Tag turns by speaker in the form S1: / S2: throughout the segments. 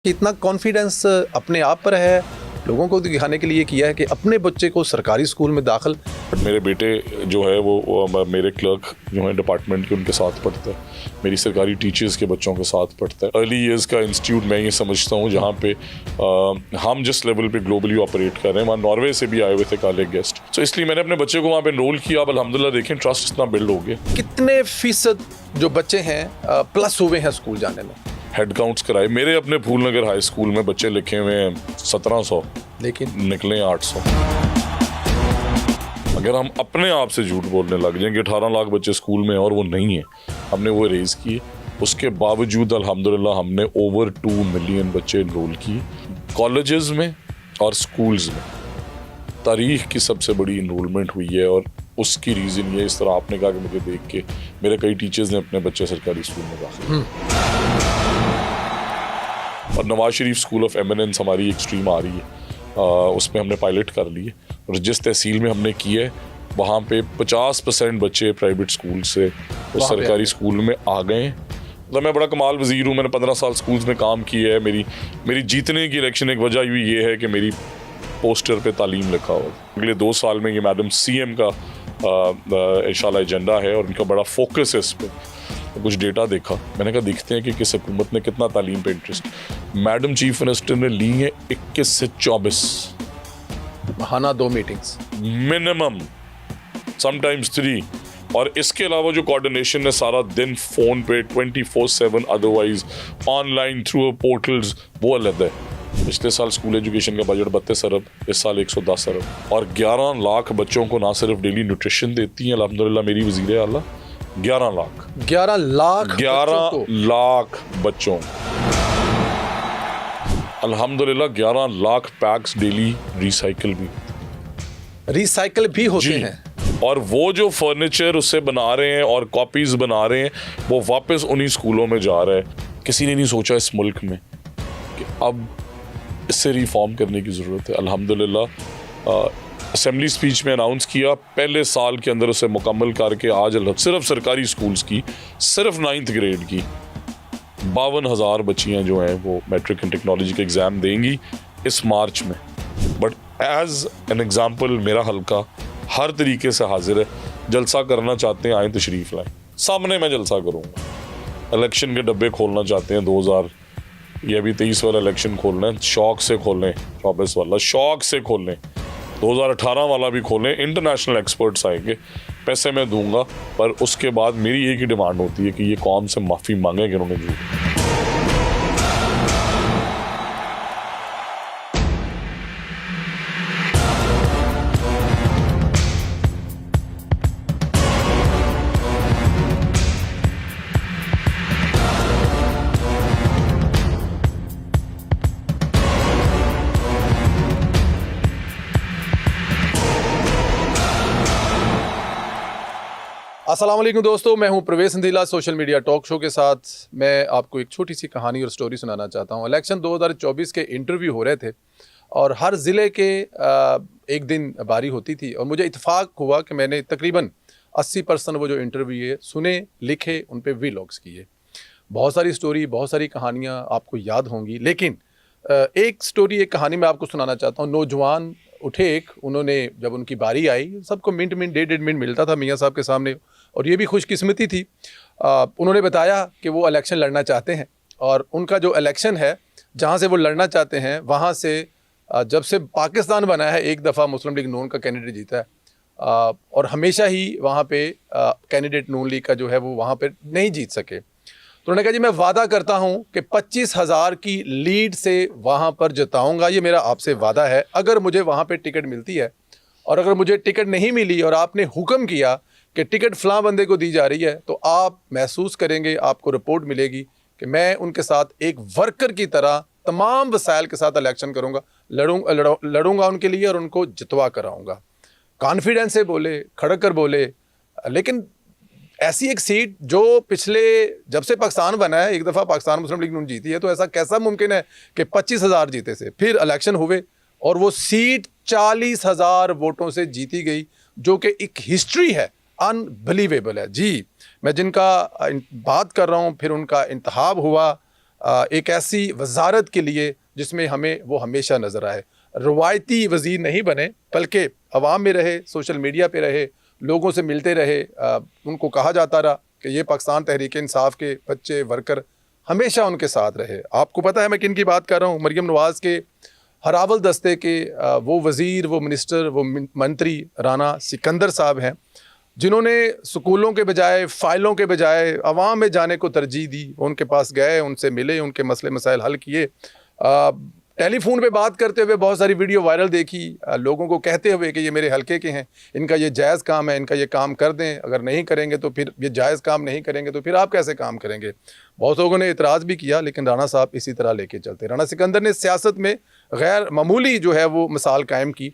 S1: इतना कॉन्फिडेंस अपने आप पर है, लोगों को दिखाने के लिए किया है कि अपने बच्चे को सरकारी स्कूल में दाखिल।
S2: मेरे बेटे जो है वो मेरे क्लर्क जो है डिपार्टमेंट के उनके साथ पढ़ता है, मेरी सरकारी टीचर्स के बच्चों के साथ पढ़ता है। अर्ली ईयर्स का इंस्टीट्यूट मैं ये समझता हूँ जहाँ पे हम जिस लेवल पे ग्लोबली ऑपरेट कर रहे हैं, वहाँ नॉर्वे से भी आए हुए थे काले गेस्ट, तो इसलिए मैंने अपने बच्चे को वहाँ पे एनरोल किया। अब अल्हम्दुलिल्लाह देखें ट्रस्ट इतना बिल्ड हो गया।
S1: कितने फीसद जो बच्चे हैं प्लस हुए हैं स्कूल जाने में?
S2: हेड काउंट्स कराए, मेरे अपने फूलनगर हाई स्कूल में बच्चे लिखे हुए हैं 1700,
S1: लेकिन
S2: निकले 800। अगर हम अपने आप से झूठ बोलने लग जाएं कि 18 लाख बच्चे स्कूल में हैं और वो नहीं है, हमने वो रेज किए, उसके बावजूद अल्हम्दुलिल्लाह हमने ओवर 2 मिलियन बच्चे इनरोल किए कॉलेजेस में और स्कूल्स में। तारीख की सबसे बड़ी इनरोलमेंट हुई है और उसकी रीज़न ये, इस तरह आपने कहा कि मुझे देख के मेरे कई टीचर्स ने अपने बच्चे सरकारी स्कूल में दाखिल। और Nawaz Sharif school of eminence हमारी एक स्ट्रीम आ रही है, उसमें हमने पायलट कर लिए और जिस तहसील में हमने किया है वहाँ पे 50% बच्चे प्राइवेट स्कूल से उस सरकारी स्कूल में आ गए हैं। मतलब मैं बड़ा कमाल वजीर हूँ, मैंने 15 साल स्कूल्स में काम किया है। मेरी जीतने की इलेक्शन एक वजह ये है कि मेरी पोस्टर पे तालीम लिखा हुआ। अगले 2 साल में ये मैडम CM का इंशाल्लाह एजेंडा है और उनका बड़ा फोकस है इस पर। कुछ डेटा देखा, मैंने कहा देखते हैं कि किस हुकूमत ने कितना तालीम पे इंटरेस्ट। मैडम चीफ मिनिस्टर ने ली है 21 से 24
S1: बहाना 2 मीटिंग्स
S2: मिनिमम, समटाइम्स 3। और इसके अलावा जो कोऑर्डिनेशन है सारा दिन फोन पे 24/7, अदरवाइज ऑनलाइन थ्रू पोर्टल्स, वो अलग है। पिछले साल स्कूल एजुकेशन का बजट 32 अरब, इस साल 110 अरब। और 11 लाख बच्चों को ना सिर्फ डेली न्यूट्रिशन देती है अल्हम्दुलिल्लाह मेरी वज़ीर आला, 11 लाख बच्चों अल्हम्दुलिल्लाह 11 लाख पैक्स डेली रिसाइकिल भी होते हैं। और वो जो फर्नीचर उससे बना रहे हैं और कॉपीज बना रहे हैं वो वापस उन्हीं स्कूलों में जा रहा है। किसी ने नहीं सोचा इस मुल्क में कि अब इससे रिफॉर्म करने की ज़रूरत है। अल्हम्दुलिल्लाह असेंबली स्पीच में अनाउंस किया, पहले साल के अंदर उसे मुकम्मल करके आज सिर्फ सरकारी स्कूल्स की, सिर्फ 9th ग्रेड की 52,000 बच्चियाँ जो हैं वो मैट्रिक इन टेक्नोलॉजी का एग्ज़ाम देंगी इस मार्च में। बट एज एन एग्ज़ाम्पल मेरा हल्का हर तरीके से हाजिर है। जलसा करना चाहते हैं, आए तशरीफ़ लाएँ, सामने मैं जलसा करूँगा। इलेक्शन के डब्बे खोलना चाहते हैं 2023 वाला इलेक्शन खोलना है, शौक से खोलें। 24 वाला शौक से खोलें, 2018 वाला भी खोलें। इंटरनेशनल एक्सपर्ट्स आएंगे, पैसे मैं दूंगा, पर उसके बाद मेरी एक ही डिमांड होती है कि ये कौम से माफ़ी मांगे कि उन्होंने झूठ।
S1: अस्सलाम वालेकुम दोस्तों, मैं हूं प्रवेश संधीला। सोशल मीडिया टॉक शो के साथ मैं आपको एक छोटी सी कहानी और स्टोरी सुनाना चाहता हूं। इलेक्शन 2024 के इंटरव्यू हो रहे थे और हर ज़िले के एक दिन बारी होती थी और मुझे इत्तेफाक हुआ कि मैंने तकरीबन 80% वो जो इंटरव्यू है सुने, लिखे, उन पे व्लॉग्स किए। बहुत सारी स्टोरी, बहुत सारी कहानियाँ आपको याद होंगी, लेकिन एक स्टोरी, एक कहानी मैं आपको सुनाना चाहता हूँ। नौजवान उठे उन्होंने जब उनकी बारी आई, सबको मिनट 1.5 मिनट मिलता था मियाँ साहब के सामने, और ये भी खुशकिस्मती थी। उन्होंने बताया कि वो इलेक्शन लड़ना चाहते हैं और उनका जो इलेक्शन है जहाँ से वो लड़ना चाहते हैं वहाँ से जब से पाकिस्तान बना है एक दफ़ा मुस्लिम लीग नून का कैंडिडेट जीता है और हमेशा ही वहाँ पे कैंडिडेट नून लीग का जो है वो वहाँ पे नहीं जीत सके। तो उन्होंने कहा जी मैं वादा करता हूँ कि 25,000 की लीड से वहाँ पर जिताऊँगा, ये मेरा आपसे वादा है। अगर मुझे वहाँ पे टिकट मिलती है और अगर मुझे टिकट नहीं मिली और आपने हुक्म किया कि टिकट फ़लाँ बंदे को दी जा रही है, तो आप महसूस करेंगे, आपको रिपोर्ट मिलेगी कि मैं उनके साथ एक वर्कर की तरह तमाम वसाइल के साथ इलेक्शन करूँगा, लड़ूंगा उनके लिए और उनको जितवा कर आऊँगा। कॉन्फिडेंस से बोले, खड़क कर बोले। लेकिन ऐसी एक सीट जो पिछले जब से पाकिस्तान बना है एक दफ़ा पाकिस्तान मुस्लिम लीग नून जीती है, तो ऐसा कैसा मुमकिन है कि 25,000 जीते से फिर इलेक्शन हुए और वो सीट 40,000 वोटों से जीती गई, जो कि एक हिस्ट्री है, अनबिलीवेबल है। जी मैं जिनका बात कर रहा हूँ, फिर उनका इंतखाब हुआ एक ऐसी वजारत के लिए जिसमें हमें वो हमेशा नज़र आए, रवायती वज़ीर नहीं बने बल्कि अवाम में रहे, सोशल मीडिया पे रहे, लोगों से मिलते रहे। उनको कहा जाता रहा कि ये पाकिस्तान तहरीक इंसाफ के बच्चे वर्कर हमेशा उनके साथ रहे। आपको पता है मैं किन की बात कर रहा हूँ? मरियम नवाज़ के हरावल दस्ते के वो वज़ीर, वो मिनिस्टर, वो मंत्री राना सिकंदर साहब हैं, जिन्होंने स्कूलों के बजाय, फ़ाइलों के बजाय अवाम में जाने को तरजीह दी। वो उनके पास गए, उनसे मिले, उनके मसले मसाइल हल किए। टेलीफोन पे बात करते हुए बहुत सारी वीडियो वायरल देखी, लोगों को कहते हुए कि ये मेरे हलके के हैं, इनका ये जायज़ काम है, इनका ये काम कर दें, अगर नहीं करेंगे तो फिर ये जायज़ काम नहीं करेंगे तो फिर आप कैसे काम करेंगे। बहुत लोगों ने इतराज़ भी किया, लेकिन राना साहब इसी तरह लेके चलते। राना सिकंदर ने सियासत में गैर मामूली जो है वो मिसाल कायम की।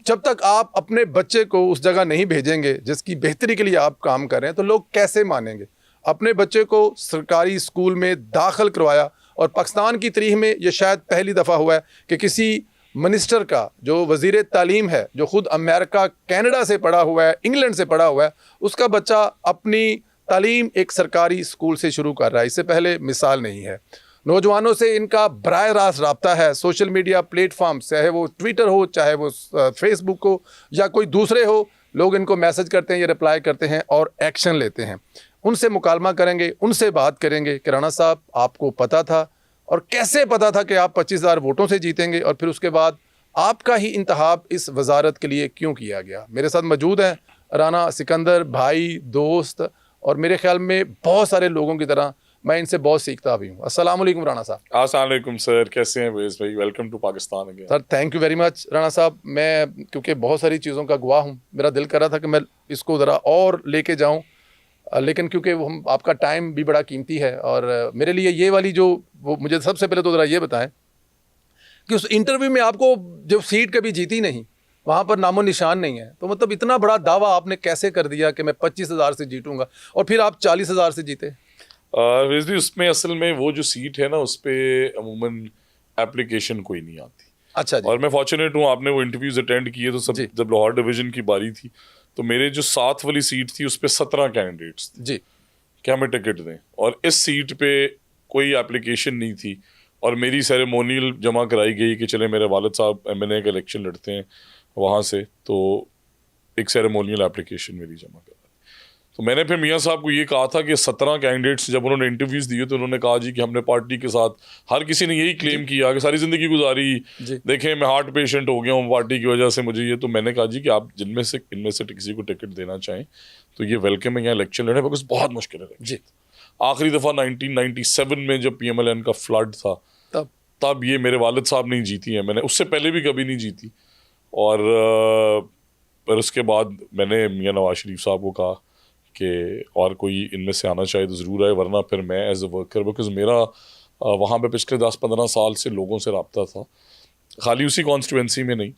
S1: जब तक आप अपने बच्चे को उस जगह नहीं भेजेंगे जिसकी बेहतरी के लिए आप काम कर रहे हैं तो लोग कैसे मानेंगे। अपने बच्चे को सरकारी स्कूल में दाखिल करवाया, और पाकिस्तान की तारीख में ये शायद पहली दफ़ा हुआ है कि किसी मिनिस्टर का जो वज़ीर तालीम है, जो ख़ुद अमेरिका कनाडा से पढ़ा हुआ है, इंग्लैंड से पढ़ा हुआ है, उसका बच्चा अपनी तालीम एक सरकारी स्कूल से शुरू कर रहा है। इससे पहले मिसाल नहीं है। नौजवानों से इनका बराह रास्त रब्ता है, सोशल मीडिया प्लेटफॉर्म, चाहे वो ट्विटर हो, चाहे वो फेसबुक हो या कोई दूसरे हो, लोग इनको मैसेज करते हैं, ये रिप्लाई करते हैं और एक्शन लेते हैं। उनसे मुकालमा करेंगे, उनसे बात करेंगे कि राना साहब आपको पता था, और कैसे पता था कि आप 25,000 वोटों से जीतेंगे, और फिर उसके बाद आपका ही इंतखाब इस वजारत के लिए क्यों किया गया। मेरे साथ मौजूद हैं राना सिकंदर भाई, दोस्त, और मेरे ख्याल में बहुत सारे लोगों की तरह मैं इनसे बहुत सीखता भी हूँ। अस्सलाम वालेकुम राना साहब।
S2: अस्सलाम वालेकुम सर, कैसे हैं वेज़ भाई? Welcome to Pakistan again.
S1: Sir thank you very much. Rana साहब, मैं क्योंकि बहुत सारी चीज़ों का गवाह हूँ, मेरा दिल कर रहा था कि मैं इसको ज़रा और लेके जाऊँ, लेकिन क्योंकि हम आपका टाइम भी बड़ा कीमती है, और मेरे लिए ये वाली जो वो मुझे सबसे पहले तो ज़रा ये बताएं कि उस इंटरव्यू में आपको जो सीट कभी जीती नहीं, वहाँ पर नामो निशान नहीं है, तो मतलब इतना बड़ा दावा आपने कैसे कर दिया कि मैं 25,000 से जीतूंगा, और फिर आप 40,000 से जीते?
S2: वेज़ भाई, उसमें असल में वो जो सीट है ना, उस पर अमूमन एप्लीकेशन कोई नहीं आती।
S1: अच्छा जी।
S2: और मैं फॉर्चुनेट हूँ, आपने वो इंटरव्यूज अटेंड किए तो सब, जब लाहौर डिवीजन की बारी थी तो मेरे जो 7 वाली सीट थी उस पर 17 कैंडिडेट्स थे
S1: जी।
S2: कि हमें टिकट दें, और इस सीट पे कोई एप्लीकेशन नहीं थी, और मेरी सेरेमोनियल जमा कराई गई कि चले मेरे वालिद साहब MNA का इलेक्शन लड़ते हैं वहाँ से, तो एक सेरेमोनियल एप्लीकेशन मेरी जमा करा। तो मैंने फिर मियाँ साहब को ये कहा था कि 17 कैंडिडेट्स जब उन्होंने इंटरव्यूज़ दिए तो उन्होंने कहा जी कि हमने पार्टी के साथ, हर किसी ने यही क्लेम किया कि सारी ज़िंदगी गुजारी, देखें मैं हार्ट पेशेंट हो गया हूँ पार्टी की वजह से मुझे ये। तो मैंने कहा जी कि आप इनमें से किसी को टिकट देना चाहें तो ये वेलकम है, यहाँ इलेक्शन लड़े, बिकॉज बहुत मुश्किल है जी। आखिरी दफ़ा 1997 में जब PMLN का फ्लड था तब ये मेरे वालिद साहब नहीं जीती है, मैंने उससे पहले भी कभी नहीं जीती। और पर उसके बाद मैंने मियाँ नवाज शरीफ साहब को कहा कि और कोई इनमें से आना चाहिए तो ज़रूर आए, वरना फिर मैं एज ए वर्कर, बिकॉज मेरा वहाँ पे पिछले 10-15 साल से लोगों से रब्ता था, खाली उसी कॉन्स्टिट्यूंसी में नहीं,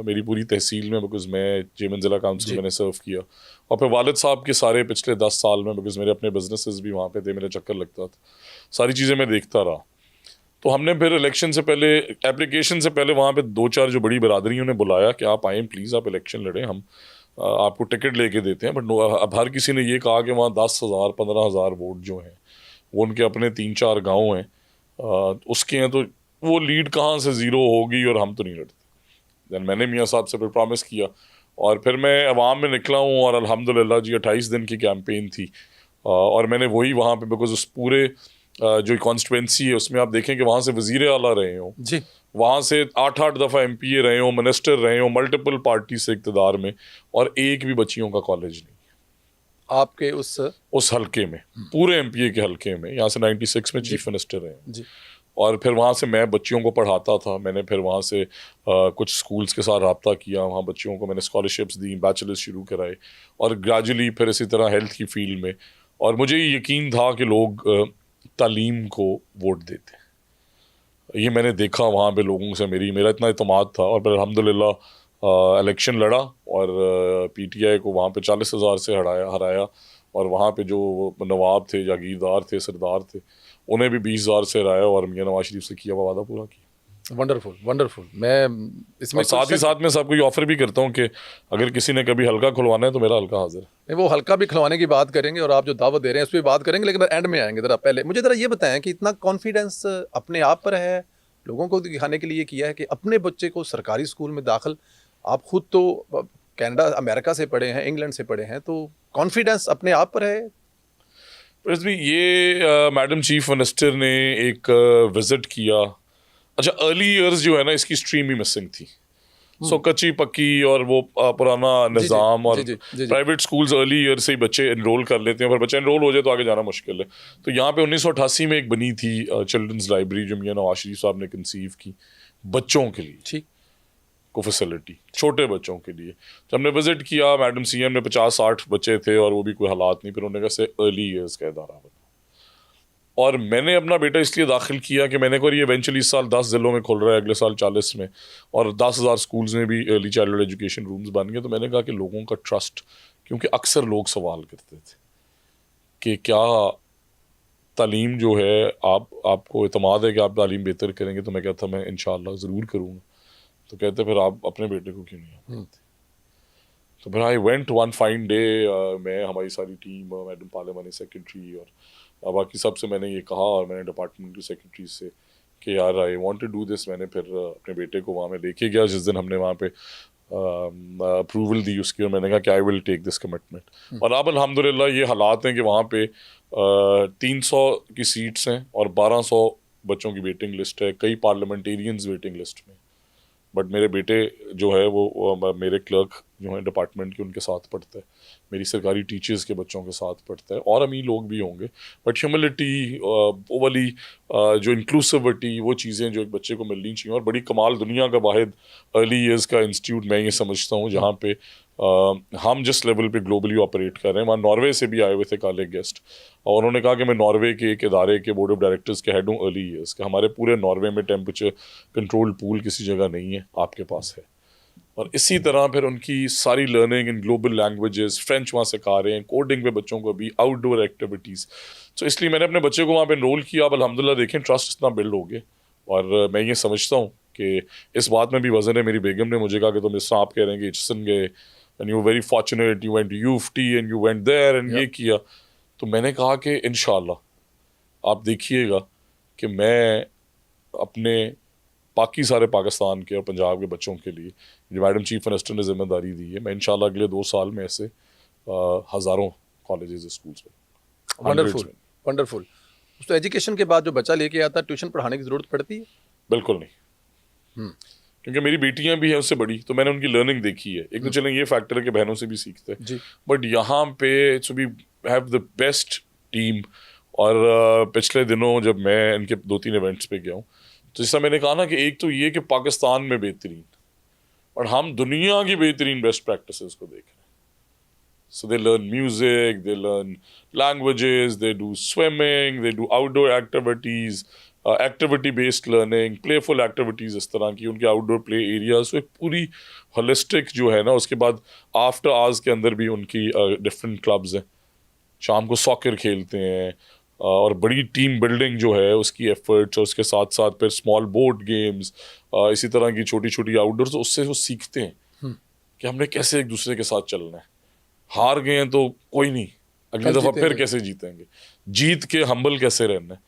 S2: मेरी पूरी तहसील में, बिकॉज मैं जेमन ज़िला काउंसिल मैंने सर्व किया, और फिर वालिद साहब के सारे पिछले 10 साल में, बिकॉज मेरे अपने बिजनेसेस भी वहाँ पे थे, मेरा चक्कर लगता था, सारी चीज़ें मैं देखता रहा। तो हमने फिर इलेक्शन से पहले, एप्लीकेशन से पहले वहाँ पे 2-4 जो बड़ी बरादरियों ने बुलाया कि आप आएँ प्लीज़, आप इलेक्शन लड़ें, हम आपको टिकट लेके देते हैं। बट अब हर किसी ने ये कहा कि वहाँ 10,000 15,000 वोट जो हैं वो उनके अपने 3-4 गांव हैं, उसके हैं, तो वो लीड कहाँ से ज़ीरो होगी, और हम तो नहीं लड़ते। दैन मैंने मियाँ साहब से फिर प्रॉमिस किया, और फिर मैं अवाम में निकला हूँ, और अल्हम्दुलिल्लाह जी 28 दिन की कैंपेन थी, और मैंने वही वहाँ पे, बिकॉज उस पूरे जो कॉन्स्टिट्यूंसी है उसमें आप देखें कि वहाँ से वज़ीर आला रहे हों जी, वहाँ से 8-8 दफ़ा MPA रहे हों, मिनिस्टर रहे हों, मल्टीपल पार्टी से इक़्तिदार में, और एक भी बच्चियों का कॉलेज नहीं
S1: आपके उस
S2: हलके में, पूरे MPA के हलके में। यहाँ से 96 में चीफ मिनिस्टर रहे जी। और फिर वहाँ से मैं बच्चियों को पढ़ाता था, मैंने फिर वहाँ से कुछ स्कूल्स के साथ रब्ता किया, वहाँ बच्चियों को मैंने स्कॉलरशिप्स दी, बैचलर्स शुरू कराए, और ग्रेजुअली फिर इसी तरह हेल्थ की फील्ड में। और मुझे यकीन था कि लोग तालीम को वोट देते, ये मैंने देखा वहाँ पे लोगों से, मेरा इतना इत्मीनान था। और फिर अल्हम्दुलिल्लाह इलेक्शन लड़ा, और PTI को वहाँ पे 40,000 से हराया, और वहाँ पे जो नवाब थे, जागीरदार थे, सरदार थे, उन्हें भी 20,000 से हराया, और मियाँ नवाज शरीफ से किया हुआ वादा पूरा किया।
S1: Wonderful wonderful. मैं इसमें
S2: और साथ ही साथ मैं सबको ये ऑफर भी करता हूँ कि अगर किसी ने कभी हल्का खुलवाना है तो मेरा हल्का हाजिर है।
S1: नहीं, वो हल्का भी खिलवाने की बात करेंगे और आप जो दावत दे रहे हैं उस पर बात करेंगे, लेकिन एंड में आएंगे। ज़रा पहले मुझे ज़रा ये बताएं कि इतना कॉन्फिडेंस अपने आप पर है, लोगों को दिखाने के लिए किया है कि अपने बच्चे को सरकारी स्कूल में दाखिल, आप खुद तो कनाडा अमेरिका से पढ़े हैं, इंग्लैंड से पढ़े हैं, तो कॉन्फिडेंस अपने आप पर है?
S2: ये मैडम चीफ मिनिस्टर ने एक विजिट किया। अच्छा, अर्ली इयर्स जो है ना, इसकी स्ट्रीम भी मिसिंग थी। सो कच्ची पक्की और वो पुराना निज़ाम और
S1: जी।
S2: प्राइवेट स्कूल्स अर्ली ईयर से ही बच्चे एनरोल कर लेते हैं, पर बच्चा एनरोल हो जाए तो आगे जाना मुश्किल है। तो यहाँ पे 1988 में एक बनी थी चिल्ड्रंस लाइब्रेरी, जो मियां नवाज शरीफ साहब ने कंसीव की बच्चों के लिए,
S1: ठीक,
S2: को फैसिलिटी छोटे बच्चों के लिए। जब हमने विजिट किया, मैडम सीएम ने 50-60 बच्चे थे और वो भी कोई हालात नहीं, फिर उन्होंने कहा से अर्ली ईयर्स का इदारा बना। और मैंने अपना बेटा इसलिए दाखिल किया कि मैंने कहा ये इवेंचुअली इस साल 10 ज़िलों में खुल रहा है, अगले साल 40 में, और 10,000 स्कूल्स में भी अर्ली चाइल्डहुड एजुकेशन रूम्स बन गए। तो मैंने कहा कि लोगों का ट्रस्ट, क्योंकि अक्सर लोग सवाल करते थे कि क्या तालीम जो है आपको इतमाद है कि आप तालीम बेहतर करेंगे? तो मैं कहता मैं इंशाअल्लाह ज़रूर करूँगा। तो कहते फिर आप अपने बेटे को क्यों नहीं आते? तो फिर I went one fine day, मैं, हमारी सारी टीम, मैडम पार्लियामानी सेक्रेटरी और बाकी सबसे मैंने ये कहा, और मैंने डिपार्टमेंटल सेक्रेटरी से कि यार I want to do this. मैंने फिर अपने बेटे को वहाँ में लेके गया जिस दिन हमने वहाँ पे अप्रूवल दी उसकी, और मैंने कहा कि I will take this commitment. और अब अल्हम्दुलिल्लाह ये हालात हैं कि वहाँ पे 300 की सीट्स हैं और 1200 बच्चों की वेटिंग लिस्ट है, कई पार्लियामेंटेरियंस वेटिंग लिस्ट में। बट मेरे बेटे जो है वो मेरे क्लर्क जो है डिपार्टमेंट के, उनके साथ पढ़ता है, मेरी सरकारी टीचर्स के बच्चों के साथ पढ़ता है, और अमीर लोग भी होंगे। बट ह्यूमिलिटी, वो वाली जो इंक्लूसिविटी, वो चीज़ें जो एक बच्चे को मिलनी चाहिए। और बड़ी कमाल, दुनिया का वाहिद अर्ली ईयर्स का इंस्टीट्यूट मैं ये समझता हूँ जहाँ पे हम जिस लेवल पे ग्लोबली ऑपरेट कर रहे हैं। वहाँ नॉर्वे से भी आए हुए थे काले गेस्ट, और उन्होंने कहा कि मैं नॉर्वे के एक इदारे के बोर्ड ऑफ डायरेक्टर्स के हेड हूँ अर्ली ईयर्स के। हमारे पूरे नॉर्वे में टेम्परेचर कंट्रोल पूल किसी जगह नहीं है, आपके पास है। और इसी तरह फिर उनकी सारी learning in global languages, French वहाँ सिखा रहे हैं, कोडिंग पे बच्चों को भी, आउटडोर एक्टिविटीज़। तो इसलिए मैंने अपने बच्चे को वहाँ पे एनरोल किया। अब अल्हम्दुलिल्लाह देखें ट्रस्ट इतना बिल्ड हो गया। और मैं ये समझता हूँ कि इस बात में भी वजन है। मेरी बेगम ने मुझे कहा कि तुम इस तरह आप कह रहे हैं कि एचसन गए and you very fortunate, you went to UFT and you went there and ये किया। तो मैंने कहा कि इंशाल्लाह आप देखिएगा कि मैं अपने बाकी सारे पाकिस्तान के और पंजाब के बच्चों के लिए, जो मैडम चीफ मिनिस्टर ने जिम्मेदारी दी है, मैं इंशाल्लाह अगले 2 साल में ऐसे हज़ारों कॉलेजेस स्कूल्स में।
S1: Wonderful wonderful. तो एजुकेशन के बाद जो बच्चा लेके आता है, ट्यूशन पढ़ाने की ज़रूरत पड़ती है?
S2: बिल्कुल नहीं, क्योंकि मेरी बेटियां भी हैं उससे बड़ी, तो मैंने उनकी लर्निंग देखी है। एक तो चलें ये फैक्टर है कि बहनों से भी सीखते हैं, बट यहाँ पे so we have the best team. और पिछले दिनों जब मैं इनके 2-3 इवेंट्स पे गया हूँ, तो जैसा मैंने कहा ना कि एक तो ये कि पाकिस्तान में बेहतरीन, और हम दुनिया की बेहतरीन बेस्ट प्रैक्टिसेस को देख रहे हैं। So they learn music, they learn languages, they do swimming, they do outdoor activities, activity-based learning, playful activities इस तरह की, उनके outdoor play areas। so एक पूरी holistic जो है ना, उसके बाद after hours के अंदर भी उनकी different clubs हैं, शाम को soccer खेलते हैं, और बड़ी टीम बिल्डिंग जो है उसकी एफर्ट्स, और उसके साथ साथ फिर स्मॉल बोर्ड गेम्स, इसी तरह की छोटी छोटी आउटडोर्स, तो उससे वो सीखते हैं कि हमने कैसे एक दूसरे के साथ चलना है। हार गए हैं तो कोई नहीं, अगली दफ़ा फिर कैसे जीतेंगे, जीत के हम्बल कैसे रहना है।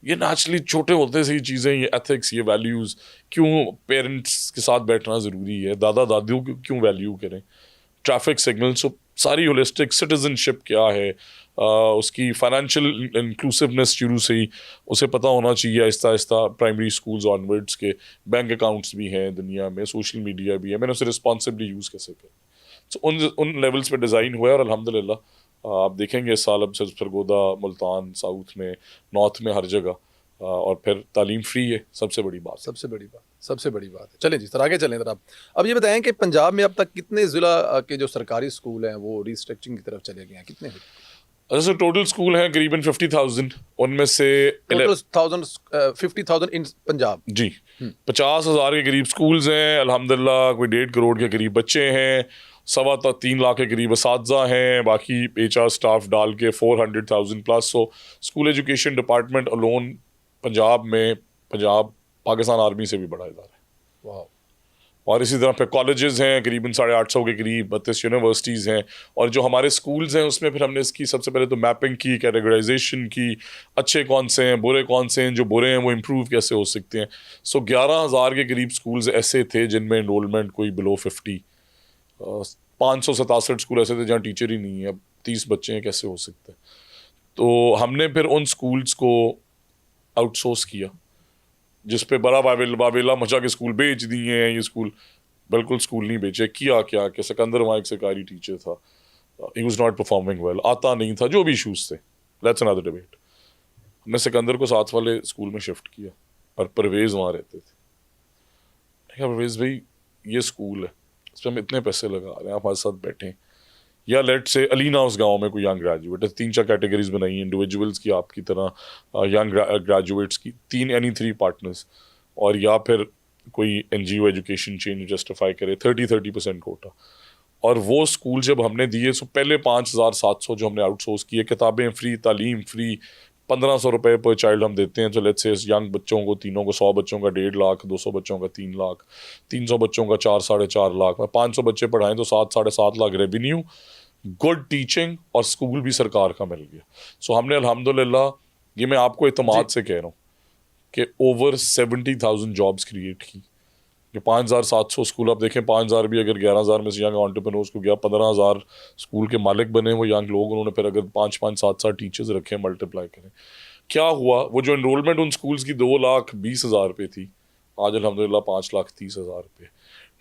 S2: ये नेचुरली छोटे होते से ही चीज़ें, ये एथिक्स, ये वैल्यूज़, क्यों पेरेंट्स के साथ बैठना ज़रूरी है, दादा दादियों को क्यों वैल्यू करें, ट्रैफिक सिग्नल्स, सारी होलिस्टिक सिटीजनशिप क्या है, उसकी फाइनेंशियल इंक्लूसिवनेस शुरू से ही उसे पता होना चाहिए। Aahista Aahista primary schools onwards के बैंक अकाउंट्स भी हैं दुनिया में, सोशल मीडिया भी है, मैंने उसे रिस्पॉन्सिबली यूज़ कैसे करें। तो उन लेवल्स पे डिज़ाइन हुआ है, और अल्हम्दुलिल्लाह आप देखेंगे इस साल अब सरगोदा, मुल्तान, साउथ में, नॉर्थ में, हर जगह, और फिर तालीम फ्री है। सबसे बड़ी बात
S1: सबसे बड़ी बात है। चलें जी सर, आगे चलें जरा। अब ये बताएं कि पंजाब में अब तक कितने ज़िला के जो सरकारी स्कूल हैं वो रिस्ट्रक्चरिंग की तरफ चले गए हैं? कितने?
S2: अच्छा, टोटल स्कूल हैं करीबन 50,000, उनमें से
S1: 50,000 इन पंजाब
S2: जी 50,000 के करीब स्कूल्स हैं। अल्हम्दुलिल्लाह कोई 1.5 करोड़ के करीब बच्चे हैं, 3.25 लाख के करीब असातिज़ा हैं, बाकी HR स्टाफ डाल के 400,000 plus. So school education department alone Punjab में, पंजाब पाकिस्तान आर्मी से भी बड़ा इदारा है।
S1: वाह।
S2: और इसी तरह फिर कॉलेजेस हैं करीबन 850 के करीब, 32 यूनिवर्सिटीज़ हैं, और जो हमारे स्कूल्स हैं उसमें फिर हमने इसकी सबसे पहले तो मैपिंग की, कैटेगराइजेशन की, अच्छे कौन से हैं, बुरे कौन से हैं, जो बुरे हैं वो इम्प्रूव कैसे हो सकते हैं। सो 11,000 के करीब स्कूल्स ऐसे थे जिनमें इनरोलमेंट कोई बिलो 50, 567 स्कूल ऐसे थे जहाँ टीचर ही नहीं है। अब 30 बच्चे हैं, कैसे हो सकते हैं। तो हमने फिर उन स्कूल्स को आउटसोर्स किया, जिस पे बड़ा बावेला मचा के स्कूल बेच दिए हैं। ये स्कूल बिल्कुल स्कूल नहीं बेचे। किया क्या कि सिकंदर वहाँ एक सरकारी टीचर था, he was not performing well, आता नहीं था, जो भी इशूज थे, लेट्स अनदर डिबेट। हमने सिकंदर को साथ वाले स्कूल में शिफ्ट किया और परवेज़ वहाँ रहते थे। परवेज़ भाई ये स्कूल है, इस पर हम इतने पैसे लगा रहे हैं, आप हमारे साथ बैठें। या लेट से अलीना उस गांव में कोई यंग ग्रेजुएट है, 3-4 कैटेगरीज बनाई हैं इंडिविजुअल्स की, आपकी तरह यंग ग्रेजुएट्स की, 3 पार्टनर्स, और या फिर कोई NGO एजुकेशन चेंज जस्टिफाई करे 30% कोटा। और वो स्कूल जब हमने दिए तो पहले 5,700 जो हमने आउटसोर्स किए, किताबें फ्री, तालीम फ्री, 1,500 रुपये पर चाइल्ड हम देते हैं। तो लेट्स से यंग बच्चों को तीनों को 100 बच्चों का 1.5 लाख, 200 बच्चों का 3 लाख, 300 बच्चों का 4-4.5 लाख, 500 बच्चे पढ़ाएं तो 7-7.5 लाख रेवेन्यू, गुड टीचिंग, और स्कूल भी सरकार का मिल गया। सो हमने अल्हम्दुलिल्लाह, ये मैं आपको इत्मीनान से कह रहा हूँ कि ओवर 70,000 जॉब्स क्रिएट की। ये 5,700 स्कूल आप देखें, 5,000 भी अगर 11,000 में से यंग एंटरप्रेन्योर्स को गया, 15,000 स्कूल के मालिक बने वो यंग लोग। उन्होंने फिर अगर 5-5, 7-7 टीचर्स रखे, मल्टीप्लाई करें, क्या हुआ। वो जो इनरोलमेंट उन स्कूल्स की 2,20,000 पे थी, आज अल्हम्दुलिल्लाह 5,30,000 पे।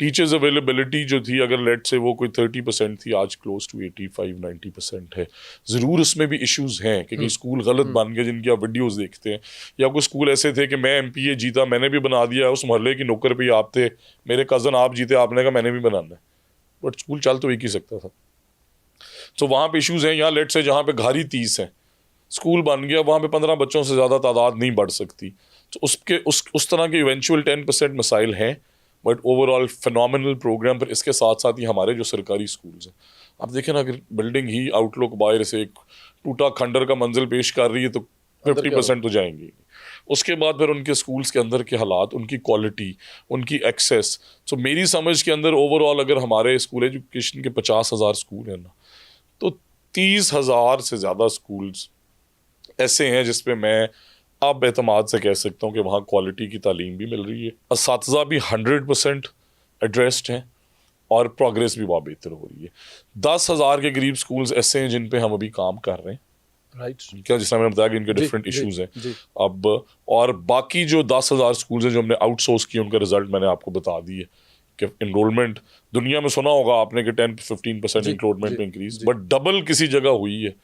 S2: टीचर्स अवेलेबिलिटी जो थी, अगर लेट से वो कोई 30% थी, आज क्लोज टू 85-90% है। ज़रूर उसमें भी इश्यूज हैं कि स्कूल गलत बन गए, जिनकी आप वीडियोस देखते हैं, या कोई स्कूल ऐसे थे कि मैं MPA जीता, मैंने भी बना दिया, उस मोहल्ले की नौकर पे आप थे, मेरे कज़न आप जीते, आपने कहा मैंने भी बनाना है, बट स्कूल चल तो एक ही सकता था। तो वहाँ पे इश्यूज हैं। यहाँ लेट से जहाँ पे घारी 30 है, स्कूल बन गया, वहाँ पे 15 बच्चों से ज़्यादा तादाद नहीं बढ़ सकती। तो उसके उस तरह के इवेंचुअल 10% मसाइल हैं, बट ओवरऑल फिनोमिनल प्रोग्राम। पर इसके साथ साथ ही हमारे जो सरकारी स्कूल्स हैं, आप देखें ना, अगर बिल्डिंग ही आउटलुक बाहर से एक टूटा खंडर का मंजिल पेश कर रही है तो 50% तो जाएंगी। उसके बाद फिर उनके स्कूल्स के अंदर के हालात, उनकी क्वालिटी, उनकी एक्सेस। तो मेरी समझ के अंदर ओवरऑल अगर हमारे स्कूल एजुकेशन के 50,000 स्कूल हैं ना, तो 30,000 से ज़्यादा स्कूल्स ऐसे हैं जिस पे मैं अब एतमाद से कह सकता हूँ कि वहाँ क्वालिटी की तालीम भी मिल रही है, असातिज़ा भी 100% एड्रेस्ड हैं, और प्रोग्रेस भी बहुत बेहतर हो रही है। 10,000 के करीब स्कूल्स ऐसे हैं जिन पे हम अभी काम कर रहे हैं,
S1: राइट।
S2: क्या, जिसमें मैंने बताया कि इनके डिफरेंट इश्यूज हैं अब। और बाकी जो 10,000 स्कूल्स हैं जो हमने आउटसोर्स किए, उनका रिजल्ट मैंने आपको बता दिए कि इनरोलमेंट दुनिया में सुना होगा आपने कि 10-15% इनरोलमेंट में इंक्रीज, बट डबल किसी जगह हुई है।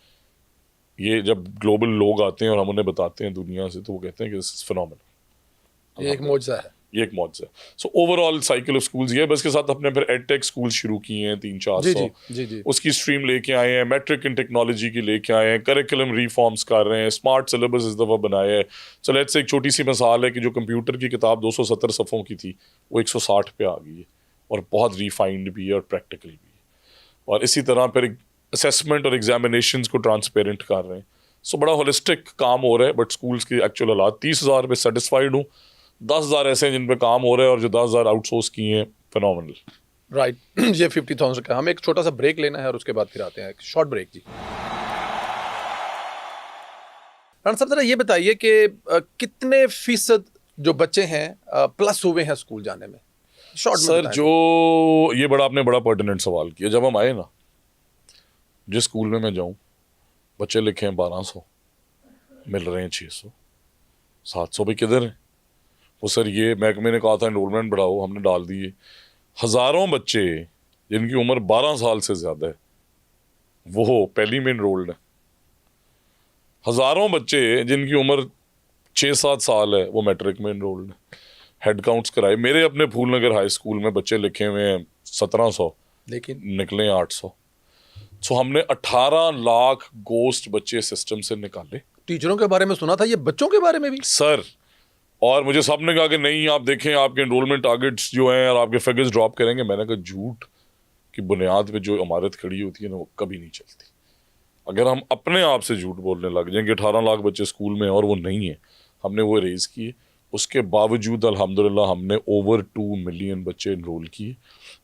S2: ये जब ग्लोबल लोग आते हैं और हम उन्हें बताते हैं दुनिया से, तो वो कहते हैं कि दिस इज फिनोमेनल,
S1: ये एक मौजज़ा है,
S2: ये एक मौजज़ा है। So overall cycle of schools ये, बस के साथ अपने फिर एडटेक स्कूल शुरू किए हैं 300-400,
S1: जी।
S2: उसकी स्ट्रीम लेके आए हैं, मैट्रिक इन टेक्नोलॉजी की लेके आए हैं, करिकुलम रिफॉर्म्स कर रहे हैं, स्मार्ट सिलेबस इस दफ़ा बनाया है। सो लेट्स से एक छोटी सी मिसाल है कि जो कंप्यूटर की किताब 270 सफ़ों की थी, वो 160 पे आ गई है, और बहुत रिफाइंड भी है और प्रैक्टिकल भी है। और इसी तरह फिर असेसमेंट और एग्जामिनेशंस को ट्रांसपेरेंट कर रहे हैं। सो बड़ा होलिस्टिक काम हो रहा है। बट स्कूल्स की एक्चुअल हालात, 30,000 पे सेटिस्फाइड हूँ, 10,000 ऐसे हैं जिन पे काम हो रहा है, और जो 10,000 आउटसोर्स किए हैं, फिनोमिनल।
S1: राइट। ये 50,000 का। हमें एक छोटा सा ब्रेक लेना है और उसके बाद फिर आते हैं, शॉर्ट ब्रेक जी। राणा साहब जरा ये बताइए कि कितने फीसद जो बच्चे हैं प्लस हुए हैं स्कूल जाने में, शॉर्ट में
S2: सर
S1: बताएं।
S2: जो ये आपने बड़ा पर्टिनेंट सवाल किया। जब हम आए ना, जिस स्कूल में मैं जाऊँ, बच्चे लिखे हैं 1,200, मिल रहे हैं 600, 700 भी किधर है वो। सर ये महकमे ने कहा था एनरोलमेंट बढ़ाओ, हमने डाल दिए। हज़ारों बच्चे जिनकी उम्र 12 साल से ज़्यादा है वो पहली में इनरोल्ड है। हज़ारों बच्चे जिनकी उम्र 6-7 साल है वो मैट्रिक में इनरोल्ड है। हेड काउंट्स कराए, मेरे अपने फूलनगर हाई स्कूल में बच्चे लिखे हुए हैं 1,700, लेकिन निकले 800। सो हमने 18 लाख गोस्ट बच्चे सिस्टम से निकाले।
S1: टीचरों के बारे में सुना था, ये बच्चों के बारे में भी
S2: सर। और मुझे सब ने कहा कि नहीं आप देखें आपके एनरोलमेंट टारगेट्स जो हैं और आपके फिगर्स ड्रॉप करेंगे। मैंने कहा झूठ की बुनियाद पे जो इमारत खड़ी होती है ना, वो कभी नहीं चलती। अगर हम अपने आप से झूठ बोलने लग जाएंगे 18 लाख बच्चे स्कूल में और वो नहीं है, हमने वो रेज किए, उसके बावजूद अल्हम्दुलिल्लाह हमने ओवर 2 मिलियन बच्चे इनरोल किए,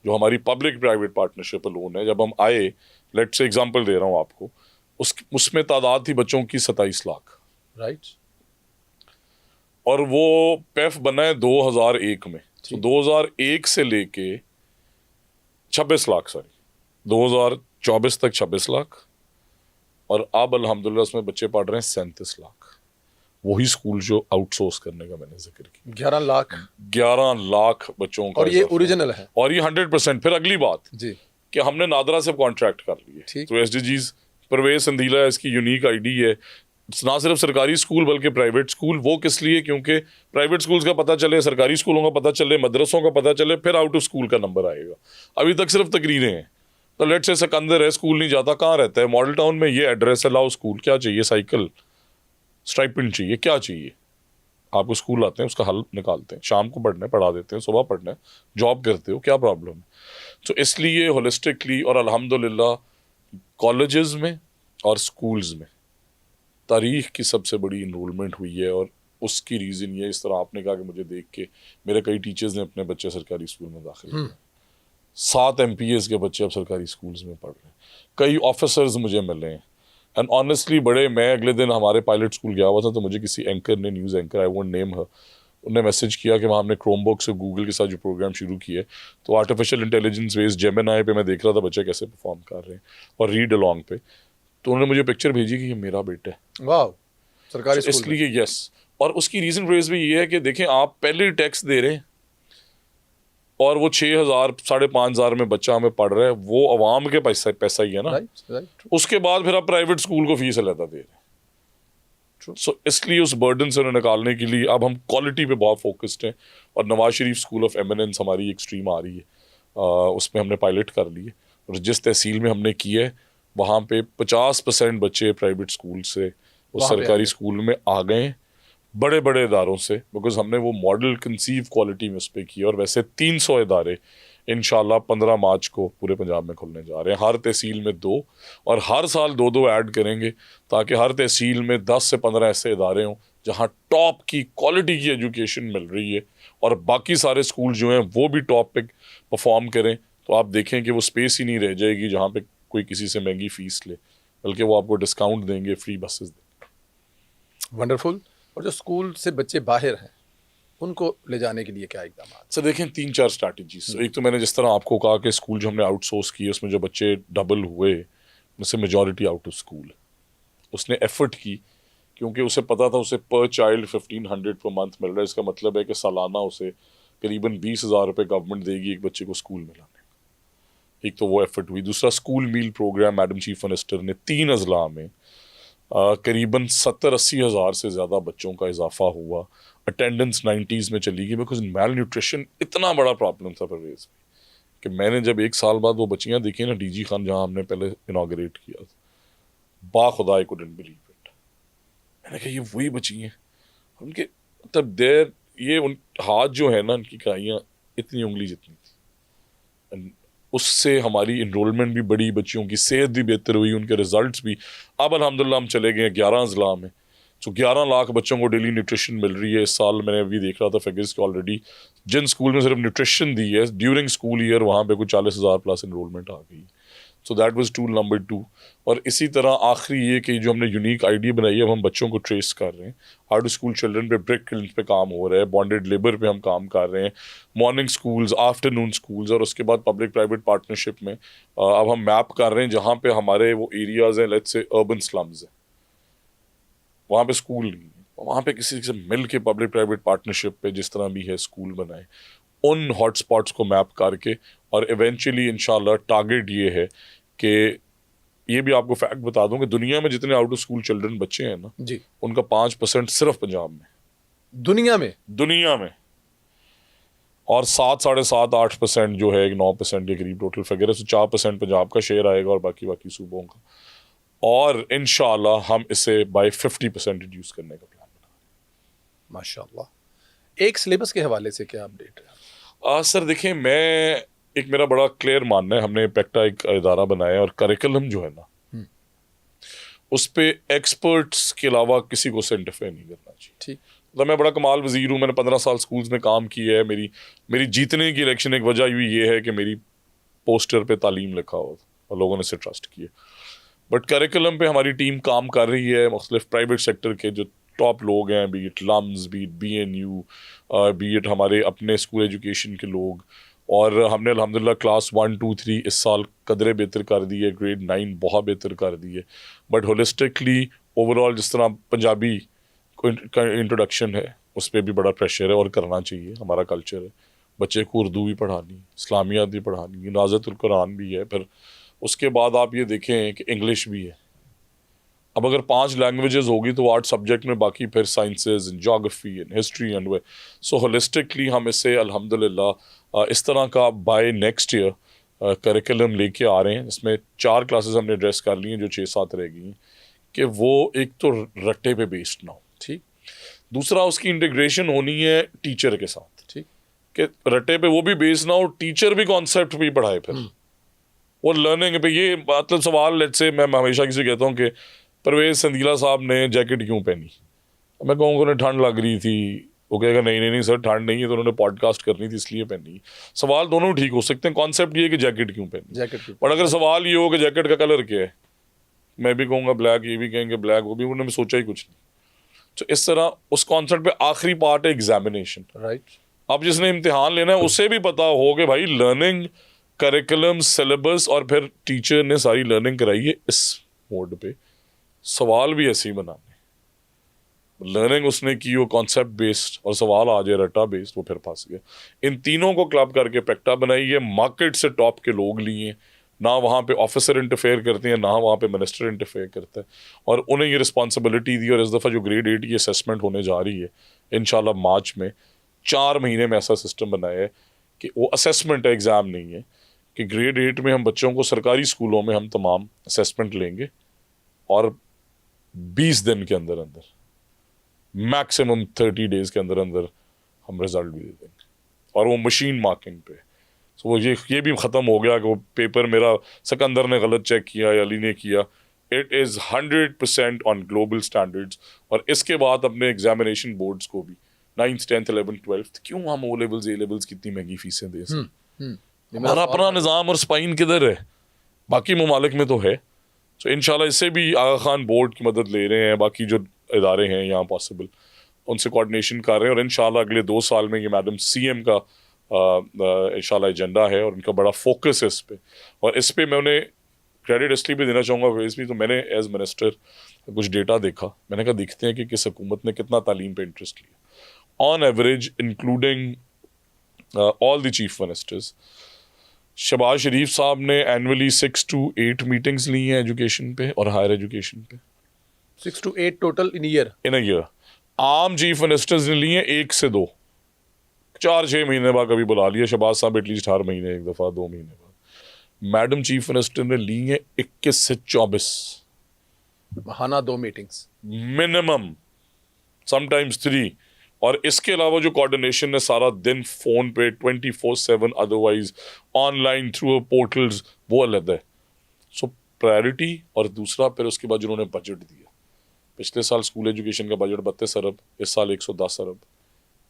S2: जो हमारी पब्लिक प्राइवेट पार्टनरशिप लोन है। जब हम आए, लेट्स से एग्जांपल दे रहा हूँ आपको, उसमें तादाद थी बच्चों की 27 लाख,
S1: राइट,
S2: और वो पेफ बना है 2001 में। तो 2001 से लेके 26 लाख, सॉरी 2024 तक 26 लाख, और अब अल्हम्दुलिल्लाह उसमें बच्चे पढ़ रहे हैं 37 लाख। वही स्कूल जो आउटसोर्स करने का मैंने जिक्र किया,
S1: 11 लाख,
S2: 11 लाख बच्चों का,
S1: और ये
S2: इजाफा।
S1: ओरिजिनल है
S2: और ये 100%। फिर अगली बात
S1: जी,
S2: कि हमने नादरा से कॉन्ट्रैक्ट कर लिए,
S1: ठीक।
S2: तो SDGs परवेज संदीला इसकी यूनिक आईडी है। ना सिर्फ सरकारी स्कूल बल्कि प्राइवेट स्कूल। वो किस लिए? क्योंकि प्राइवेट स्कूल्स का पता चले, सरकारी स्कूलों का पता चले, मदरसों का पता चले, फिर आउट ऑफ स्कूल का नंबर आएगा। अभी तक सिर्फ तकरीरें हैं। तो लेट से सिकंदर है, स्कूल नहीं जाता, कहाँ रहता है? मॉडल टाउन में, ये एड्रेस है, लाओ स्कूल। क्या चाहिए? साइकिल, स्टाइपेंड चाहिए, क्या चाहिए आपको? स्कूल आते हैं, उसका हल निकालते हैं, शाम को पढ़ना है पढ़ा देते हैं, सुबह पढ़ना है जॉब करते हो, क्या प्रॉब्लम है? तो इसलिए होलिस्टिकली, और अल्हम्दुलिल्लाह कॉलेजेस में और स्कूल्स में तारीख की सबसे बड़ी इनरोलमेंट हुई है। और उसकी रीज़न ये, इस तरह आपने कहा कि मुझे देख के मेरे कई टीचर्स ने अपने बच्चे सरकारी स्कूल में दाखिल किए। 7 MPs के बच्चे अब सरकारी स्कूल्स में पढ़ रहे हैं। कई ऑफिसर्स मुझे मिले हैं, एंड ऑनेस्टली बड़े, मैं अगले दिन हमारे पायलट स्कूल गया हुआ था, तो मुझे किसी एंकर ने, news anchor, I won't name her, उन्होंने मैसेज किया कि वहाँ हमने क्रोमबुक से गूगल के साथ जो प्रोग्राम शुरू किए, तो आर्टिफिशियल इंटेलिजेंस बेस्ड जेमिनाई पे मैं देख रहा था बच्चे कैसे परफॉर्म कर रहे हैं, और रीड अलॉन्ग पे। तो उन्होंने मुझे पिक्चर भेजी कि ये मेरा बेटा है।
S1: वाह, सरकारी
S2: तो
S1: स्कूल में।
S2: इसलिए यस, और उसकी रीज़न फ्रेज भी ये है कि देखें, आप पहले टैक्स दे रहे हैं और वो 6,000 5,500 में बच्चा हमें पढ़ रहा है, वो अवाम के पैसा ही है ना।
S1: राइट, राइट,
S2: उसके बाद फिर आप प्राइवेट स्कूल को फीस अलग दे रहे हैं। सो इसलिए उस बर्डन से उन्हें निकालने के लिए अब हम क्वालिटी पे बहुत फोकस्ड हैं, और Nawaz Sharif school of eminence हमारी एक स्ट्रीम आ रही है, उसमें हमने पायलट कर लिए, और जिस तहसील में हमने किया है वहाँ पे 50% बच्चे प्राइवेट स्कूल से उस
S1: वहाँ पे आ
S2: सरकारी
S1: गए।
S2: स्कूल में आ गए, बड़े बड़े इदारों से, बिकॉज हमने वो मॉडल कंसीव क्वालिटी में उस पर किया। और वैसे 300 इदारे इंशाल्लाह 15 मार्च को पूरे पंजाब में खुलने जा रहे हैं, हर तहसील में 2, और हर साल 2-2 ऐड करेंगे, ताकि हर तहसील में 10 से 15 ऐसे इदारे हों जहाँ टॉप की क्वालिटी की एजुकेशन मिल रही है, और बाकी सारे स्कूल जो हैं वो भी टॉप पे परफॉर्म करें। तो आप देखें कि वो स्पेस ही नहीं रह जाएगी जहाँ पे कोई किसी से महंगी फीस ले, बल्कि वो आपको डिस्काउंट देंगे, फ्री बसेस देंगे।
S1: वंडरफुल। और जो स्कूल से बच्चे बाहर हैं, उनको ले जाने के लिए क्या इकदाम?
S2: सर देखें, 3-4 स्ट्रैटेजीज। एक तो मैंने जिस तरह आपको कहा कि स्कूल जो हमने आउटसोर्स किए, उसमें जो बच्चे डबल हुए, उससे मेजॉरिटी आउट ऑफ स्कूल। उसने एफर्ट की, क्योंकि उसे पता था उसे पर चाइल्ड 1500 पर मंथ मिल रहा है। इसका मतलब है कि सालाना उसे करीबन 20,000 रुपये गवर्नमेंट देगी एक बच्चे को स्कूल में लाने। एक तो वो एफर्ट हुई। दूसरा, स्कूल मील प्रोग्राम मैडम चीफ मिनिस्टर ने 3 अजला में करीबन 70-80 हज़ार से ज़्यादा बच्चों का इजाफा हुआ। अटेंडेंस 90s में चली गई, बिकॉज मेल न्यूट्रिशन इतना बड़ा प्रॉब्लम था परवेज़ में, कि मैंने जब 1 साल बाद वो बच्चियाँ देखी ना, DG खान जहाँ हमने पहले इनाग्रेट किया था, बाखुदा आई कुडंट बिलीव इट। मैंने कहा ये वही बच्ची हैं। उनके मतलब देर, ये उन हाथ जो है ना, उनकी काइयाँ इतनी उंगली जितनी थी। उससे हमारी इनरोलमेंट भी बढ़ी, बच्चियों की सेहत भी बेहतर हुई, उनके रिजल्ट्स भी। अब अल्हम्दुलिल्लाह हम चले गए 11 अजला में, तो 11 लाख बच्चों को डेली न्यूट्रिशन मिल रही है इस साल। मैंने अभी देख रहा था फिगर्स के, ऑलरेडी जिन स्कूल में सिर्फ न्यूट्रिशन दी है ड्यूरिंग स्कूल ईयर, वहाँ पे कुछ 40,000 प्लस इनरोलमेंट आ गई। So that was tool number 2। और इसी तरह आखिरी ये कि जो हमने यूनिक आइडिया बनाई है, अब हम बच्चों को ट्रेस कर रहे हैं। आउट स्कूल चिल्ड्रन पे, ब्रिक किल्स पे काम हो रहा है, बॉन्डेड लेबर पे हम काम कर रहे हैं, मॉर्निंग स्कूल्स, आफ्टरनून स्कूल्स, और उसके बाद पब्लिक प्राइवेट पार्टनरशिप में अब हम मैप कर रहे हैं जहाँ पे हमारे वो एरियाज़ हैं, लेट्स से अर्बन स्लम्स हैं, वहाँ पे स्कूल नहीं है, वहाँ पे किसी से मिल के पब्लिक प्राइवेट पार्टनरशिप पे जिस तरह भी है स्कूल बनाए, उन हॉटस्पॉट्स को मैप करके। और इवेंचुअली इंशाल्लाह टारगेट ये है कि, ये भी आपको फैक्ट बता दूं कि दुनिया में जितने आउट ऑफ स्कूल चिल्ड्रन बच्चे हैं ना
S1: जी,
S2: उनका 5% सिर्फ पंजाब में,
S1: दुनिया में। और 7-7.5-8% जो है, 9% के करीब टोटल फिगर है। तो 4% पंजाब का शेयर आएगा और बाकी सूबों का। और इंशाल्लाह हम इसे बाय 50% रिड्यूस करने का प्लान बना रहे हैं। माशाल्लाह। एक सिलेबस के हवाले से क्या अपडेट है?
S2: सर देखें, मेरा बड़ा क्लियर मानना है, हमने पेक्टा एक इदारा बनाया है, और करिकुलम जो है ना, उस पे एक्सपर्ट्स के अलावा किसी को से इंटरफेयर नहीं करना चाहिए।
S1: ठीक।
S2: मतलब मैं बड़ा कमाल वजीर हूँ, मैंने 15 साल स्कूल्स में काम किया है। मेरी जीतने की इलेक्शन एक वजह ये है कि मेरी पोस्टर पे तालीम लिखा हो और लोगों ने इसे ट्रस्ट किया। बट करिकुलम पे हमारी टीम काम कर रही है। मुख्तलिफ प्राइवेट सेक्टर के जो टॉप लोग हैं, be it LUMS, be it BNU, be it हमारे अपने स्कूल एजुकेशन के लोग, और हमने अल्हम्दुलिल्लाह क्लास 1, 2, 3 इस साल कदरे बेहतर कर दी है, ग्रेड 9 बहुत बेहतर कर दी है। बट होलिस्टिकली ओवरऑल जिस तरह पंजाबी का इंट्रोडक्शन है उस पर भी बड़ा प्रेशर है और करना चाहिए, हमारा कल्चर है। बच्चे को उर्दू भी पढ़ानी, इस्लामियात भी पढ़ानी, नाज़तुल कुरान भी है, फिर उसके बाद आप ये देखें कि इंग्लिश भी है। अब अगर 5 लैंग्वेजेस होगी तो 8 सब्जेक्ट में बाकी फिर sciences and geography and history and way. So holistically हम इसे अल्हम्दुलिल्लाह इस तरह का बाय नेक्स्ट ईयर करिकुलम लेके आ रहे हैं। इसमें 4 क्लासेस हमने एड्रेस कर ली हैं जो 6-7 रह गई हैं, कि वो एक तो रट्टे पे बेस्ड ना हो, ठीक। दूसरा उसकी इंटीग्रेशन होनी है टीचर के साथ, ठीक, कि रट्टे पे वो भी बेस्ड ना हो, टीचर भी कॉन्सेप्ट भी पढ़ाए फिर और लर्निंग पे। ये मतलब सवाल लेट्स से मैं हमेशा किसी कहता हूँ कि परवेज संदीला साहब ने जैकेट क्यों पहनी, मैं कहूँगा उन्हें ठंड लग रही थी, वो कहेगा नहीं सर ठंड नहीं है, तो उन्होंने पॉडकास्ट करनी थी इसलिए पहनी। सवाल दोनों ठीक हो सकते हैं, कॉन्सेप्ट ये है कि जैकेट क्यों पहनी,
S1: जैकेट क्यों।
S2: और अगर सवाल ये हो कि जैकेट का कलर क्या है, मैं भी कहूँगा ब्लैक, ये भी कहेंगे ब्लैक, वो भी उन्होंने सोचा ही कुछ नहीं। तो इस तरह उस कॉन्सेप्ट पे आखिरी पार्ट है एग्जामिनेशन,
S1: राइट।
S2: अब जिसने इम्तिहान लेना है उसे भी पता हो कि भाई लर्निंग, करिकुलम, सिलेबस और फिर टीचर ने सारी लर्निंग कराई है इस मोड पे। सवाल भी ऐसे ही बनाने, लर्निंग उसने की वो कॉन्सेप्ट बेस्ड और सवाल आ जाए रट्टा बेस्ड, वो फिर फंस गया। इन तीनों को क्लब करके प्रैक्टा बनाई है, मार्केट से टॉप के लोग लिए, ना वहाँ पे ऑफिसर इंटरफेयर करते हैं, ना वहाँ पे मिनिस्टर इंटरफेयर करता है, और उन्हें ये रिस्पॉन्सिबिलिटी दी। और इस दफ़ा जो ग्रेड 8 की असेसमेंट होने जा रही है इंशाल्लाह मार्च में, 4 महीने में ऐसा सिस्टम बनाया है कि वो असेसमेंट है, एग्ज़ाम नहीं है, कि ग्रेड 8 में हम बच्चों को सरकारी स्कूलों में हम तमाम असेसमेंट लेंगे और 20 दिन के अंदर अंदर, मैक्सिमम 30 डेज के अंदर अंदर हम रिजल्ट भी दे देंगे, और वो मशीन मार्किंग पे। तो वो ये भी ख़त्म हो गया कि वो पेपर मेरा सिकंदर ने गलत चेक किया या अली ने किया। It is 100% on global standards. और इसके बाद अपने एग्जामिनेशन बोर्ड्स को भी 9th 10th 11th 12th, क्यों हम O levels A levels की इतनी महंगी फीसें दे सकते, हमारा अपना निज़ाम और स्पाइन किधर है, बाकी ममालिक में तो है। तो इंशाल्लाह इससे भी आगा खान बोर्ड की मदद ले रहे हैं, बाकी जो इदारे हैं यहाँ पॉसिबल उनसे कोऑर्डिनेशन कर रहे हैं, और इंशाल्लाह अगले 2 साल में ये मैडम CM का इंशाल्लाह एजेंडा है और उनका बड़ा फोकस है इस पे। और इस पे मैं उन्हें क्रेडिट इसलिए भी देना चाहूँगा, इसलिए तो मैंने एज मिनिस्टर कुछ डेटा देखा, मैंने कहा देखते हैं कि किस हुकूमत ने कितना तालीम पे इंटरेस्ट लिया। On average including all the chief ministers, Shahbaz Sharif साहब ने एनुअली 6 to 8 मीटिंग्स ली हैं एजुकेशन पे और हायर एजुकेशन पे,
S1: 6 to 8 टोटल इन ईयर।
S2: आम चीफ मिनिस्टर्स ने लिए 1 से 2, 4-6 महीने बाद कभी बुला लिया। शहबाज साहब एटलीस्ट हर महीने 1 दफ़ा, 2 महीने बाद। मैडम चीफ मिनिस्टर ने ली हैं 21 से 24,
S1: महाना 2 मीटिंग्स
S2: मिनिमम, समटाइम्स 3। और इसके अलावा जो कोऑर्डिनेशन है सारा दिन फ़ोन पे 24/7, अदरवाइज ऑनलाइन थ्रू पोर्टल्स, वो अलग है। सो प्रायोरिटी। और दूसरा फिर उसके बाद जिन्होंने बजट दिया, पिछले साल स्कूल एजुकेशन का बजट 32 अरब, इस साल 110 अरब,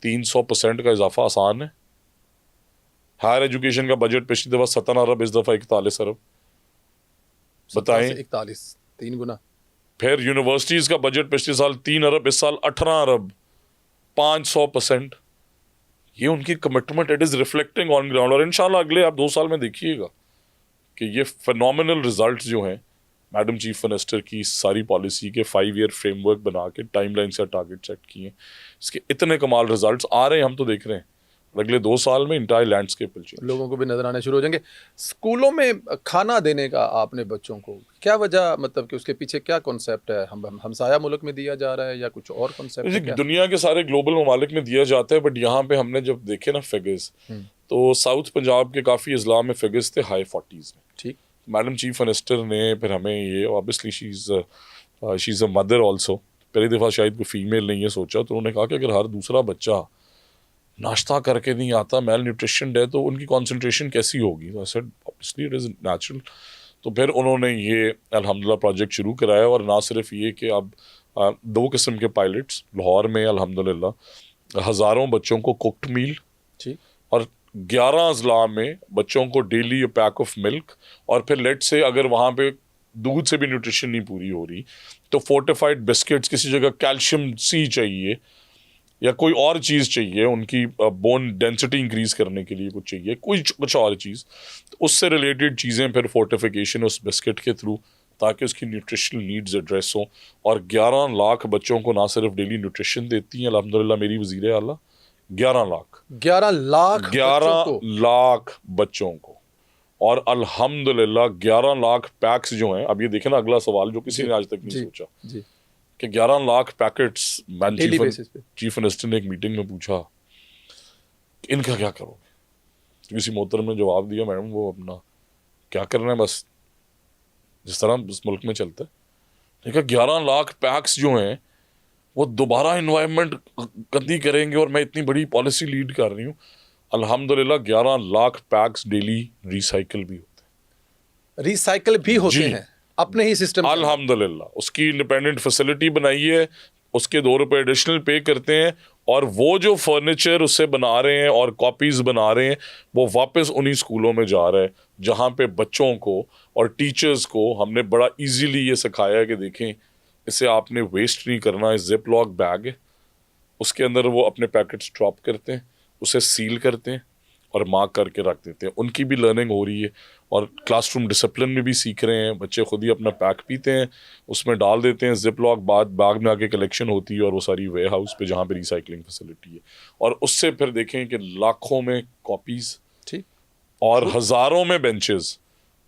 S2: 300% का इजाफा आसान है। हायर एजुकेशन का बजट पिछली दफ़ा 17 अरब, इस दफ़ा 41 अरब, बताएं
S1: 41, 3 गुना।
S2: फिर यूनिवर्सिटीज़ का बजट पिछले साल 3 अरब, इस साल 18 अरब, 500%। ये उनकी commitment, it is reflecting on ground. और इंशाल्लाह अगले आप 2 साल में देखिएगा कि ये फिनोमिनल रिजल्ट्स जो हैं मैडम चीफ मिनिस्टर की सारी पॉलिसी के 5 ईयर फ्रेमवर्क बना के टाइमलाइन से टारगेट सेट किए, इसके इतने कमाल रिजल्ट्स आ रहे हैं, हम तो देख रहे हैं। अगले 2 साल में इंटायर लैंडस्केप
S1: लोगों को भी नजर आने शुरू हो जाएंगे। स्कूलों में खाना देने का आपने बच्चों को क्या वजह, मतलब कि उसके पीछे क्या कॉन्सेप्ट है? हम हमसाया मुल्क में दिया जा रहा है या कुछ और कॉन्सेप्ट है क्या?
S2: दुनिया के सारे ग्लोबल ममालिक में दिया जाता है, बट यहाँ पे हमने जब देखे ना फिगर्स, तो साउथ पंजाब के काफ़ी अजला में फिगर्स थे हाई 40s में।
S1: ठीक।
S2: मैडम चीफ मिनिस्टर ने फिर हमें ये, obviously she is a mother also, पहली दफ़ा शायद कोई फीमेल ने ये सोचा, तो उन्होंने कहा कि अगर हर दूसरा बच्चा नाश्ता करके नहीं आता, मेल न्यूट्रिशन है, तो उनकी कंसंट्रेशन कैसी होगी? तो I said obviously it is natural. तो फिर उन्होंने ये अल्हम्दुलिल्लाह प्रोजेक्ट शुरू कराया, और ना सिर्फ ये कि अब दो किस्म के पायलट्स लाहौर में अल्हम्दुलिल्लाह हज़ारों बच्चों को कुक्ड मील
S1: जी
S2: और 11 अजला में बच्चों को डेली पैक ऑफ मिल्क, और फिर लेट से अगर वहाँ पे दूध से भी न्यूट्रिशन नहीं पूरी हो रही तो फोर्टिफाइड बिस्किट्स, किसी जगह कैल्शियम सी चाहिए या कोई और चीज़ चाहिए, उनकी बोन डेंसिटी इंक्रीज करने के लिए कुछ चाहिए, कुछ और चीज़, तो उससे रिलेटेड चीज़ें फिर फोर्टिफिकेशन उस बिस्किट के थ्रू, ताकि उसकी न्यूट्रिशनल नीड्स एड्रेस हों। और 11 लाख बच्चों को ना सिर्फ डेली न्यूट्रिशन देती हैं अल्हम्दुलिल्लाह मेरी वज़ीर आला, 11 लाख
S1: 11 लाख
S2: 11
S1: बच्चों को।
S2: लाख बच्चों को, और अल्हम्दुलिल्लाह 11 लाख पैक्स जो हैं। अब ये देखें ना अगला सवाल जो किसी ने आज तक नहीं
S1: जी
S2: सोचा
S1: जी
S2: कि 11 लाख पैकेट्स। मैं
S1: डेली बेसिस पे।
S2: चीफ मिनिस्टर ने एक मीटिंग में पूछा कि इनका क्या करोगे, तो किसी मोहतरम ने जवाब दिया, मैडम वो अपना क्या करना है, बस जिस तरह इस मुल्क में चलता है। ठीक है, 11 लाख पैक्स जो हैं वो दोबारा इन्वायरमेंट गंदी करेंगे, और मैं इतनी बड़ी पॉलिसी लीड कर रही हूँ। अल्हम्दुलिल्लाह 11 लाख पैक्स डेली रिसाइकिल भी होते हैं,
S1: रिसाइकल भी होते
S2: जी।
S1: हैं अपने ही सिस्टम।
S2: अल्हम्दुलिल्लाह उसकी इंडिपेंडेंट फैसिलिटी बनाई है, उसके 2 रुपए एडिशनल पे करते हैं, और वो जो फर्नीचर उससे बना रहे हैं और कॉपीज बना रहे हैं वो वापस उन्हीं स्कूलों में जा रहा है जहाँ पे बच्चों को और टीचर्स को हमने बड़ा इजीली ये सिखाया है कि देखें इसे आपने वेस्ट नहीं करना है। जिप लॉक बैग है, उसके अंदर वो अपने पैकेट्स ड्रॉप करते हैं, उसे सील करते हैं और मार्क करके रख देते हैं। उनकी भी लर्निंग हो रही है और क्लासरूम डिसिप्लिन में भी सीख रहे हैं। बच्चे खुद ही अपना पैक पीते हैं, उसमें डाल देते हैं जिप लॉक, बाद बैग में आके कलेक्शन होती है और वो सारी वेयर हाउस पे जहाँ पे रिसाइकलिंग फैसिलिटी है। और उससे फिर देखें कि लाखों में कॉपीज
S1: ठीक
S2: और हज़ारों में बेंचेस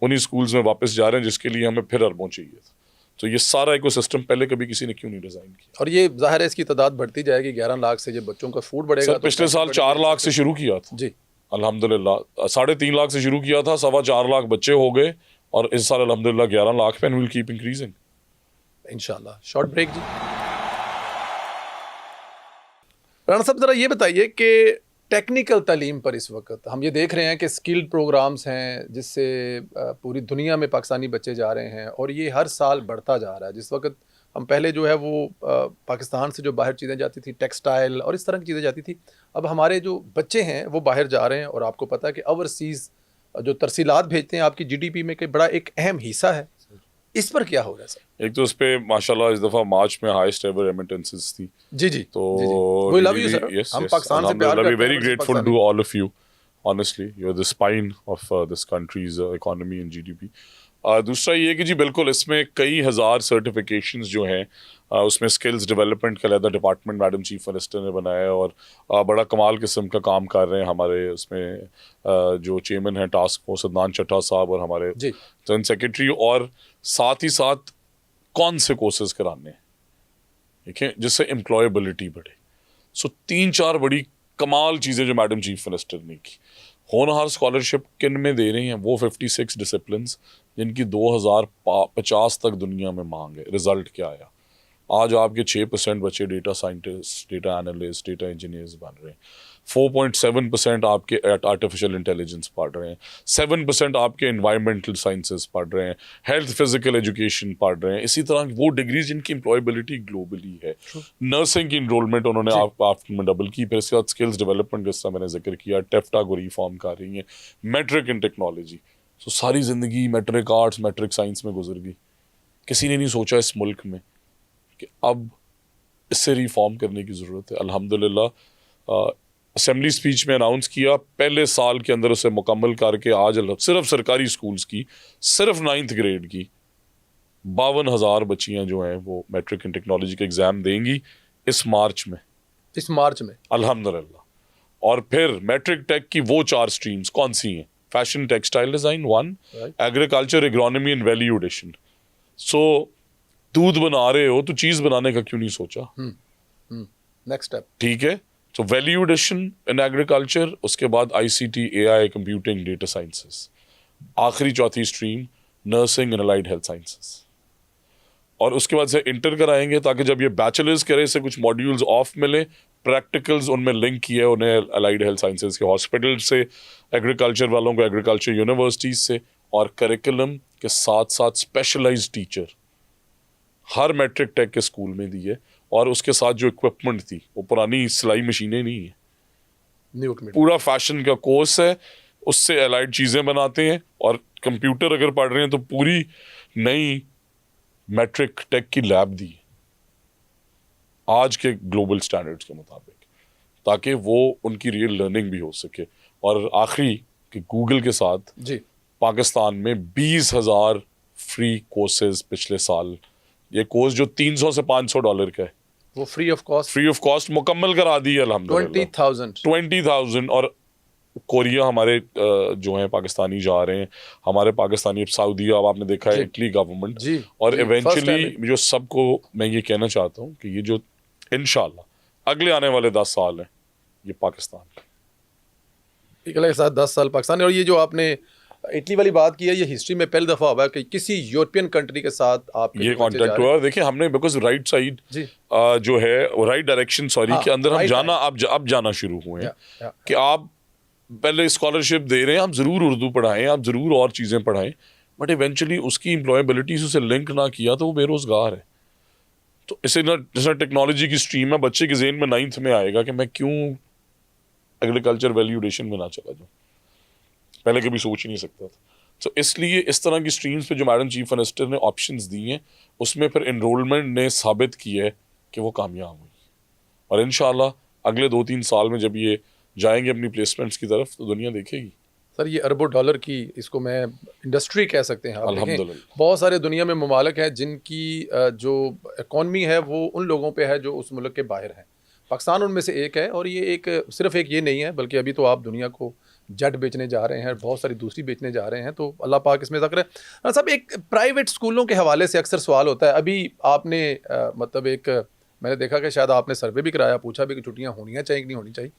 S2: उन्हीं स्कूल्स में वापस जा रहे हैं, जिसके लिए हमें फिर अरबों चाहिए था। तो ये सारा इकोसिस्टम पहले कभी किसी ने क्यों नहीं डिज़ाइन किया।
S1: और ये जाहिर है इसकी तादाद बढ़ती जाएगी। 11 लाख से जब बच्चों का फूड बढ़ेगा
S2: सर पिछले साल 4 लाख से शुरू किया था
S1: जी,
S2: अल्हम्दुलिल्लाह, 3.5 लाख से शुरू किया था, 4.25 लाख बच्चे हो गए, और इस साल अल्हम्दुलिल्लाह 11 लाख पे, एंड विल कीप इंक्रीजिंग
S1: इंशाल्लाह। शॉर्ट ब्रेक जी। राणा साहब ज़रा ये बताइए कि टेक्निकल तालीम पर इस वक्त हम ये देख रहे हैं कि स्किल्ड प्रोग्राम्स हैं जिससे पूरी दुनिया में पाकिस्तानी बच्चे जा रहे हैं, और ये हर साल बढ़ता जा रहा है। जिस वक्त हम पहले जो है वो पाकिस्तान से जो बाहर चीज़ें जाती थी, टेक्सटाइल और इस तरह की चीज़ें जाती थी, अब हमारे जो बच्चे हैं वो बाहर जा रहे हैं। और आपको पता है कि ओवरसीज़ जो तरसीलात भेजते हैं आपकी जीडीपी में कि बड़ा एक अहम हिस्सा है। इस पर क्या हो रहा है सर?
S2: एक तो उस पे माशाल्लाह इस दफ़ा मार्च में हाईएस्ट एवर रेमिटेंसेस थी।
S1: जी जी,
S2: तो
S1: वी लव यू सर। हम पाकिस्तान से प्यार करते हैं।
S2: Very grateful to all of you, honestly you are the spine of this country's economy and GDP. दूसरा ये कि जी बिल्कुल इसमें कई हज़ार सर्टिफिकेशंस जो हैं, उसमें स्किल्स डेवलपमेंट का अलग डिपार्टमेंट मैडम चीफ मिनिस्टर ने बनाया है, और बड़ा कमाल किस्म का काम कर रहे हैं हमारे उसमें जो चेयरमैन हैं टास्क फोर्स अदनान चट्टा साहब, और हमारे जॉइंट सेक्रेटरी, और साथ ही साथ कौन से कोर्सेज कराने हैं, ठीक है, जिससे एम्प्लॉयबिलिटी बढ़े। सो 3-4 बड़ी कमाल चीज़ें जो मैडम चीफ मिनिस्टर ने की। होनहार स्कॉलरशिप किन में दे रहे हैं, वो 56 डिसिप्लिन्स जिनकी 2050 तक दुनिया में मांग है। रिजल्ट क्या आया, आज आपके 6% बच्चे data scientist, data analyst, data engineers बन रहे हैं, 4.7% आपके आर्टिफिशियल इंटेलिजेंस पढ़ रहे हैं, 7% आपके इन्वायरमेंटल साइंसेस पढ़ रहे हैं, हेल्थ फिजिकल एजुकेशन पढ़ रहे हैं। इसी तरह वो डिग्रीज जिनकी एम्प्लॉयबिलिटी ग्लोबली है। नर्सिंग की इनरोलमेंट उन्होंने आप में डबल की। फिर इसके बाद स्किल्स डेवलपमेंट जिसका मैंने जिक्र किया, टेफ्टा को रिफॉर्म कर रही हैं, मैट्रिक इन टेक्नोलॉजी। तो सारी ज़िंदगी मैट्रिक आर्ट्स मैट्रिक साइंस में गुजर गई। किसी ने नहीं सोचा इस मुल्क में कि अब इससे रिफॉर्म करने की ज़रूरत है। अल्हम्दुलिल्लाह असेंबली स्पीच में अनाउंस किया, पहले साल के अंदर उसे मुकम्मल करके आज सिर्फ सरकारी स्कूल्स की, सिर्फ 9th ग्रेड की 52,000 बच्चियाँ जो हैं वो मैट्रिक इन टेक्नोलॉजी का एग्ज़ाम देंगी इस मार्च में अल्हम्दुलिल्लाह। और फिर मैट्रिक टेक की वो 4 स्ट्रीम्स कौन सी हैं? Fashion textile design 1, agriculture agronomy and value addition. So दूध बना रहे हो तो चीज़ बनाने का क्यों नहीं सोचा?
S1: नेक्स्ट स्टेप,
S2: ठीक है। तो वैल्यू एडिशन इन एग्रीकल्चर, उसके बाद ICT, AI, computing, data sciences, आखिरी चौथी stream nursing and allied health sciences. और उसके बाद से इंटर कराएंगे ताकि जब ये बैचलर्स करे से कुछ मॉड्यूल्स ऑफ मिले, प्रैक्टिकल्स उनमें लिंक किए उन्हें अलाइड हेल्थ साइंसेस के हॉस्पिटल से, एग्रीकल्चर वालों को एग्रीकल्चर यूनिवर्सिटीज से, और करिकुलम के साथ साथ स्पेशलाइज्ड टीचर हर मैट्रिक टेक के स्कूल में दी है, और उसके साथ जो इक्विपमेंट थी वो पुरानी सिलाई मशीनें नहीं है,
S1: न्यू इक्विपमेंट।
S2: पूरा फैशन का कोर्स है, उससे एलाइड चीज़ें बनाते हैं, और कंप्यूटर अगर पढ़ रहे हैं तो पूरी नई मैट्रिक टेक की लैब दी है आज के ग्लोबल स्टैंडर्ड्स के मुताबिक, ताकि वो उनकी रियल लर्निंग भी हो सके। और आखिरी कि गूगल के साथ
S1: जी
S2: पाकिस्तान में 20,000 फ्री कोर्सेज पिछले साल, ये कोर्स जो $300 से $500 का है,
S1: वो फ्री ऑफ कॉस्ट
S2: मुकम्मल करा दी है अल्हम्दुलिल्लाह। 20,000। और कोरिया हमारे जो हैं पाकिस्तानी जा रहे हैं, हमारे पाकिस्तानी अब सऊदी, अब आपने देखा है इटली गवर्नमेंट,
S1: जी,
S2: और
S1: जी,
S2: इवेंचुअली जो सबको मैं ये कहना चाहता हूँ कि ये जो इंशाल्लाह अगले आने वाले 10 साल हैं ये पाकिस्तान
S1: के साथ 10 साल पाकिस्तान। और ये जो आपने इटली वाली बात की है, ये हिस्ट्री में पहली दफा हुआ है कि किसी यूरोपियन कंट्री के साथ आप
S2: ये कॉन्टेक्ट हुआ। देखिए हमने बिकॉज राइट साइड जो है राइट डायरेक्शन के अंदर हम जाना अब जाना शुरू हुए हैं कि आप पहले स्कॉलरशिप दे रहे हैं, आप ज़रूर उर्दू पढ़ाएं, आप ज़रूर और चीज़ें पढ़ाएं, बट इवेंचुअली उसकी एम्प्लॉयबिलिटी से लिंक ना किया तो वो बेरोज़गार है। तो इसे ना जैसा टेक्नोलॉजी की स्ट्रीम है, बच्चे के ज़हन में 9th में आएगा कि मैं क्यों एग्रीकल्चर वैल्यूडेशन में ना चला जाऊँ, पहले कभी सोच ही नहीं सकता था। तो इसलिए इस तरह की स्ट्रीम्स पे जो मैडम चीफ मिनिस्टर ने ऑप्शंस दिए हैं, उसमें फिर एनरोलमेंट ने साबित किया है कि वो कामयाब हुई, और इंशाल्लाह अगले 2-3 साल में जब ये जाएंगे अपनी प्लेसमेंट्स की तरफ तो दुनिया देखेगी।
S1: सर ये अरबों डॉलर की, इसको मैं इंडस्ट्री कह सकते हैं। आप
S2: अल्हम्दुलिल्लाह
S1: बहुत सारे दुनिया में ममालिक हैं जिनकी जो इकॉनमी है वो उन लोगों पे है जो उस मुल्क के बाहर हैं। पाकिस्तान उनमें से एक है, और ये एक सिर्फ एक ये नहीं है, बल्कि अभी तो आप दुनिया को जेट बेचने जा रहे हैं, बहुत सारी दूसरी बेचने जा रहे हैं, तो अल्लाह पाक इसमें ज़िक्र है। सब एक प्राइवेट स्कूलों के हवाले से अक्सर सवाल होता है। अभी आपने मतलब एक मैंने देखा कि शायद आपने सर्वे भी कराया, पूछा भी कि छुट्टियाँ होनी चाहिए कि नहीं होनी चाहिए,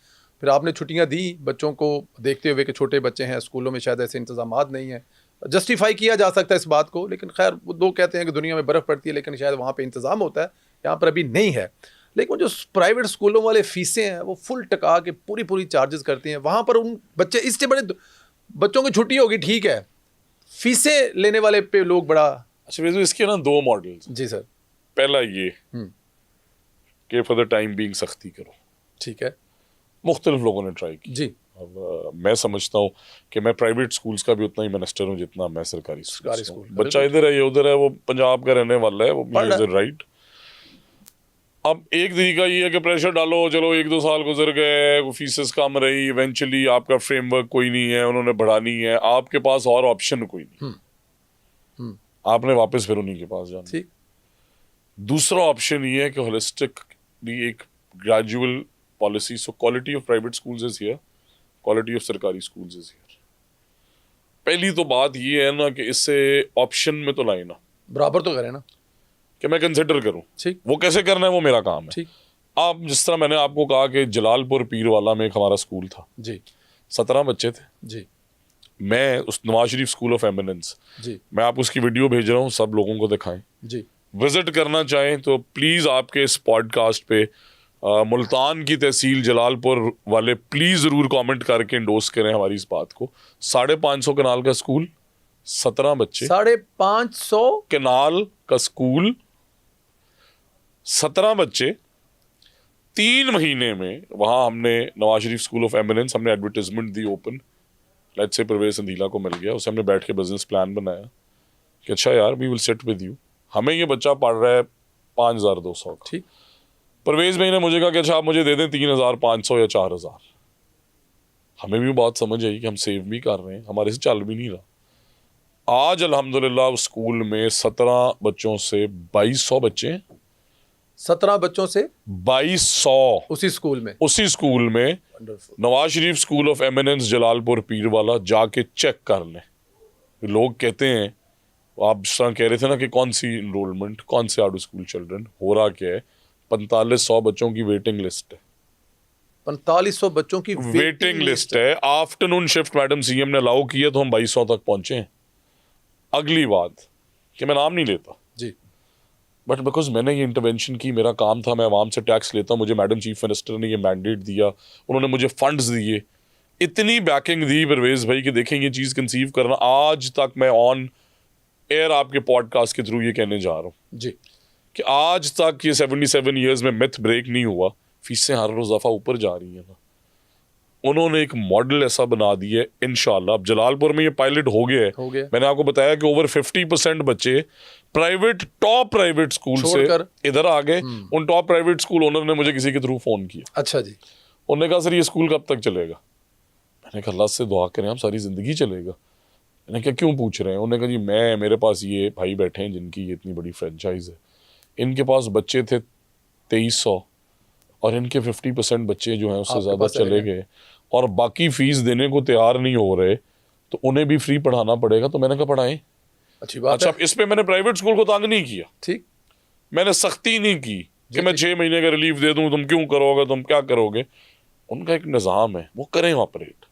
S1: फिर आपने छुट्टियाँ दी बच्चों को देखते हुए कि छोटे बच्चे हैं, स्कूलों में शायद ऐसे इंतजामात नहीं हैं। जस्टिफाई किया जा सकता है इस बात को, लेकिन खैर वो दो कहते हैं कि दुनिया में बर्फ़ पड़ती है लेकिन शायद वहाँ पे इंतज़ाम होता है, यहाँ पर अभी नहीं है। लेकिन जो प्राइवेट स्कूलों वाले फीसें हैं वो फुल टका के पूरी चार्जेस करती हैं। वहाँ पर उन बच्चे, इससे बड़े बच्चों की छुट्टी होगी ठीक है, फीसें लेने वाले पे लोग बड़ा।
S2: अच्छा वैसे इसके ना 2 मॉडल्स।
S1: जी सर।
S2: पहला ये कि फॉर द टाइम बीइंग सख्ती करो,
S1: ठीक है,
S2: मुख्तलिफ लोगों ने ट्राई की।
S1: जी।
S2: अब मैं समझता हूँ कि मैं प्राइवेट स्कूल्स का भी उतना ही मिनिस्टर हूँ जितना मैं सरकारी स्कूल। बच्चा इधर है, ये उधर है, वो पंजाब का रहने वाला है, वो राइट। अब एक तरीका ये है कि प्रेशर डालो, चलो 1-2 साल गुजर गए, वो फीसेस कम रही, इवेंचुअली आपका फ्रेमवर्क कोई नहीं है, उन्होंने बढ़ानी है, आपके पास और ऑप्शन कोई नहीं, आपने वापस फिर उन्हीं के पास जाना।
S1: ठीक।
S2: दूसरा ऑप्शन ये है कि होलिस्टिकली एक gradual policy, so quality of private schools is here, quality of सरकारी स्कूल्स इज हियर। पहली तो बात ये है ना कि इससे ऑप्शन में तो लाए ना,
S1: बराबर तो करें ना, कि
S2: मैं कंसिडर करूं।
S1: ठीक।
S2: वो कैसे करना है वो मेरा काम है।
S1: ठीक।
S2: आप जिस तरह मैंने आपको कहा कि जलालपुर पीरवाला में एक हमारा स्कूल था
S1: जी,
S2: 17 बच्चे थे
S1: जी,
S2: मैं उस Nawaz Sharif school of eminence,
S1: जी,
S2: मैं आपको उसकी वीडियो भेज रहा हूँ, सब लोगों को दिखाएं।
S1: जी,
S2: विजिट करना चाहें तो प्लीज़ आपके इस पॉडकास्ट पे मुल्तान की तहसील जलालपुर वाले प्लीज़ ज़रूर कमेंट करके इंडोर्स करें हमारी इस बात को। 550 कनाल का स्कूल, 17 बच्चे,
S1: 550
S2: कनाल का स्कूल, 17 बच्चे, 3 महीने में वहाँ हमने Nawaz Sharif school of eminence, हमने एडवर्टाइजमेंट दी ओपन, लेट्स से परवेज संधीला को मिल गया, उसे हमने बैठ के बिजनेस प्लान बनाया कि अच्छा यार we will sit with you, हमें ये बच्चा पढ़ रहा है 5,200 का।
S1: ठीक।
S2: परवेज भाई ने मुझे कहा कि अच्छा आप मुझे दे दें 3,500 या 4,000। हमें भी बात समझ आई कि हम सेव भी कर रहे हैं, हमारे से चल भी नहीं रहा। आज अल्हम्दुलिल्लाह उस स्कूल में 17 बच्चों से 2,200 बच्चे हैं।
S1: 17 बच्चों से
S2: 2,200
S1: उसी स्कूल में
S2: Nawaz Sharif school of eminence Jalalpur Pirwala, जाके चेक कर लें। लोग कहते हैं, आप जिस तरह कह रहे थे ना कि कौन सी इनरोलमेंट, कौन से आउट स्कूल चिल्ड्रन, हो रहा क्या है, 4500 बच्चों की वेटिंग लिस्ट है।
S1: 4500 बच्चों की
S2: वेटिंग लिस्ट है। आफ्टरनून शिफ्ट मैडम सीएम ने अलाउ किया तो हम 2,200 तक पहुंचे हैं। अगली बात कि मैं नाम नहीं लेता
S1: जी,
S2: बट बिकॉज मैंने ये इंटरवेंशन की, मेरा काम था, मैं आवाम से टैक्स लेता हूँ, मुझे मैडम चीफ मिनिस्टर ने ये मैंडेट दिया, उन्होंने मुझे फंड्स दिए, इतनी बैकिंग दी परवेज भाई कि देखें ये चीज़ कंसीव करना। आज तक मैं ऑन एयर आपके पॉडकास्ट के थ्रू ये कहने जा रहा हूँ
S1: जी
S2: कि आज तक ये 77 ईयर्स में मिथ ब्रेक नहीं हुआ, फीसें हर रोज दफा ऊपर जा रही हैं ना। उन्होंने एक मॉडल ऐसा बना दिया है इंशाल्लाह। अब जलालपुर में ये पायलट हो गया है। मैंने आपको बताया कि ओवर 50% बच्चे टॉप प्राइवेट स्कूल से इधर आ गए। उन टॉप प्राइवेट स्कूल ओनर ने मुझे किसी के थ्रू फोन किया।
S1: अच्छा जी।
S2: उन्होंने कहा सर ये स्कूल कब तक चलेगा? मैंने कहा अल्लाह से दुआ करें आप सारी जिंदगी चलेगा। मैंने कहा क्यों पूछ रहे हैं? उन्होंने कहा जी मेरे पास ये भाई बैठे हैं जिनकी ये इतनी बड़ी फ्रेंचाइज है, इनके पास बच्चे थे 2300 और इनके 50% बच्चे जो हैं उससे ज़्यादा चले गए और बाकी फीस देने को तैयार नहीं हो रहे, तो उन्हें भी फ्री पढ़ाना पड़ेगा। तो मैंने कहा पढ़ाएं।
S1: अच्छी बात
S2: अच्छा,
S1: है।
S2: इस पे मैंने प्राइवेट स्कूल को तंग नहीं किया,
S1: ठीक,
S2: मैंने सख्ती नहीं की कि मैं 6 महीने का रिलीफ दे दूं, तुम क्यों करोगे, तुम क्या करोगे। उनका एक निज़ाम है, वो करें ऑपरेट।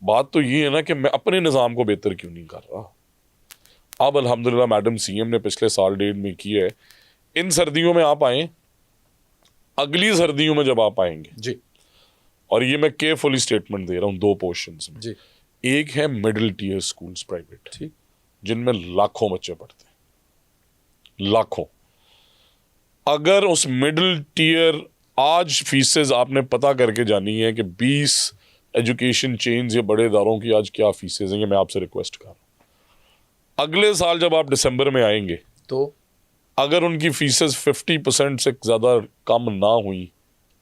S2: बात तो ये है ना कि मैं अपने निज़ाम को बेहतर क्यों नहीं कर रहा। अब अल्हम्दुलिल्लाह मैडम सीएम ने पिछले साल 1.5 में किया है। इन सर्दियों में आप आएँ, अगली सर्दियों में जब आप आएंगे
S1: जी,
S2: और ये मैं केयरफुली स्टेटमेंट दे रहा हूँ 2 पोर्शंस में।
S1: जी,
S2: एक है मिडिल टीयर स्कूल्स प्राइवेट,
S1: ठीक,
S2: जिनमें लाखों बच्चे पढ़ते हैं, लाखों। अगर उस मिडिल टीयर, आज फीसेस आपने पता करके जानी है कि 20 एजुकेशन चेन्स या बड़े इदारों की आज क्या फीसेस हैं, ये मैं आपसे रिक्वेस्ट कर रहा हूँ। अगले साल जब आप दिसंबर में आएंगे
S1: तो
S2: अगर उनकी फीसेस 50% से ज़्यादा कम ना हुई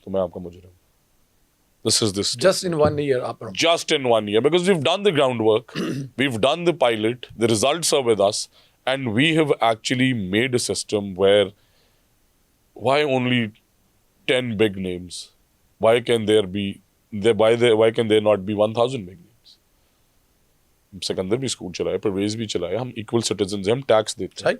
S2: तो मैं आपका मुजरिम। This is this.
S1: just in 1 year आप
S2: Just in 1 year, because we've done the groundwork, we've done the pilot, the results are with us, and we have actually made a system where why only 10 big names? Why can there be why can there not be 1000 big names? Sikandar भी school चलाए, परवेज भी चलाए, हम equal citizen हैं, हम tax देते हैं,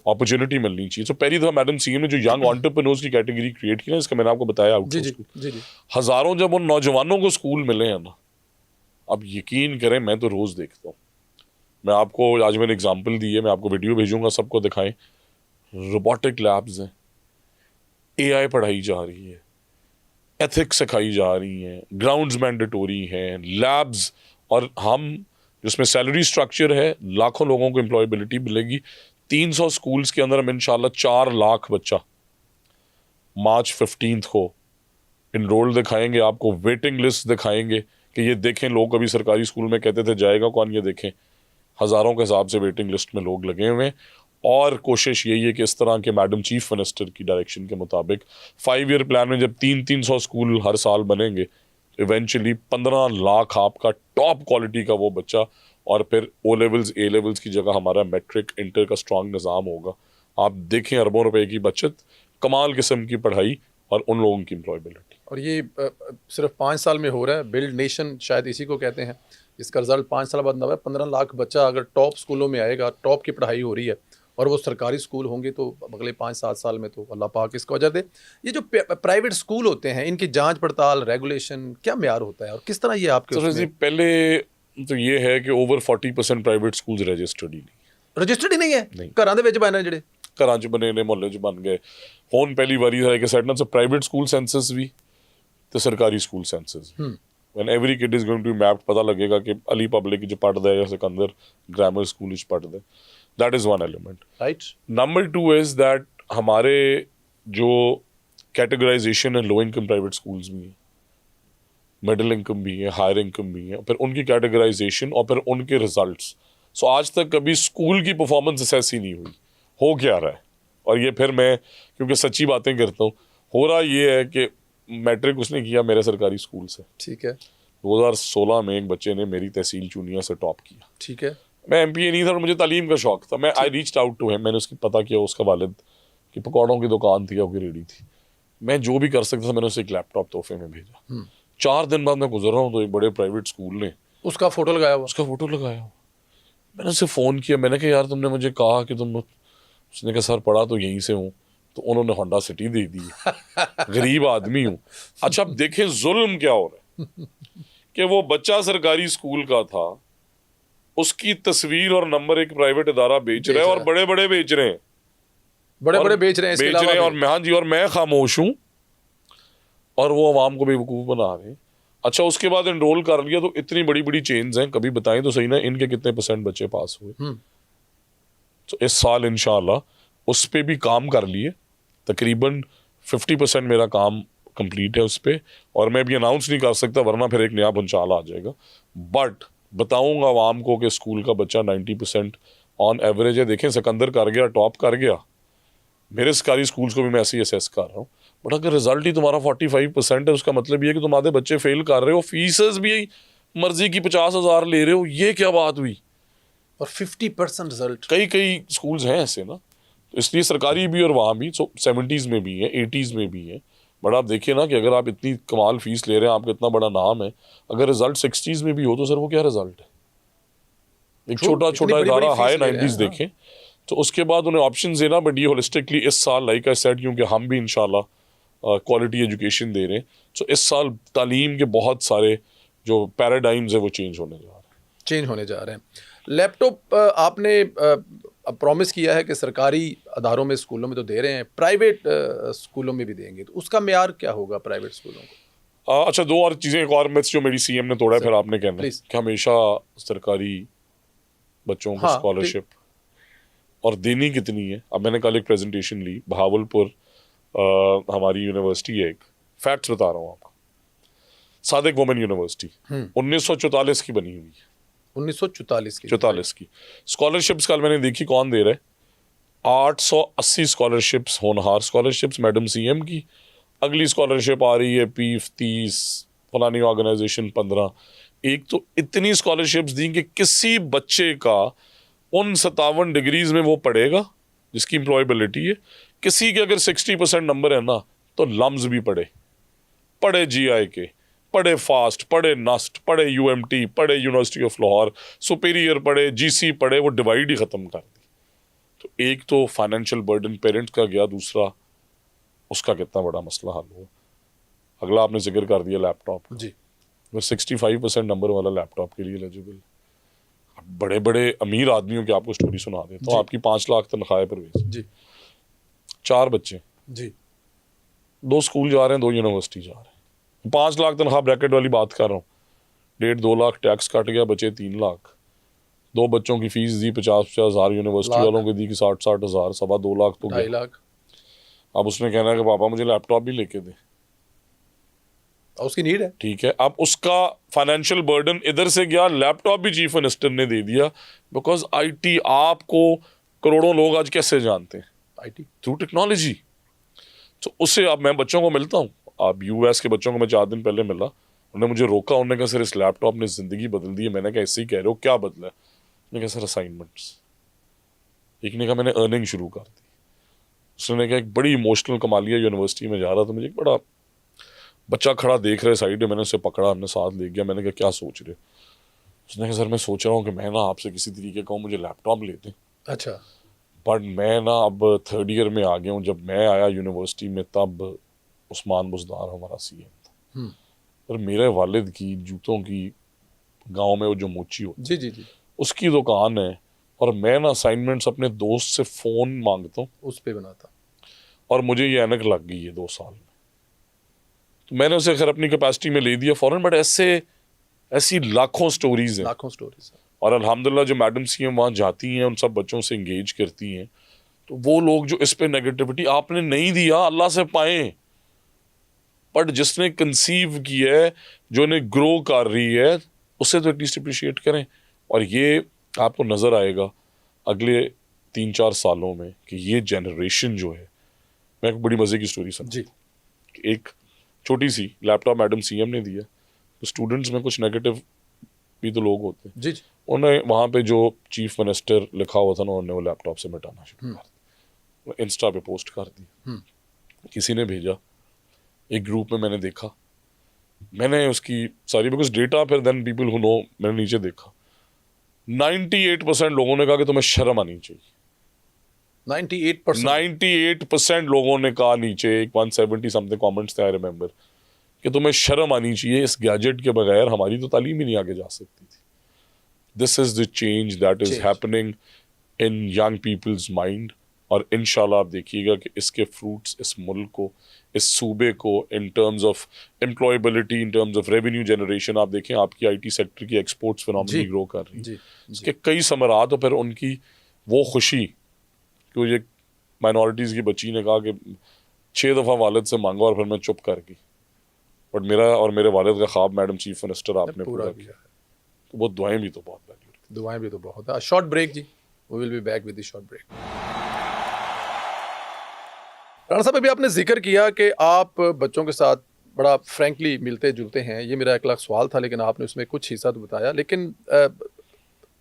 S2: opportunity मिलनी चाहिए। तो पहली दफा मैडम सीएम ने जो यंग एंटरप्रेन्योर्स की कैटेगरी क्रिएट की ना, इसका मैंने आपको बताया
S1: जी,
S2: हजारों जब उन नौजवानों को स्कूल मिले हैं ना, अब यकीन करें मैं तो रोज देखता हूँ। मैं आपको आज मैंने एग्जाम्पल दी है, मैं आपको वीडियो भेजूंगा, सबको दिखाएं। रोबोटिक लैब्स हैं, AI पढ़ाई जा रही है, एथिक्स सिखाई जा रही हैं, ग्राउंड्स मैंडेटोरी हैं, लैब्स, और हम जिसमें सैलरी स्ट्रक्चर है, लाखों लोगों को एम्प्लॉयबिलिटी मिलेगी। 300 स्कूल्स के अंदर हम इंशाल्लाह 4 लाख बच्चा मार्च 15 को इनरोल दिखाएंगे, आपको वेटिंग लिस्ट दिखाएंगे कि ये देखें। लोग कभी सरकारी स्कूल में कहते थे जाएगा कौन, ये देखें हज़ारों के हिसाब से वेटिंग लिस्ट में लोग लगे हुए हैं। और कोशिश यही है कि इस तरह के मैडम चीफ मिनिस्टर की डायरेक्शन के मुताबिक 5 ईयर प्लान में जब 300 स्कूल हर साल बनेंगे, इवेंचुअली 15 लाख आपका टॉप क्वालिटी का वो बच्चा, और फिर O लेवल्स A लेवल्स की जगह हमारा मैट्रिक इंटर का स्ट्रॉन्ग निज़ाम होगा। आप देखें अरबों रुपए की बचत, कमाल किस्म की पढ़ाई और उन लोगों की एम्प्लॉयबिलिटी।
S1: और ये सिर्फ 5 साल में हो रहा है। बिल्ड नेशन शायद इसी को कहते हैं। इसका रिजल्ट 5 साल बाद 15 लाख बच्चा अगर टॉप स्कूलों में आएगा, टॉप की पढ़ाई हो रही है और वो सरकारी स्कूल होंगे, तो अगले 5-7 साल में तो अल्लाह पाक इसको अजर दे। ये जो प्राइवेट स्कूल होते हैं, इनकी जांच पड़ताल, रेगुलेशन क्या मेयार होता है और किस तरह ये आपके
S2: तो पहले तो ये है कि ओवर 40% प्राइवेट स्कूल्स रजिस्टर्ड ही नहीं,
S1: रजिस्टर्ड ही नहीं है। घरां दे विच बने ਜਿਹੜੇ
S2: ਘਰਾਂ 'ਚ ਬਣੇ ਨੇ, ਮੁਹੱਲੇ 'ਚ ਬਣ ਗਏ। ਹੁਣ ਪਹਿਲੀ ਵਾਰੀ ਹੈ ਕਿ ਸਾਡੇ ਨਾਲ ਪ੍ਰਾਈਵੇਟ ਸਕੂਲ ਸੈਂਸਸ ਵੀ ਤੇ ਸਰਕਾਰੀ school senses. when every kid is going to be mapped, पता लगेगा कि अली पब्लिक जो पढ़ता है या सिकंदर ग्रामर स्कूल पढ़ता है। That is one element, right. Number 2 is that हमारे जो कैटेगराइजेशन है, लो इनकम प्राइवेट स्कूल्स भी हैं, मिडिल इनकम भी है, हायर इनकम भी है, फिर उनकी कैटेगराइजेशन और फिर उनके रिजल्ट्स। सो आज तक कभी स्कूल की परफॉर्मेंस असेस ही नहीं हुई, हो क्या रहा है। और ये फिर मैं क्योंकि सच्ची बातें करता हूँ, हो रहा ये है कि मैट्रिक उसने किया मेरे सरकारी स्कूल से, ठीक है। 2016 में एक बच्चे ने मेरी तहसील चूनिया से टॉप किया, ठीक है। मैं MPA नहीं था और मुझे तालीम का शौक था। मैं I reached out to him, मैंने उसकी पता किया, उसका वालिद की पकौड़ों की दुकान थी, उसकी रेडी थी। मैं जो भी कर सकता था मैंने उसे एक लैपटॉप तोहफे में भेजा। 4 दिन बाद मैं गुजर रहा हूँ तो एक बड़े प्राइवेट स्कूल ने उसका फोटो लगाया हुआ। मैंने उसे फ़ोन किया, मैंने कहा यार तुमने मुझे कहा कि तुम, उसने कहा सर पढ़ा तो यहीं से हूँ। तो उन्होंने होंडा सिटी दे दी। गरीब आदमी हूँ। अच्छा अब देखें जुल्म क्या हो रहा है कि वो बच्चा सरकारी स्कूल का था, उसकी तस्वीर और नंबर एक प्राइवेट इदारा बेच रहा है और बड़े बड़े बेच रहे हैं, बड़े बेच रहे हैं और मैं, हाँ जी, और मैं खामोश हूँ और वो अवाम को बेवकूफ़ बना रहे हैं। अच्छा उसके बाद एनरोल कर लिया तो इतनी बड़ी बड़ी चेन्स हैं, कभी बताएं तो सही ना इनके कितने % बच्चे पास हुए। तो इस साल इंशाल्लाह उस पे भी काम कर लिए तकरीबन 50% मेरा काम कंप्लीट है उस पर, और मैं भी अनाउंस नहीं कर सकता वरना फिर एक नया भंचाल आ जाएगा। बट बताऊंगा आवाम को कि स्कूल का बच्चा 90% ऑन एवरेज है। देखें सिकंदर कर गया, टॉप कर गया, मेरे सरकारी स्कूल्स को भी मैं ऐसे ही असेस कर रहा हूँ। बट अगर रिजल्ट ही तुम्हारा 45% है, उसका मतलब ये है कि तुम आधे बच्चे फेल कर रहे हो, फीसेस भी मर्जी की 50,000 ले रहे हो, ये क्या बात हुई?
S1: और 50% रिजल्ट,
S2: कई स्कूल्स हैं ऐसे ना, तो इसलिए सरकारी भी और वहाँ भी 70s में भी है, 80s में भी है। बट आप देखिए ना कि अगर आप इतनी कमाल फीस ले रहे हैं, आपका इतना बड़ा नाम है, अगर रिजल्ट 60s में भी हो तो सर वो क्या रिजल्ट है? एक छोटा इदारा हाई 90s देखें तो उसके बाद उन्हें ऑप्शन देना। बट ये होलिस्टिकली इस साल लाइक आई सेड, क्योंकि हम भी इंशाल्लाह क्वालिटी एजुकेशन दे रहे हैं, तो इस साल तालीम के बहुत सारे जो पैराडाइम्स है वो चेंज होने जा रहे हैं।
S1: लैपटॉप आपने प्रॉमिस किया है कि सरकारी अदारों में, स्कूलों में तो दे रहे हैं, प्राइवेट स्कूलों में भी देंगे, तो उसका मेयार क्या होगा प्राइवेट स्कूलों को?
S2: अच्छा, दो और चीज़ें, एक और मिथ्स जो मेरी सीएम ने तोड़ा है, फिर आपने कहना है कि हमेशा सरकारी बच्चों को स्कॉलरशिप और देनी कितनी है। अब मैंने कल एक प्रेजेंटेशन ली, बहावलपुर हमारी यूनिवर्सिटी है, एक फैक्ट्स बता रहा हूँ आपको, सादिक वुमेन यूनिवर्सिटी 1944 की बनी हुई है।
S1: 1944
S2: की स्कॉलरशिप्स कल मैंने देखी, कौन दे रहा है? 880 स्कॉलरशिप्स, होनहार स्कॉलरशिप्स मैडम सीएम की। अगली स्कॉलरशिप आ रही है PIF 30, फलानी ऑर्गेनाइजेशन 15। एक तो इतनी स्कॉलरशिप्स दी कि किसी बच्चे का उन 57 डिग्रीज में वो पढ़ेगा जिसकी एम्प्लॉयबिलिटी है। किसी के अगर 60% नंबर है ना, तो लम्स भी पढ़े GI के, पढ़े फास्ट, पढ़े नस्ट, पढ़े UMT, पढ़े यूनिवर्सिटी ऑफ लाहौर, सुपीरियर पढ़े, GC पढ़े, वो डिवाइड ही ख़त्म कर दी। तो एक तो फाइनेंशियल बर्डन पेरेंट्स का गया, दूसरा उसका कितना बड़ा मसला हल हुआ। अगला आपने जिक्र कर दिया लैपटॉप
S1: जी,
S2: वो 65% नंबर वाला लैपटॉप के लिए एलिजिबल। बड़े बड़े अमीर आदमियों की आपको स्टोरी सुना देता हूँ। आपकी 5 लाख तनख्वाह है परवेज
S1: जी,
S2: 4 बच्चे
S1: जी,
S2: 2 स्कूल जा रहे हैं, 2 यूनिवर्सिटी जा रहे हैं, 5 लाख तनख्वाह ब्रैकेट वाली बात कर रहा हूँ। 1.5-2 लाख टैक्स कट गया, बचे 3 लाख। 2 बच्चों की फीस दी 50-50 हज़ार, यूनिवर्सिटी वालों को दी कि 60-60 हज़ार, 2.25 लाख तो
S1: 2.5 लाख।
S2: अब उसने कहना है कि पापा मुझे लैपटॉप भी लेके दे,
S1: और उसकी नीड है।
S2: ठीक है। अब उसका फाइनेंशियल बर्डन इधर से गया, लैपटॉप भी चीफ मिनिस्टर ने दे दिया, बिकॉज IT आपको करोड़ों लोग आज कैसे जानते हैं?
S1: IT
S2: through technology. तो उससे अब मैं बच्चों को मिलता हूँ, अब US के बच्चों को मैं 4 दिन पहले मिला, उन्होंने मुझे रोका, उन्होंने कहा सर इस लैपटॉप ने ज़िंदगी बदल दी है। मैंने कहा ऐसे ही कह रहे हो, क्या बदला है? मैंने कहा सर असाइनमेंट्स। एक ने कहा मैंने अर्निंग शुरू कर दी। उसने कहा एक बड़ी इमोशनल कमालिया यूनिवर्सिटी में जा रहा था, मुझे एक बड़ा बच्चा खड़ा देख रहे साइड में, मैंने उसे पकड़ा, हमने साथ ले गया। मैंने कहा क्या सोच रहे? उसने कहा सर मैं सोच रहा हूँ कि मैं ना आपसे किसी तरीके कहूँ मुझे लैपटॉप ले दें।
S1: अच्छा,
S2: बट मैं ना अब 3rd ईयर में आ गया हूँ, जब मैं आया यूनिवर्सिटी में तब उस्मान बुज़दार हमारा CM था, पर मेरे वालिद की जूतों की गांव में वो जो मोची होती
S1: जी, जी, जी,
S2: उसकी दुकान है, और मैं ना असाइनमेंट्स अपने दोस्त से फ़ोन मांगता हूँ,
S1: उस पे बनाता।
S2: और मुझे ये ऐनक लग गई है 2 साल में। तो मैंने उसे खैर अपनी कैपेसिटी में ले दिया फ़ौरन। बट ऐसी लाखों स्टोरीज हैं,
S1: लाखों स्टोरीज हैं।
S2: और अल्हम्दुलिल्लाह जो मैडम CM वहाँ जाती हैं, उन सब बच्चों से इंगेज करती हैं, तो वो लोग जो इस पे नेगेटिविटी आपने नहीं दिया, अल्लाह से पाएं, बट जिसने कंसीव किया है, जो इन्हें ग्रो कर रही है, उससे तो एटलीस्ट अप्रिशिएट करें। और ये आपको नज़र आएगा अगले 3-4 सालों में कि ये जनरेशन जो है, मैं एक बड़ी मज़े की स्टोरी सुना
S1: जी,
S2: एक छोटी सी लैपटॉप मैडम CM ने दिया, तो स्टूडेंट्स में कुछ नेगेटिव भी तो लोग होते हैं,
S1: जी, जी,
S2: उन्हें वहाँ पे जो चीफ मिनिस्टर लिखा हुआ था ना, उन्होंने वो लैपटॉप से मिटाना शुरू कर दिया, इंस्टा पे पोस्ट कर दिया। किसी ने भेजा, एक ग्रुप में मैंने देखा, मैंने उसकी सारी बिकॉज डेटा, फिर देन पीपल हु नो, मैंने नीचे देखा 98% लोगों ने कहा कि तुम्हें शर्म आनी चाहिए। 98% लोगों ने कहा नीचे, 170 समथिंग कमेंट्स थे आई रिमेंबर, कि तुम्हें शर्म आनी चाहिए, इस गैजेट के बगैर हमारी तो तालीम ही नहीं आगे जा सकती थी। This is the change that is happening in young people's mind, और इंशाल्लाह आप देखिएगा कि इसके फ्रूट्स इस मुल्क को, इस सूबे को, in terms of employability, in terms of revenue generation, आप देखें आपकी IT सेक्टर की एक्सपोर्ट्स फिनोमिनली ग्रो कर रही है, इसके कई समरात, और फिर उनकी वो खुशी कि ये माइनॉरिटीज़ की बच्ची ने कहा कि 6 दफ़ा वालिद से मांगा और फिर मैं चुप कर गई, बट मेरा और मेरे वालिद का ख्वाब मैडम चीफ मिनिस्टर आपने पूरा किया। तो वो दुआएं भी तो बहुत वैल्यू रखती हैं।
S1: दुआएं भी तो बहुत है। Short break ji, we will be back with the short break. Rana साहब, अभी आपने जिक्र किया कि आप बच्चों के साथ बड़ा फ्रैंकली मिलते जुलते हैं, ये मेरा एक लाख सवाल था, लेकिन आपने उसमें कुछ हिस्सा तो बताया। लेकिन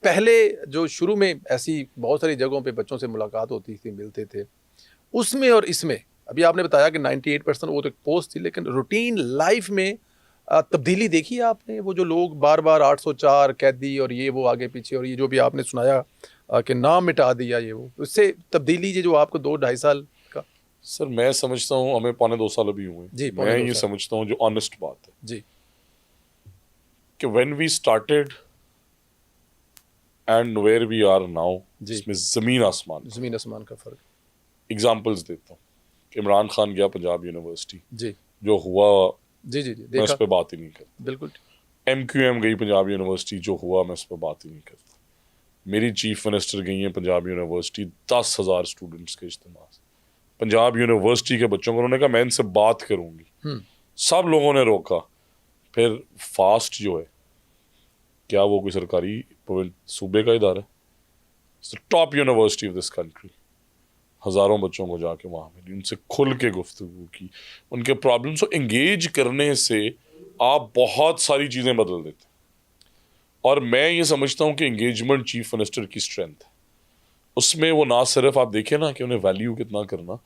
S1: पहले जो शुरू में ऐसी बहुत सारी जगहों पे बच्चों से मुलाकात होती थी, मिलते थे, उसमें और इसमें अभी आपने बताया कि 98% वो तो एक पोस्ट थी, लेकिन रूटीन लाइफ में तब्दीली देखी है आपने? वो जो लोग बार बार 804 कैदी और ये वो आगे पीछे, और ये जो भी आपने सुनाया कि नाम मिटा दिया, ये वो, उससे तब्दीली ये जो आपको 2-2.5 साल का।
S2: सर मैं समझता हूँ हमें 2.25 साल अभी हुए
S1: जी,
S2: मैं ये समझता हूँ जो ऑनेस्ट बात है
S1: जी,
S2: कि when we started and where we are now,
S1: जी।
S2: इसमें ज़मीन आसमान।
S1: ज़मीन आसमान का फ़र्क।
S2: एग्जाम्पल्स देता हूँ कि इमरान खान गया पंजाब यूनिवर्सिटी,
S1: जी
S2: जो हुआ
S1: जी जी जी,
S2: मैं उस
S1: देखा,
S2: पर बात ही नहीं करता।
S1: बिल्कुल।
S2: MQM गई पंजाब यूनिवर्सिटी, जो हुआ मैं उस पर बात ही नहीं करता। मेरी चीफ मिनिस्टर गई हैं पंजाब यूनिवर्सिटी 10,000 स्टूडेंट्स के इज्तिमा से, पंजाब यूनिवर्सिटी के बच्चों को, उन्होंने कहा मैं इनसे बात करूंगी। सब लोगों ने रोका। फिर फास्ट जो है, क्या वो कोई सरकारी सूबे का इदारा है? Top university of this country, हज़ारों बच्चों को जाके वहाँ मिली, उनसे खुल के गुफ्तगू की, उनके प्रॉब्लम्स को एंगेज करने से आप बहुत सारी चीज़ें बदल देते हैं। और मैं ये समझता हूँ कि एंगेजमेंट चीफ मिनिस्टर की स्ट्रेंथ है। उसमें वो ना सिर्फ आप देखें ना कि उन्हें वैल्यू कितना करना,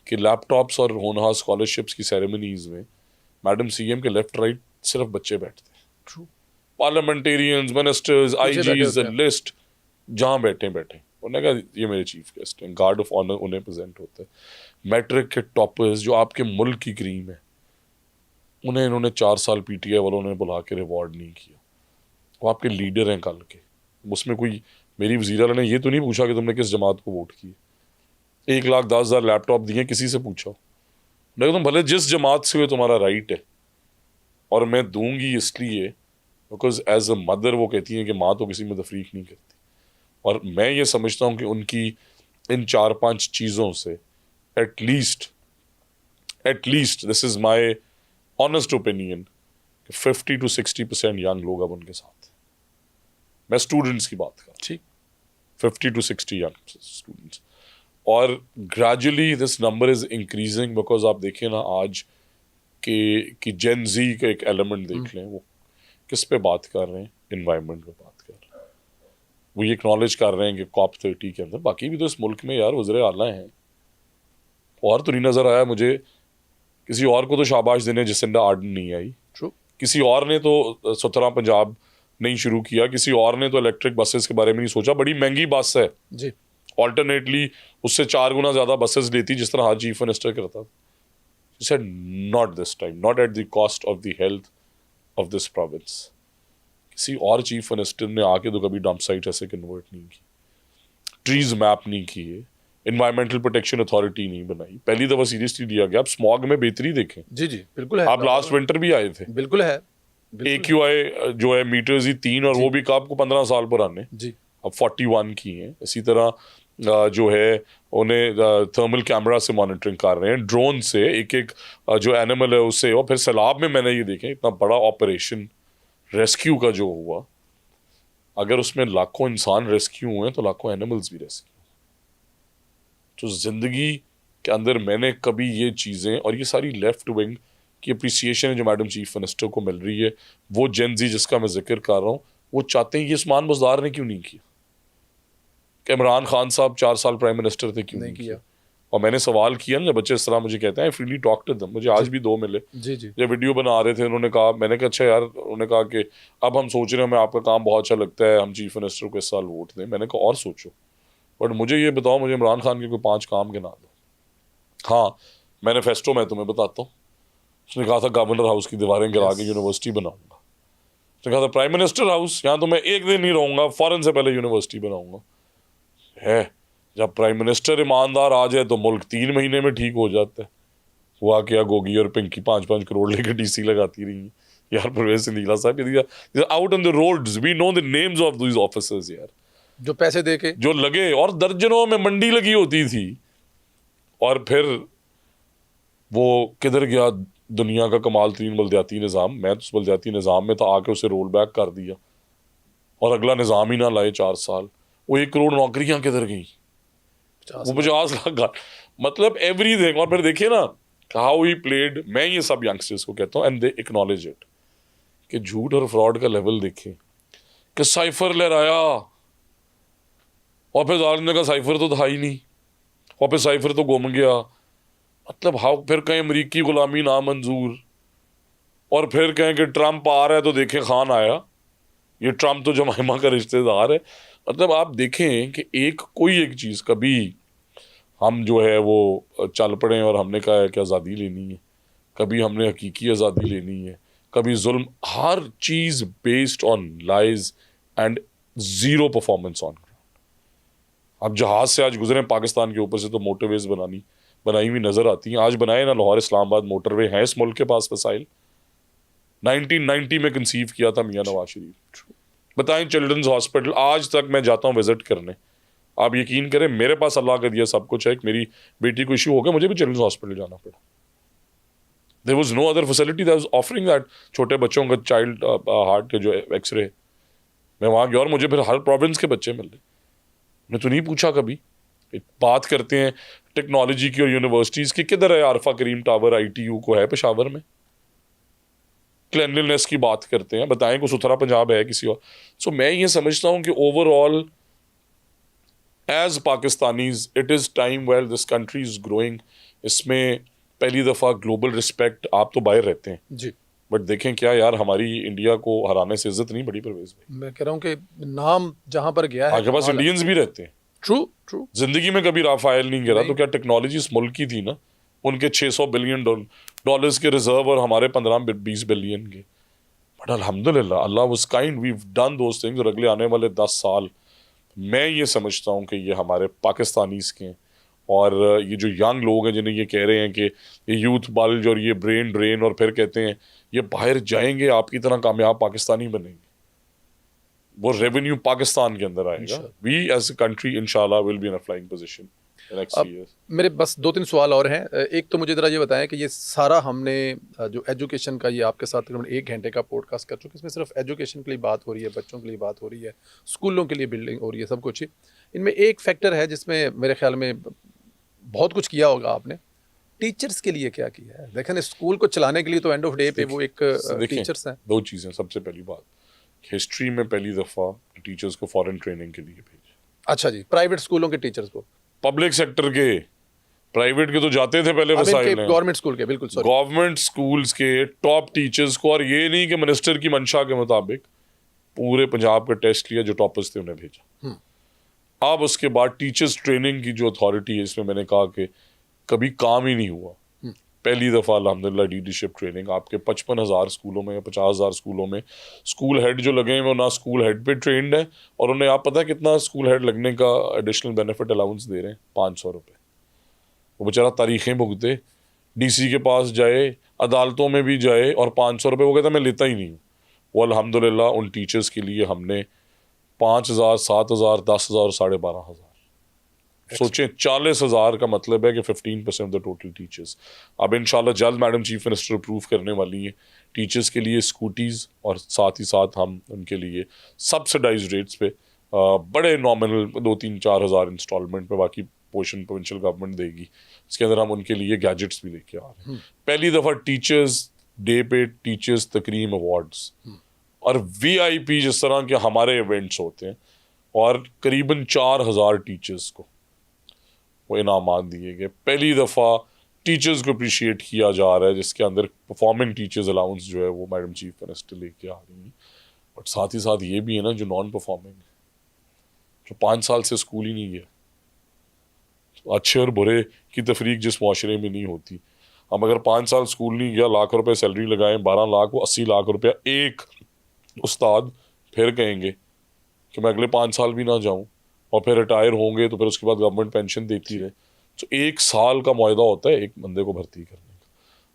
S2: कि लैपटॉप्स और होनहार स्कॉलरशिप्स की सेरेमनीज में मैडम CM के लेफ्ट राइट सिर्फ बच्चे बैठते हैं।
S1: ट्रू।
S2: पार्लियामेंटेरियंस, मिनिस्टर्स,
S1: पीछे बैठे
S2: IGs,
S1: होते हैं।
S2: लिस्ट, जहाँ बैठे उन्होंने कहा ये मेरे चीफ गेस्ट हैं, गार्ड ऑफ ऑनर उन्हें प्रेजेंट होता है। मैट्रिक के टॉपर्स जो आपके मुल्क की क्रीम है, उन्हें इन्होंने 4 साल PTI वालों ने बुला के रिवॉर्ड नहीं किया। वो आपके लीडर हैं कल के। उसमें कोई मेरी वज़ीर ने ये तो नहीं पूछा कि तुमने किस जमात को वोट किया। 1,10,000 लैपटॉप दिए, किसी से पूछा नहीं, तुम भले जिस जमात से हुए तुम्हारा राइट है, और मैं दूंगी इसलिए बिकॉज एज अ मदर वो कहती हैं कि माँ तो किसी में तफरीक नहीं करती। और मैं ये समझता हूँ कि उनकी इन 4-5 चीज़ों से at least this is my honest opinion, 50 to 60% young लोग अब उनके साथ हैं। मैं स्टूडेंट्स की बात कर रहा हूँ,
S1: ठीक।
S2: 50 to 60 यंग स्टूडेंट्स, और gradually this number is increasing. Because आप देखें ना आज कि जेन जी का एक एलिमेंट देख लें, वो किस पे बात कर रहे हैं? इन्वायरमेंट पे बात कर रहे हैं। वो ये एक्नॉलेज कर रहे हैं कि COP30 के अंदर बाकी भी तो इस मुल्क में यार वज़ीर आला हैं, और तो नहीं नज़र आया मुझे किसी और को तो शाबाश देने जसिंडा आर्डन नहीं आई।
S1: ट्रू।
S2: किसी और ने तो सुथरा पंजाब नहीं शुरू किया, किसी और ने तो इलेक्ट्रिक बसेस के बारे में नहीं सोचा। बड़ी महंगी बस है
S1: जी,
S2: ऑल्टरनेटली उससे 4 गुना ज़्यादा बसेस लेती, जिस तरह हर चीफ मिनिस्टर करता। He said not this time, not at the cost of the health of this province. किसी और चीफ मिनिस्टर ने आके तो कभी डंप साइट ऐसे कन्वर्ट नहीं की, ट्रीज मैप नहीं किए, इन्वायरमेंटल प्रोटेक्शन अथॉरिटी नहीं बनाई। पहली दफा सीरियसली लिया गया। आप स्मॉग में बेहतरी देखें,
S1: जी जी, बिल्कुल है।
S2: आप लास्ट विंटर भी आए थे,
S1: बिल्कुल है, बिल्कुल।
S2: AQI जो है मीटर्स ही 3, और वो भी आपको 15 साल पुराने,
S1: जी,
S2: अब 41 की हैं। इसी तरह जो है उन्हें थर्मल कैमरा से मॉनिटरिंग कर रहे हैं, ड्रोन से एक एक जो एनिमल है उससे। और फिर सैलाब में मैंने ये देखें इतना बड़ा ऑपरेशन रेस्क्यू का जो हुआ, अगर उसमें लाखों इंसान रेस्क्यू हुए तो लाखों एनिमल्स भी रेस्क्यू। तो ज़िंदगी के अंदर मैंने कभी ये चीज़ें, और ये सारी लेफ्ट विंग की अप्रिसिएशन है जो मैडम चीफ मिनिस्टर को मिल रही है, वो जेन जी जिसका मैं जिक्र कर रहा हूँ, वो चाहते हैं ये उस्मान बुज़दार ने क्यों नहीं किया, कि इमरान खान साहब 4 साल प्राइम मिनिस्टर थे क्यों नहीं किया। और मैंने सवाल किया ना, जब बच्चे इस तरह मुझे कहते हैं, फ्रीली टॉक टू देम। मुझे आज भी 2 मिले,
S1: जी जी,
S2: जब वीडियो बना रहे थे, उन्होंने कहा, मैंने कहा अच्छा यार, उन्होंने कहा कि अब हम सोच रहे हैं, हमें आपका काम बहुत अच्छा लगता है, हम चीफ मिनिस्टर को इस साल वोट दें। मैंने कहा और सोचो, बट मुझे ये बताओ, मुझे इमरान खान के कोई 5 काम गिना दो। हाँ, मैनिफेस्टो मैं तुम्हें बताता हूँ। उसने कहा था गवर्नर हाउस की दीवारें गिरा के यूनिवर्सिटी बनाऊंगा। उसने कहा था प्राइम मिनिस्टर हाउस, यहाँ तो मैं एक दिन नहीं रहूंगा, फौरन से पहले यूनिवर्सिटी बनाऊंगा। है, जब प्राइम मिनिस्टर ईमानदार आ जाए तो मुल्क 3 महीने में ठीक हो जाता है। हुआ क्या, गोगी और पिंकी 5-5 करोड़ लेकर DC लगाती रही यार। परवेज सिंधिया साहब out on the roads, we know the names of these officers यार,
S1: जो पैसे दे के
S2: जो लगे। और दर्जनों में मंडी लगी होती थी, और फिर वो किधर गया दुनिया का कमाल तरीन बलदियाती निज़ाम, मैं तो उस बलदियाती निज़ाम में था, आके उसे रोल बैक कर दिया और अगला निज़ाम ही ना लाए 4 साल। वो 1 करोड़ नौकरियां किधर गई, वो 50 लाख, मतलब एवरीथिंग। और फिर देखिए ना हाउ ही प्लेड। मैं ये सब यंगस्टर्स को कहता हूँ एंड दे एक्नॉलेज इट कि झूठ और फ्रॉड का लेवल देखें कि साइफर लहराया और फिर जालिम ने कहा साइफर तो था ही नहीं और फिर साइफर तो गुम गया, मतलब हाउ। फिर कहें अमरीकी गुलामी नामंजूर और फिर कहें कि ट्रंप आ रहा है तो देखें खान आया, ये ट्रंप तो जमाइमा का रिश्तेदार है। मतलब आप देखें कि कोई एक चीज़ कभी हम जो है वो चल पड़े और हमने कहा है कि आज़ादी लेनी है, कभी हमने हकीकी आज़ादी लेनी है, कभी जुल्म, हर चीज़ based on lies and zero performance on ground. अब जहाज़ से आज गुजरे पाकिस्तान के ऊपर से तो मोटरवेज बनाई हुई नज़र आती हैं। आज बनाए ना लाहौर इस्लामाबाद मोटरवे है इस मुल्क के पास वसाइल। 1990 में कंसीव किया था मियाँ नवाज शरीफ। बताएं चिल्ड्रंस हॉस्पिटल आज तक मैं जाता हूँ विजिट करने, आप यकीन करें मेरे पास अल्लाह का दिया सब कुछ है। मेरी बेटी को इशू हो गया, मुझे भी चिल्ड्रंस हॉस्पिटल जाना पड़ा। There was no other facility that was offering that. छोटे बच्चों का चाइल्ड हार्ट के जो एक्सरे, मैं वहाँ गया और मुझे फिर हर प्रोविंस के बच्चे मिल रहे। मैं तो नहीं पूछा कभी। बात करते हैं टेक्नोलॉजी की और यूनिवर्सिटीज़ की, किधर है आरफा करीम टावर ITU को है पेशावर में। क्लिनलीनेस की बात करते हैं, बताएं को सुथरा पंजाब है किसी और। सो मैं ये समझता हूँ कि overall as Pakistanis it is time well this country is growing. इसमें पहली दफ़ा ग्लोबल रिस्पेक्ट, आप तो बाहर रहते हैं
S1: जी,
S2: बट देखें क्या यार हमारी इंडिया को हराने से इज्जत नहीं बढ़ी परवेज भाई।
S1: मैं कह रहा हूँ कि नाम जहाँ पर गया है
S2: आपके पास इंडियंस भी रहते हैं,
S1: ट्रू ट्रू।
S2: जिंदगी में कभी राफेल नहीं गिरा,
S1: नहीं।
S2: तो क्या टेक्नोलॉजी इस मुल्क की थी ना। उनके 600 बिलियन डॉलर्स के रिजर्व और हमारे 15-20 बिलियन के। बट अल्हम्दुलिल्लाह Allah was kind, we done those things. और अगले आने वाले 10 साल मैं ये समझता हूँ कि ये हमारे पाकिस्तानीज़ के हैं। और ये जो यंग लोग हैं जिन्हें ये कह रहे हैं कि ये यूथ बल्ज और ये ब्रेन ड्रेन, और फिर कहते हैं ये बाहर जाएंगे आपकी तरह कामयाब पाकिस्तानी बनेंगे, वो रेवेन्यू पाकिस्तान के अंदर आएगा। वी एज अ कंट्री इंशाल्लाह will be in a flying position next year.
S1: मेरे बस 2-3 सवाल और हैं। एक तो मुझे ज़रा ये बताएं कि ये सारा हमने जो एजुकेशन का, ये आपके साथ तकरीबन 1 घंटे का पॉडकास्ट कर चुके हैं। इसमें सिर्फ एजुकेशन के लिए बात हो रही है, बच्चों के लिए बात हो रही है, स्कूलों के लिए बिल्डिंग हो रही है, सब कुछ ही। इनमें एक फैक्टर है जिसमें मेरे ख्याल में बहुत कुछ किया होगा आपने, टीचर्स के लिए क्या किया है? देखें स्कूल को चलाने के लिए तो एंड ऑफ डे पे वो एक टीचर्स हैं।
S2: 2 चीज़ें। सबसे पहली बात, हिस्ट्री में पहली दफ़ा टीचर्स को फॉरेन ट्रेनिंग के लिए भेजा।
S1: अच्छा जी, प्राइवेट स्कूलों के टीचर्स को?
S2: पब्लिक सेक्टर के, प्राइवेट के तो जाते थे पहले वसाइल हैं।
S1: गवर्नमेंट स्कूल के, बिल्कुल सॉरी,
S2: गवर्नमेंट स्कूल्स के टॉप टीचर्स को। और ये नहीं कि मिनिस्टर की मंशा के मुताबिक पूरे पंजाब का टेस्ट लिया, जो टॉपर्स थे उन्हें भेजा। अब उसके बाद टीचर्स ट्रेनिंग की जो अथॉरिटी है, इसमें मैंने कहा कि कभी काम ही नहीं हुआ। पहली दफ़ा अल्हम्दुलिल्लाह लीडरशिप ट्रेनिंग आपके 55,000 स्कूलों में या 50,000 स्कूलों में। स्कूल हेड जो लगे हैं वो ना स्कूल हेड पे ट्रेंड है, और उन्हें आप पता है कितना स्कूल हेड लगने का एडिशनल बेनिफिट अलाउंस दे रहे हैं? 500 रुपये। वो बेचारा तारीखें भुगते, DC के पास जाए, अदालतों में भी जाए, और 500 रुपये वो कहता मैं लेता ही नहीं हूँ। वो अल्हम्दुलिल्लाह उन टीचर्स के लिए हमने 5,000, 7,000, 10,000 और 12,500। सोचें 40,000 का मतलब है कि 15% ऑफ द टोटल टीचर्स। अब इंशाल्लाह जल्द मैडम चीफ मिनिस्टर अप्रूव करने वाली हैं टीचर्स के लिए स्कूटीज़, और साथ ही साथ हम उनके लिए सब्सिडाइज रेट्स पे बड़े नॉमिनल 2-3-4 हज़ार इंस्टॉलमेंट पे, बाकी पोर्शन प्रोविंशियल गवर्नमेंट देगी, इसके अंदर हम उनके लिए गैजेट्स भी लेके आ रहे हैं। पहली दफ़ा टीचर्स डे पे टीचर्स तकरीम अवार्ड्स और VIP जिस तरह के हमारे इवेंट्स होते हैं, और करीबन 4,000 टीचर्स को वो इनामात दिए गए। पहली दफ़ा टीचर्स को अप्रिशिएट किया जा रहा है, जिसके अंदर परफॉर्मिंग टीचर्स अलाउंस जो है वो मैडम चीफ मिनिस्टर लेके आ रही हैं। बट साथ ही साथ ये भी है ना, जो नॉन परफॉर्मिंग, जो 5 साल से स्कूल ही नहीं गया, तो अच्छे और बुरे की तफरीक जिस माशरे में नहीं होती। अब अगर 5 साल स्कूल नहीं गया, लाख रुपए सैलरी लगाएं, 12 लाख, वो 80 लाख रुपया एक उस्ताद, फिर कहेंगे कि मैं अगले 5 साल भी ना जाऊं, और फिर रिटायर होंगे तो फिर उसके बाद गवर्नमेंट पेंशन देती रहे। तो 1 साल का मुआहदा होता है एक बंदे को भर्ती करने का।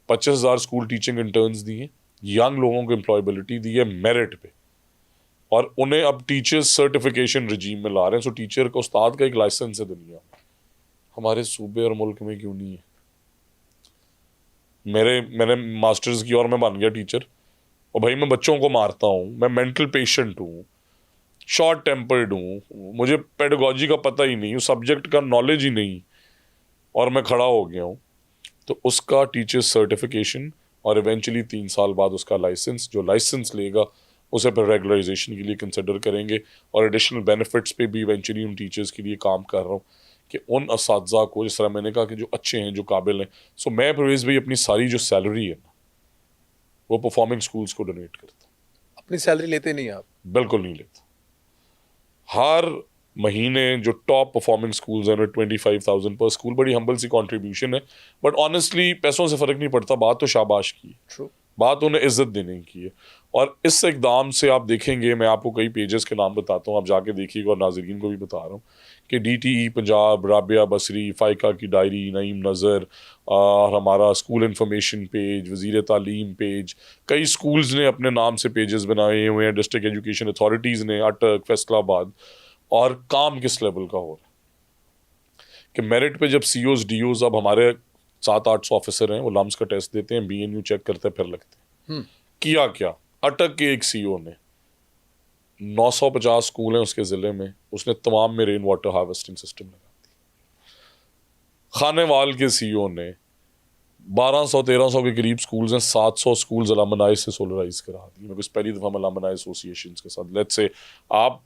S2: 25,000 स्कूल टीचिंग इंटर्न्स दिए, यंग लोगों को एम्प्लॉयबिलिटी दी है मेरिट पे, और उन्हें अब टीचर्स सर्टिफिकेशन रजीम में ला रहे हैं। सो टीचर का, उस्ताद का एक लाइसेंस है दुनिया में। हमारे सूबे और मुल्क में क्यों नहीं है? मैंने मास्टर्स की और मैं बन गया टीचर, और भाई मैं बच्चों को मारता हूँ, मैं मेंटल पेशेंट हूँ, शॉर्ट टेम्पर्ड हूँ, मुझे पेडागोजी का पता ही नहीं, उस सब्जेक्ट का नॉलेज ही नहीं, और मैं खड़ा हो गया हूँ, तो उसका टीचर्स सर्टिफिकेशन और इवेंचुअली 3 साल बाद उसका लाइसेंस, जो लाइसेंस लेगा उसे फिर रेगुलराइजेशन के लिए कंसिडर करेंगे, और एडिशनल बेनिफिट्स पे भी इवेंचुअली उन टीचर्स के लिए काम कर रहा हूँ कि उन असातिज़ा को, जिस तरह मैंने कहा कि जो अच्छे हैं, जो काबिल हैं, सो मैं परवेज़ भाई अपनी सारी जो सैलरी है ना वो परफॉर्मिंग स्कूल्स को डोनेट करता हूँ।
S1: अपनी सैलरी लेते नहीं आप?
S2: बिल्कुल नहीं लेता। हर महीने जो टॉप परफॉर्मिंग स्कूल्स हैं 25,000 पर स्कूल, बड़ी हम्बल सी कंट्रीब्यूशन है, बट ऑनेस्टली पैसों से फ़र्क नहीं पड़ता, बात तो शाबाश की है,
S1: ट्रू।
S2: बात उन्हें इज्जत देने की है। और इस इकदाम से आप देखेंगे, मैं आपको कई पेजेस के नाम बताता हूँ, आप जाके देखिएगा, और नाज़रीन को भी बता रहा हूँ कि DTE पंजाब, राबिया बसरी, फ़ाइका की डायरी, नईम नज़र, और हमारा स्कूल इन्फॉर्मेशन पेज, वज़ीर तालीम पेज, कई स्कूल्स ने अपने नाम से पेजेस बनाए हुए हैं, डिस्ट्रिक्ट एजुकेशन अथॉरिटीज़ ने, अटक, फैसलाबाद, और काम किस लेवल का हो रहा है कि मेरिट पे जब COs DOs, अब हमारे 700-800 ऑफिसर हैं, वो लम्स का टेस्ट देते हैं, BNU चेक करते हैं, फिर लगते हैं। किया क्या? अटक के एक CO ने 950 स्कूल हैं उसके ज़िले में, उसने तमाम में रेन वाटर हार्वेस्टिंग सिस्टम लगा दी। खानेवाल के CEO ने 1200-1300 के करीब स्कूल्स हैं, 700 स्कूल्स अलमनाई से सोलराइज करा दिए। मैं कुछ पहली दफ़ा अलमनाई एसोसिएशन के साथ, लेट्स से आप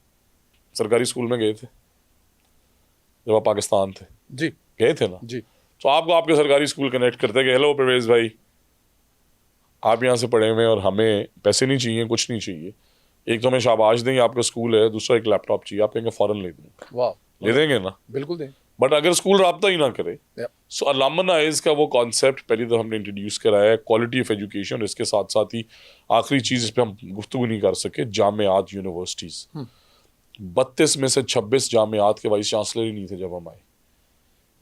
S2: सरकारी स्कूल में गए थे जब आप पाकिस्तान थे?
S1: जी
S2: गए थे ना?
S1: जी।
S2: तो आपको आपके सरकारी स्कूल कनेक्ट करते हैं कि हेलो परवेज़ भाई, आप यहाँ से पढ़े हुए हैं और हमें पैसे नहीं चाहिए, कुछ नहीं चाहिए, एक तो हमें शाबाश देंगे, आपका स्कूल है, दूसरा एक लैपटॉप चाहिए, आप कहेंगे फ़ौरन ले दूँगा।
S1: वाह,
S2: ले देंगे ना?
S1: बिल्कुल दें।
S2: बट अगर स्कूल राब्ता ही ना करे,
S1: या,
S2: सो अलमनाइज का वो कॉन्सेप्ट पहली दफ़ा हमने इंट्रोड्यूस कराया है, क्वालिटी ऑफ एजुकेशन। इसके साथ साथ ही आखिरी चीज़ इस पर हम गुफ्तगू नहीं कर सके, जामियात यूनिवर्सिटीज़। 32 में से 26 जामियात के वाइस चांसलर ही नहीं थे जब हम आए।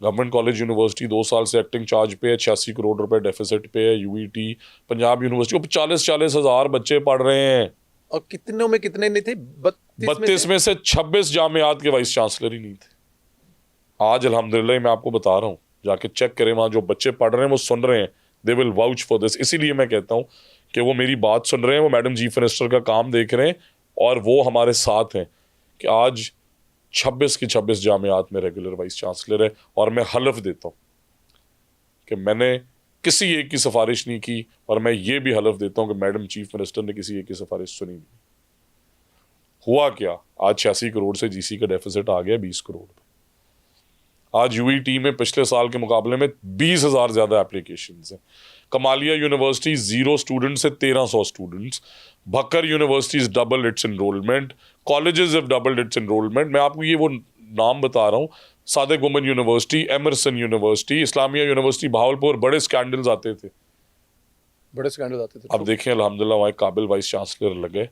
S2: गवर्नमेंट कॉलेज यूनिवर्सिटी 2 साल से एक्टिंग चार्ज पे है, 86 करोड़ रुपए डेफिसिट पे है। UET पंजाब यूनिवर्सिटी को 40-40 हज़ार बच्चे पढ़ रहे हैं,
S1: और कितनों में कितने नहीं थे?
S2: 32 में से 26 जामियात के वाइस चांसलर ही नहीं थे। आज अल्हम्दुलिल्लाह मैं आपको बता रहा हूँ, जाके चेक करें, वहाँ जो बच्चे पढ़ रहे हैं वो सुन रहे हैं, they will vouch for this. इसीलिए मैं कहता हूँ कि वो मेरी बात सुन रहे हैं, वो मैडम चीफ मिनिस्टर का काम देख रहे हैं, और वो हमारे साथ हैं कि आज 26 की 26 जामियात में रेगुलर वाइस चांसलर है। और मैं हलफ देता हूँ कि मैंने किसी एक की सिफारिश नहीं की, और मैं ये भी हलफ देता हूँ कि मैडम चीफ मिनिस्टर ने किसी एक की सिफारिश सुनी नहीं। हुआ क्या? आज 86 करोड़ से GC का डेफिसिट आ गया 20 करोड़। आज UET में पिछले साल के मुकाबले में 20,000 ज़्यादा एप्लीकेशंस हैं। कमालिया यूनिवर्सिटी 0 स्टूडेंट से 1300 students. Bhakkar universities double its enrolment. Colleges have doubled its enrolment. मैं आपको ये वो नाम बता रहा हूँ, Sadiq women university, Emerson university, Islamia university Bahawalpur, बड़े स्कैंडल्स आते थे,
S1: बड़े स्कैंडल आते थे।
S2: अब देखें अल्हम्दुलिल्लाह वहाँ एक काबिल वाइस चांसलर लगे,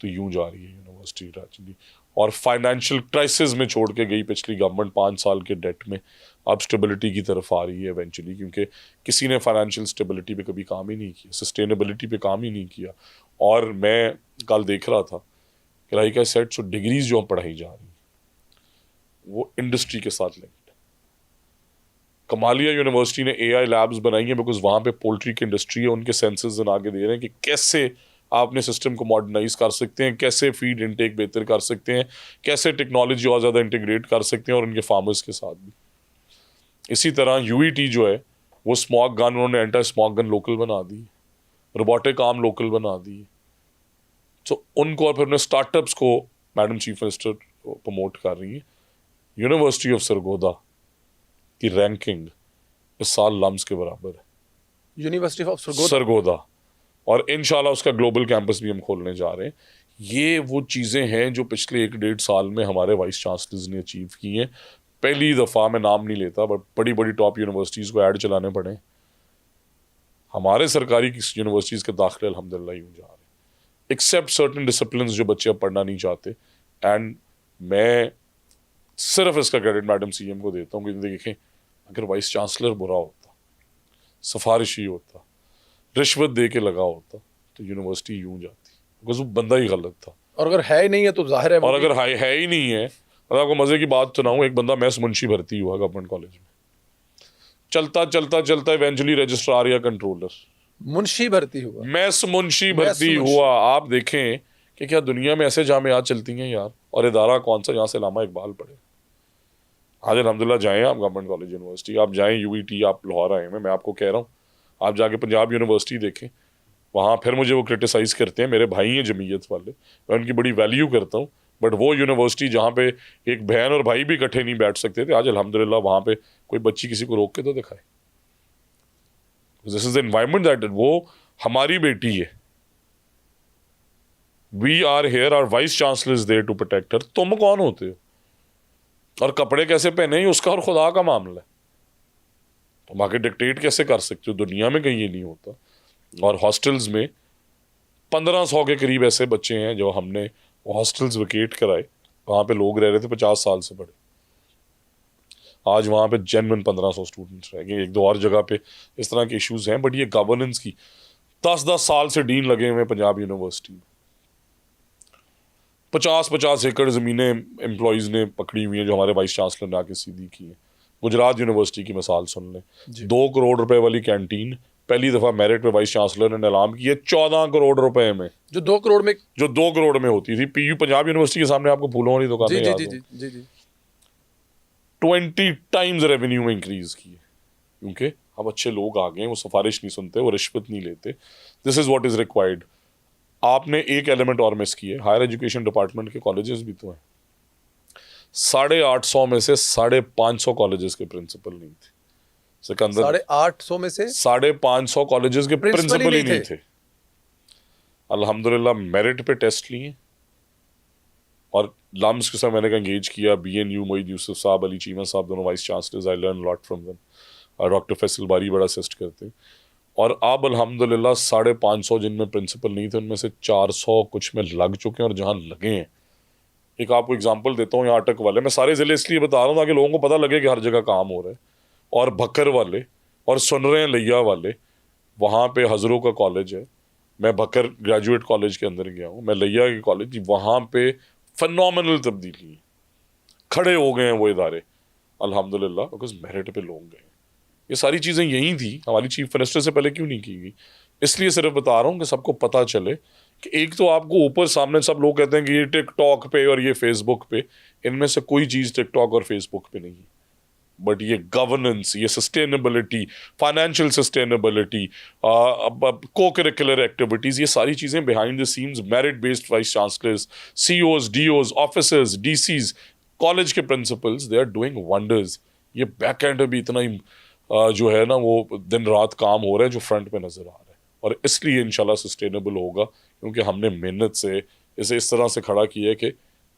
S2: तो यूं जा रही है यूनिवर्सिटी राजनी। और फाइनेंशियल क्राइसिस में छोड़ के गई पिछली गवर्नमेंट 5 साल के डेट में, अब स्टेबिलिटी की तरफ आ रही है इवेंचुअली, क्योंकि किसी ने फाइनेंशियल स्टेबिलिटी पे कभी काम ही नहीं किया, सस्टेनेबिलिटी पे काम ही नहीं किया। और मैं कल देख रहा था कि like I said, so degrees जो पढ़ाई जा रही वो इंडस्ट्री के साथ लिंक्ड। कमालिया यूनिवर्सिटी ने AI लैब्स बनाई हैं बिकॉज वहाँ पे पोल्ट्री की इंडस्ट्री है, उनके सेंसेस आगे दे रहे हैं कि कैसे आपने सिस्टम को मॉडर्नाइज कर सकते हैं, कैसे फीड इनटेक बेहतर कर सकते हैं, कैसे टेक्नोलॉजी और ज़्यादा इंटीग्रेट कर सकते हैं, और उनके फार्मर्स के साथ भी। इसी तरह UET जो है वो स्मॉग गन, उन्होंने एंटी स्मॉग गन लोकल बना दी, रोबोटिक आर्म लोकल बना दी। तो उनको, और फिर उन्हें स्टार्टअप्स को मैडम चीफ मिनिस्टर प्रमोट कर रही है। यूनिवर्सिटी ऑफ सरगोदा की रैंकिंग इस साल लम्स के बराबर है,
S1: यूनिवर्सिटी ऑफ
S2: सरगोदा, और इंशाल्लाह उसका ग्लोबल कैंपस भी हम खोलने जा रहे हैं। ये वो चीज़ें हैं जो पिछले 1-1.5 साल में हमारे वाइस चांसलर्स ने अचीव की हैं। पहली दफ़ा, मैं नाम नहीं लेता, बट बड़ी बड़ी टॉप यूनिवर्सिटीज़ को ऐड चलाने पड़े। हमारे सरकारी यूनिवर्सिटीज़ के दाखिले अल्हम्दुलिल्लाह यूँ जा रहे हैं, एक्सेप्ट सर्टन डिसिप्लिन जो बच्चे अब पढ़ना नहीं चाहते। एंड मैं सिर्फ इसका क्रेडिट मैडम CM को देता हूँ कि देखें, अगर वाइस चांसलर बुरा होता, सिफारिशी होता, रिश्वत दे के लगा होता, तो यूनिवर्सिटी यूं जाती, बिकॉज वो बंदा ही गलत था।
S1: और अगर है ही नहीं है तो जाहिर है,
S2: और अगर है ही नहीं है और आपको मजे की बात सुनाऊं, एक बंदा मैथ्स मुंशी भर्ती हुआ गवर्नमेंट कॉलेज में, चलता चलता चलता इवेंचुअली रजिस्ट्रार या कंट्रोलर,
S1: मुंशी भर्ती हुआ,
S2: मैथ्स मुंशी
S1: मैथ्स
S2: भर्ती
S1: मुंशी।
S2: हुआ। आप देखें कि क्या दुनिया में ऐसे जामियात चलती हैं यार, और इदारा कौन सा जहाँ से अल्लामा इकबाल पढ़े। आज अल्हम्दुलिल्लाह जाएं आप गवर्नमेंट कॉलेज यूनिवर्सिटी, आप जाएं यूईटी, आप लाहौर आए हैं, मैं आपको कह रहा हूँ, आप जाके पंजाब यूनिवर्सिटी देखें, वहाँ फिर मुझे वो क्रिटिसाइज़ करते हैं, मेरे भाई हैं जमीयत वाले, मैं उनकी बड़ी वैल्यू करता हूँ, बट वो यूनिवर्सिटी जहाँ पे एक बहन और भाई भी इकट्ठे नहीं बैठ सकते थे, आज अल्हम्दुलिल्लाह वहाँ पे कोई बच्ची किसी को रोक के तो दिखाए। This is the environment that, वो हमारी बेटी है, we are here, our vice chancellor is there to protect her. तुम कौन होते हो और कपड़े कैसे पहने हैं उसका और खुदा का मामला है, तुम आके डिक्टेट कैसे कर सकते हो, दुनिया में कहीं ये नहीं होता। और हॉस्टल्स में 1500 के करीब ऐसे बच्चे हैं जो हमने हॉस्टल्स वेकेट कराए, वहाँ पे लोग रह रहे थे 50 साल से बड़े, आज वहाँ पे जेन्युइन 1500 स्टूडेंट्स रह गए। एक दो और जगह पे इस तरह के इश्यूज हैं, बट ये गवर्नेंस की 10-10 साल से डीन लगे हुए हैं पंजाब यूनिवर्सिटी में, 50-50 एकड़ ज़मीनें एम्प्लॉयज़ ने पकड़ी हुई हैं जो हमारे वाइस चांसलर ने आके सीधी की हैं। गुजरात यूनिवर्सिटी की मिसाल सुन लें, 2 करोड़ रुपए वाली कैंटीन पहली दफ़ा मेरिट पे वाइस चांसलर ने ऐलान की है 14 करोड़ रुपए में,
S1: जो 2 करोड़ में,
S2: जो 2 करोड़ में होती थी। पीयू पंजाब यूनिवर्सिटी के सामने आपको फूलों वाली
S1: जी
S2: दुकानें
S1: जी
S2: याद
S1: जी
S2: हों,
S1: जी जी जी
S2: 20 टाइम्स रेवेन्यू में इंक्रीज की है, क्योंकि अब अच्छे लोग आ गए हैं, वो सिफारिश नहीं सुनते, वो रिश्वत नहीं लेते। This is what is required. आपने एक एलिमेंट और मिस किए, हायर एजुकेशन डिपार्टमेंट के कॉलेजेस भी तो हैं, 850 में से 550 कॉलेजेस के प्रिंसिपल नहीं थे। सिकंदर
S1: 850 में से
S2: 550 कॉलेजेस के
S1: प्रिंसिपल ही
S2: प्रिंसिपल ही
S1: नहीं
S2: नहीं थे। अल्हम्दुलिल्लाह मेरिट पे टेस्ट लिए और लम्स के साथ मैंने एंगेज किया, BNU मोईद यूसुफ साहब, अली चीमा साहब, दोनों vice chancellors, I learn lot from them, और डॉक्टर फैसल बारी बड़ा असिस्ट करते हैं। और अब अल्हम्दुलिल्लाह 550 जिनमें प्रिंसिपल नहीं थे उनमें से 400 कुछ में लग चुके हैं, और जहाँ लगे हैं, एक आपको एग्जांपल देता हूँ, यहाँ अटक वाले, मैं सारे ज़िले इसलिए बता रहा हूँ ताकि लोगों को पता लगे कि हर जगह काम हो रहा है, और भक्कर वाले, और सुन रहे हैं लिया वाले, वहाँ पे हज़रों का कॉलेज है, मैं भक्कर ग्रेजुएट कॉलेज के अंदर गया हूँ, मैं लिया के कॉलेज, वहाँ पे फिनोमिनल तब्दीली है, खड़े हो गए हैं वो इदारे अल्हम्दुलिल्लाह, बिकॉज मेरिट पे लोग गए। ये सारी चीज़ें यही थी, हमारी चीफ मिनिस्टर से पहले क्यों नहीं की गई? इसलिए सिर्फ बता रहा हूँ कि सबको पता चले कि एक तो आपको ऊपर सामने सब लोग कहते हैं कि ये टिकटॉक पे और ये फेसबुक पे, इनमें से कोई चीज़ टिकटॉक और फेसबुक पे नहीं है, बट ये गवर्नेंस, ये sustainability, financial sustainability, co curricular activities, ये सारी चीज़ें behind the scenes, merit based vice chancellors, COs, DOs, officers, DCs, college के principals, they are doing wonders. ये बैक एंड भी इतना ही जो है ना वो दिन रात काम हो रहा है जो फ्रंट पे नज़र आ रहा है, और इसलिए इंशाल्लाह सस्टेनेबल होगा, क्योंकि हमने मेहनत से इसे इस तरह से खड़ा किया है कि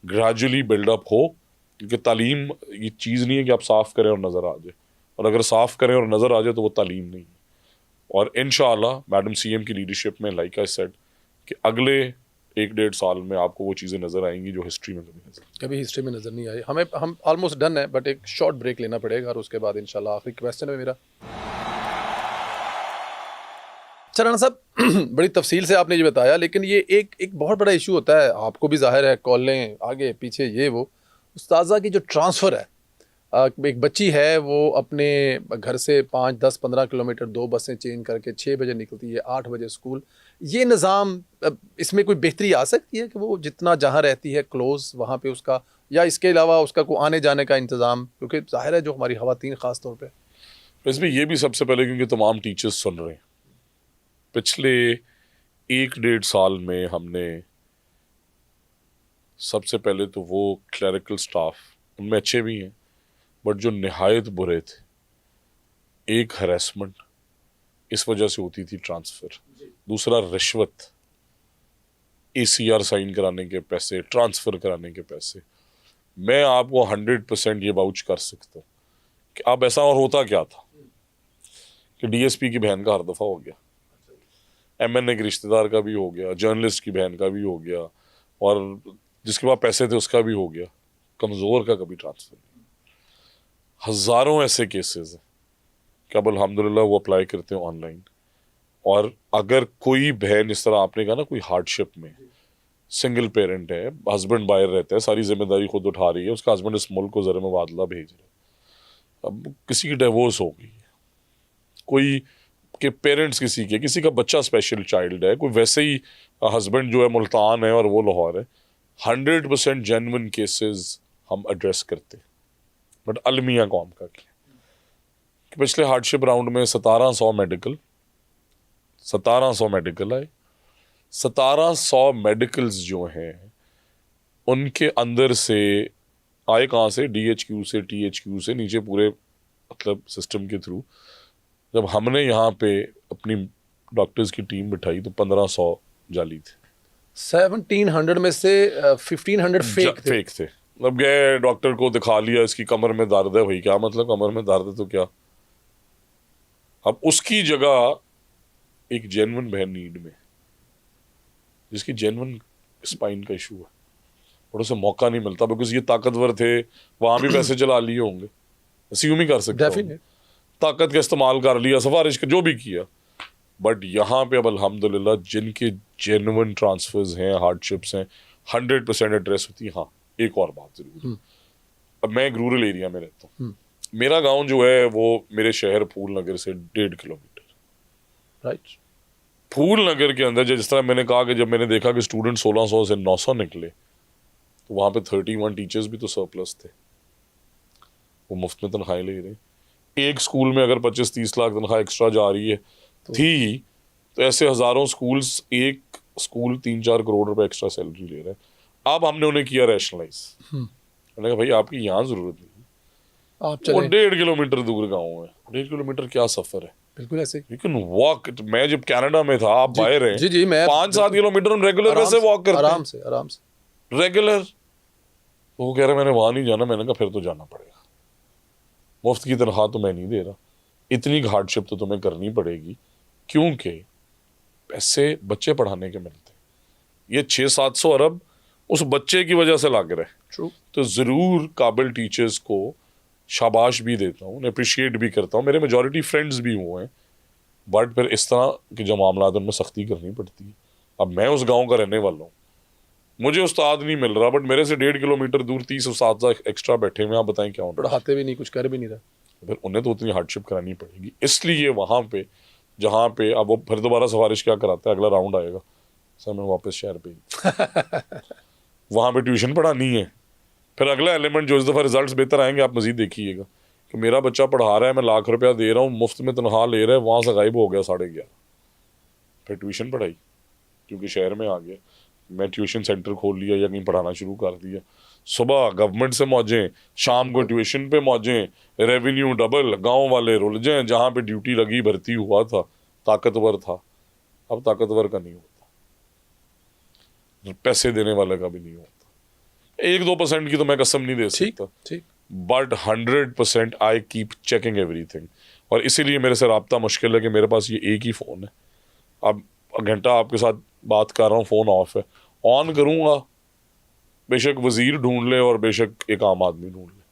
S2: ग्रेजुअली बिल्डअप हो, क्योंकि तालीम ये चीज़ नहीं है कि आप साफ़ करें और नज़र आ जाए, और अगर साफ़ करें और नज़र आ जाए तो वो तालीम नहीं है। और इंशाअल्लाह मैडम CM की लीडरशिप में, लाइक आई सेड, कि अगले 1-1.5 साल में आपको वो चीज़ें नज़र आएंगी जो हिस्ट्री में
S1: कभी हिस्ट्री में नज़र नहीं आई। हम ऑलमोस्ट डन है, बट एक शॉर्ट ब्रेक लेना पड़ेगा, और उसके बाद इंशाल्लाह आखिरी क्वेश्चन है मेरा। चरण साहब, बड़ी तफसील से आपने ये बताया, लेकिन ये एक बहुत बड़ा इशू होता है, आपको भी जाहिर है, कॉलें आगे पीछे ये वो, उस्ताज़ा की जो ट्रांसफ़र है, एक बच्ची है वो अपने घर से 5, 10, 15 किलोमीटर 2 बसें चेंज करके 6 बजे निकलती है, 8 बजे स्कूल। ये निज़ाम, इसमें कोई बेहतरी आ सकती है कि वो जितना जहाँ रहती है क्लोज वहाँ पे उसका, या इसके अलावा उसका को आने जाने का इंतज़ाम, क्योंकि जाहिर है जो हमारी ख़वातीन ख़ास तौर पे।
S2: इसमें ये भी सबसे पहले, क्योंकि तमाम टीचर्स सुन रहे हैं, पिछले 1-1.5 साल में हमने सबसे पहले तो वो क्लरिकल स्टाफ, उनमें अच्छे भी हैं, बट जो नहायत बुरे थे, एक हरेसमेंट इस वजह से होती थी ट्रांसफ़र, दूसरा रिश्वत, ACR साइन कराने के पैसे, ट्रांसफ़र कराने के पैसे। मैं आपको 100% ये वाउच कर सकता हूँ कि अब ऐसा और होता क्या था कि DSP की बहन का हर दफ़ा हो गया, MNA के रिश्तेदार का भी हो गया, जर्नलिस्ट की बहन का भी हो गया, और जिसके पास पैसे थे उसका भी हो गया, कमज़ोर का कभी ट्रांसफ़र नहीं। हज़ारों ऐसे केसेस हैं कि अब अल्हम्दुलिल्लाह वो अप्लाई करते हैं ऑनलाइन, और अगर कोई बहन इस तरह, आपने कहा ना कोई हार्डशिप में, सिंगल पेरेंट है, हस्बैंड बाहर रहता है, सारी जिम्मेदारी खुद उठा रही है, उसका हस्बैंड इस मुल्क को ज़र मुबादला भेज रहा है। अब किसी की डिवोर्स हो गई, कोई के पेरेंट्स किसी का बच्चा स्पेशल चाइल्ड है, कोई वैसे ही हस्बैंड जो है मुल्तान है और वो लाहौर है, 100% जेन्युइन केसेस हम एड्रेस करते हैं। बट अलमिया कौम का क्या कि पिछले हार्डशिप राउंड में 1700 मेडिकल आए। 1700 मेडिकल्स जो हैं उनके अंदर से आए कहाँ से? DHQ से, THQ से, नीचे पूरे मतलब सिस्टम के थ्रू। जब हमने यहाँ पे अपनी डॉक्टर्स की टीम बिठाई तो 1500 जाली थे।
S1: 1700 में से 1500 फेक
S2: थे। मतलब गए डॉक्टर को दिखा लिया, इसकी कमर में दर्द है, भाई क्या मतलब कमर में दर्द है तो क्या। अब उसकी जगह एक जेन्युइन बहन नीड में, जिसकी जेन्युइन स्पाइन का इशू है, और उसे मौका नहीं मिलता बिकॉज ये ताकतवर थे, वहां भी पैसे चला लिए होंगे, अस्यूम ही कर सकते हो, ताकत का इस्तेमाल कर लिया, सिफारिश का जो भी किया। बट यहाँ पे अब अल्हम्दुलिल्लाह जिनके जेन्युइन ट्रांसफर्स हैं, हार्डशिप्स हैं, 100% एड्रेस होती है। हाँ, एक और बात जरूर, अब मैं एक रूरल एरिया में रहता हूँ, मेरा गांव जो है वो मेरे शहर फूल नगर से 1.5 किलोमीटर,
S1: राइट।
S2: फूल नगर के अंदर जिस तरह मैंने कहा कि जब मैंने देखा कि स्टूडेंट 1600 से 900 निकले, तो वहाँ पे 31 टीचर्स भी तो सरप्लस थे, वो मुफ्त में तनख्वाहें ले रहे। एक स्कूल में अगर 25-30 लाख तनख्वाह एक्स्ट्रा जा रही है तो ऐसे हज़ारों स्कूल्स, एक स्कूल 3-4 करोड़ रुपए एक्स्ट्रा सैलरी ले रहे हैं। अब हमने उन्हें किया रैशनलाइज, मैंने कहा भाई आपकी यहाँ ज़रूरत नहीं, आप चले, 1.5 किलोमीटर दूर गाँव है, 1.5 किलोमीटर क्या सफ़र है, बिल्कुल ऐसे यू कैन वॉक। मैं जब कनाडा में था, आप बाहर हैं, जी मैं 5-7 किलोमीटर हम रेगुलर वैसे वॉक करते हैं, आराम से रेगुलर। वो कह रहे मैंने वहां नहीं जाना, मैंने कहा फिर तो जाना पड़ेगा, मुफ्त की तनख्वाह तो मैं नहीं दे रहा, इतनी हार्डशिप तो तुम्हें करनी पड़ेगी, क्योंकि पैसे बच्चे पढ़ाने के मिलते हैं, ये 600-700 अरब उस बच्चे की वजह से लग रहे हैं। तो ज़रूर काबिल टीचर्स को शाबाश भी देता हूँ, अप्रिशिएट भी करता हूँ, मेरे मेजॉरिटी फ्रेंड्स भी हुए हैं, बट फिर इस तरह के जो मामला उनमें सख्ती करनी पड़ती है। अब मैं उस गांव का रहने वाला हूँ, मुझे उस्ताद नहीं मिल रहा, बट मेरे से 1.5 किलोमीटर दूर 30 उस्ताद एक्स्ट्रा बैठे हुए, आप बताएं क्या होना, पढ़ाते भी नहीं, कुछ कर भी नहीं रहा, फिर उन्हें तो उतनी हार्डशिप करानी पड़ेगी। इसलिए वहाँ पे जहाँ पे अब वो फिर दोबारा सिफारिश क्या कराता है, अगला राउंड आएगा, सर मैं वापस शहर पे वहाँ पे ट्यूशन पढ़ानी है, फिर अगला एलिमेंट जो इस दफ़ा रिजल्ट्स बेहतर आएंगे, आप मजीद देखिएगा कि मेरा बच्चा पढ़ा रहा है, मैं लाख रुपया दे रहा हूँ, मुफ्त में तनख्वाह ले रहा है, वहाँ से गायब हो गया 11:30, फिर ट्यूशन पढ़ाई क्योंकि शहर में आ गया, मैं ट्यूशन सेंटर खोल लिया या कहीं पढ़ाना शुरू कर दिया, सुबह गवर्नमेंट से मौजें, शाम को ट्यूशन पे मौजें, रेवेन्यू डबल, गांव वाले रुल जाएं, जहाँ पे ड्यूटी लगी भर्ती हुआ था, ताकतवर था, अब ताकतवर का नहीं होता, पैसे देने वाले का भी नहीं होता। 1-2% की तो मैं कसम नहीं दे सकता, but 100% I keep checking everything. और इसीलिए मेरे से रब्ता मुश्किल है कि मेरे पास ये एक ही फ़ोन है, अब घंटा आपके साथ बात कर रहा हूँ, फ़ोन ऑफ है, ऑन करूँगा, बेशक वज़ीर ढूंढ ले और बेशक एक आम आदमी ढूंढ ले,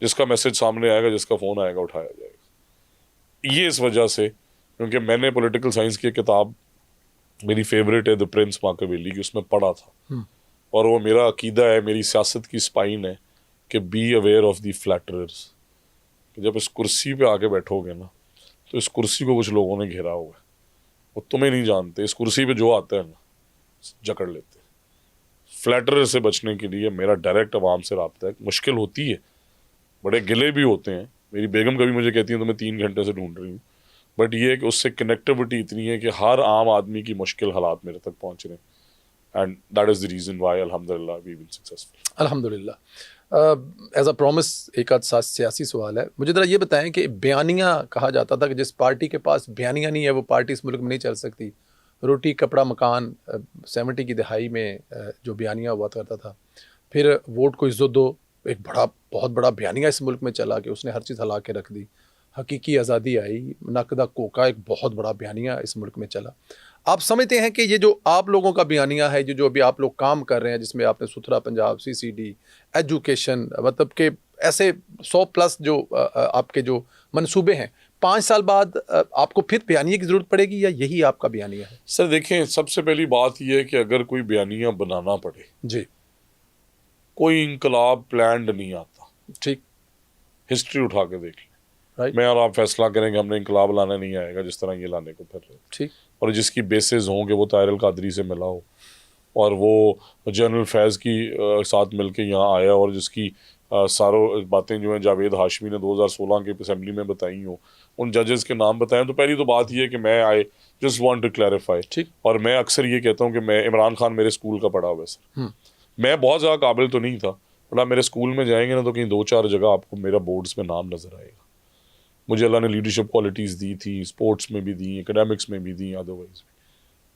S2: जिसका मैसेज सामने आएगा, जिसका फ़ोन आएगा उठाया जाएगा। ये इस वजह से क्योंकि मैंने पॉलिटिकल साइंस की किताब मेरी फेवरेट है, द प्रिंस माकियावेली की, उसमें पढ़ा था, और वो मेरा अकीदा है, मेरी सियासत की स्पाइन है कि बी अवेयर ऑफ द फ्लैटरर्स, कि जब इस कुर्सी पे आके बैठोगे ना, तो इस कुर्सी को कुछ लोगों ने घेरा हुआ है, वो तुम्हें नहीं जानते, इस कुर्सी पे जो आता है ना जकड़ लेते हैं। फ्लैटरर से बचने के लिए मेरा डायरेक्ट आवाम से रब्ता है, मुश्किल होती है, बड़े गिले भी होते हैं, मेरी बेगम कभी मुझे कहती है तो मैं 3 घंटे से ढूंढ रही हूँ, बट ये है कि उससे कनेक्टिविटी इतनी है कि हर आम आदमी की मुश्किल हालात मेरे तक पहुँच रहे हैं, and that is the reason why अल्हम्दुलिल्लाह वी बीन सक्सेसफुल।
S1: अल्हम्दुलिल्लाह। एज अ प्रॉमिस एक आध सियासी सवाल है, मुझे ज़रा ये बताएं कि बयानिया कहा जाता था कि जिस पार्टी के पास बयानिया नहीं है वो पार्टी इस मुल्क में नहीं चल सकती, रोटी कपड़ा मकान 70 की दहाई में जो बयानिया हुआ करता था, फिर वोट को इज्जत दो, एक बहुत बड़ा बयानिया इस मुल्क में चला कि उसने हर चीज़ हला के रख दी, हकीकी आज़ादी आई, नकदा कोका एक बहुत बड़ा बयानिया इस मुल्क में चला। आप समझते हैं कि ये जो आप लोगों का बयानिया है, जो अभी आप लोग काम कर रहे हैं, जिसमें आपने सुथरा पंजाब, CCD, एजुकेशन, मतलब कि ऐसे 100+ जो आपके जो मंसूबे हैं, 5 साल बाद आपको फिर बयानिए की जरूरत पड़ेगी या यही आपका बयानिया है?
S2: सर देखें, सबसे पहली बात यह है कि अगर कोई बयानिया बनाना पड़े,
S1: जी,
S2: कोई इंकलाब प्लान्ड नहीं आता।
S1: ठीक,
S2: हिस्ट्री उठा के देख लें,
S1: राइट,
S2: मैं और आप फैसला करेंगे हमने इंकलाब लाना नहीं आएगा जिस तरह ये लाने को फिर रहे,
S1: ठीक,
S2: और जिसकी बेसिस हों कि वो ताहिर अल कादरी से मिला हो और वो जनरल फैज़ की साथ मिलके यहाँ आया और जिसकी सारों बातें जो हैं जावेद हाशमी ने 2016 के असेंबली में बताई हो, उन जजेस के नाम बताएं। तो पहली तो बात ये है कि मैं I just want to clarify,
S1: ठीक,
S2: और मैं अक्सर ये कहता हूँ कि मैं इमरान खान मेरे स्कूल का पढ़ा हुआ है सर। मैं बहुत ज़्यादा काबिल तो नहीं था, बट आप मेरे स्कूल में जाएंगे ना तो कहीं 2-4 जगह आपको मेरा बोर्ड्स में नाम नज़र आएगा। मुझे अल्लाह ने लीडरशिप क्वालिटीज़ दी थी, स्पोर्ट्स में भी दी, एकेडमिक्स में भी दी, अदरवाइज भी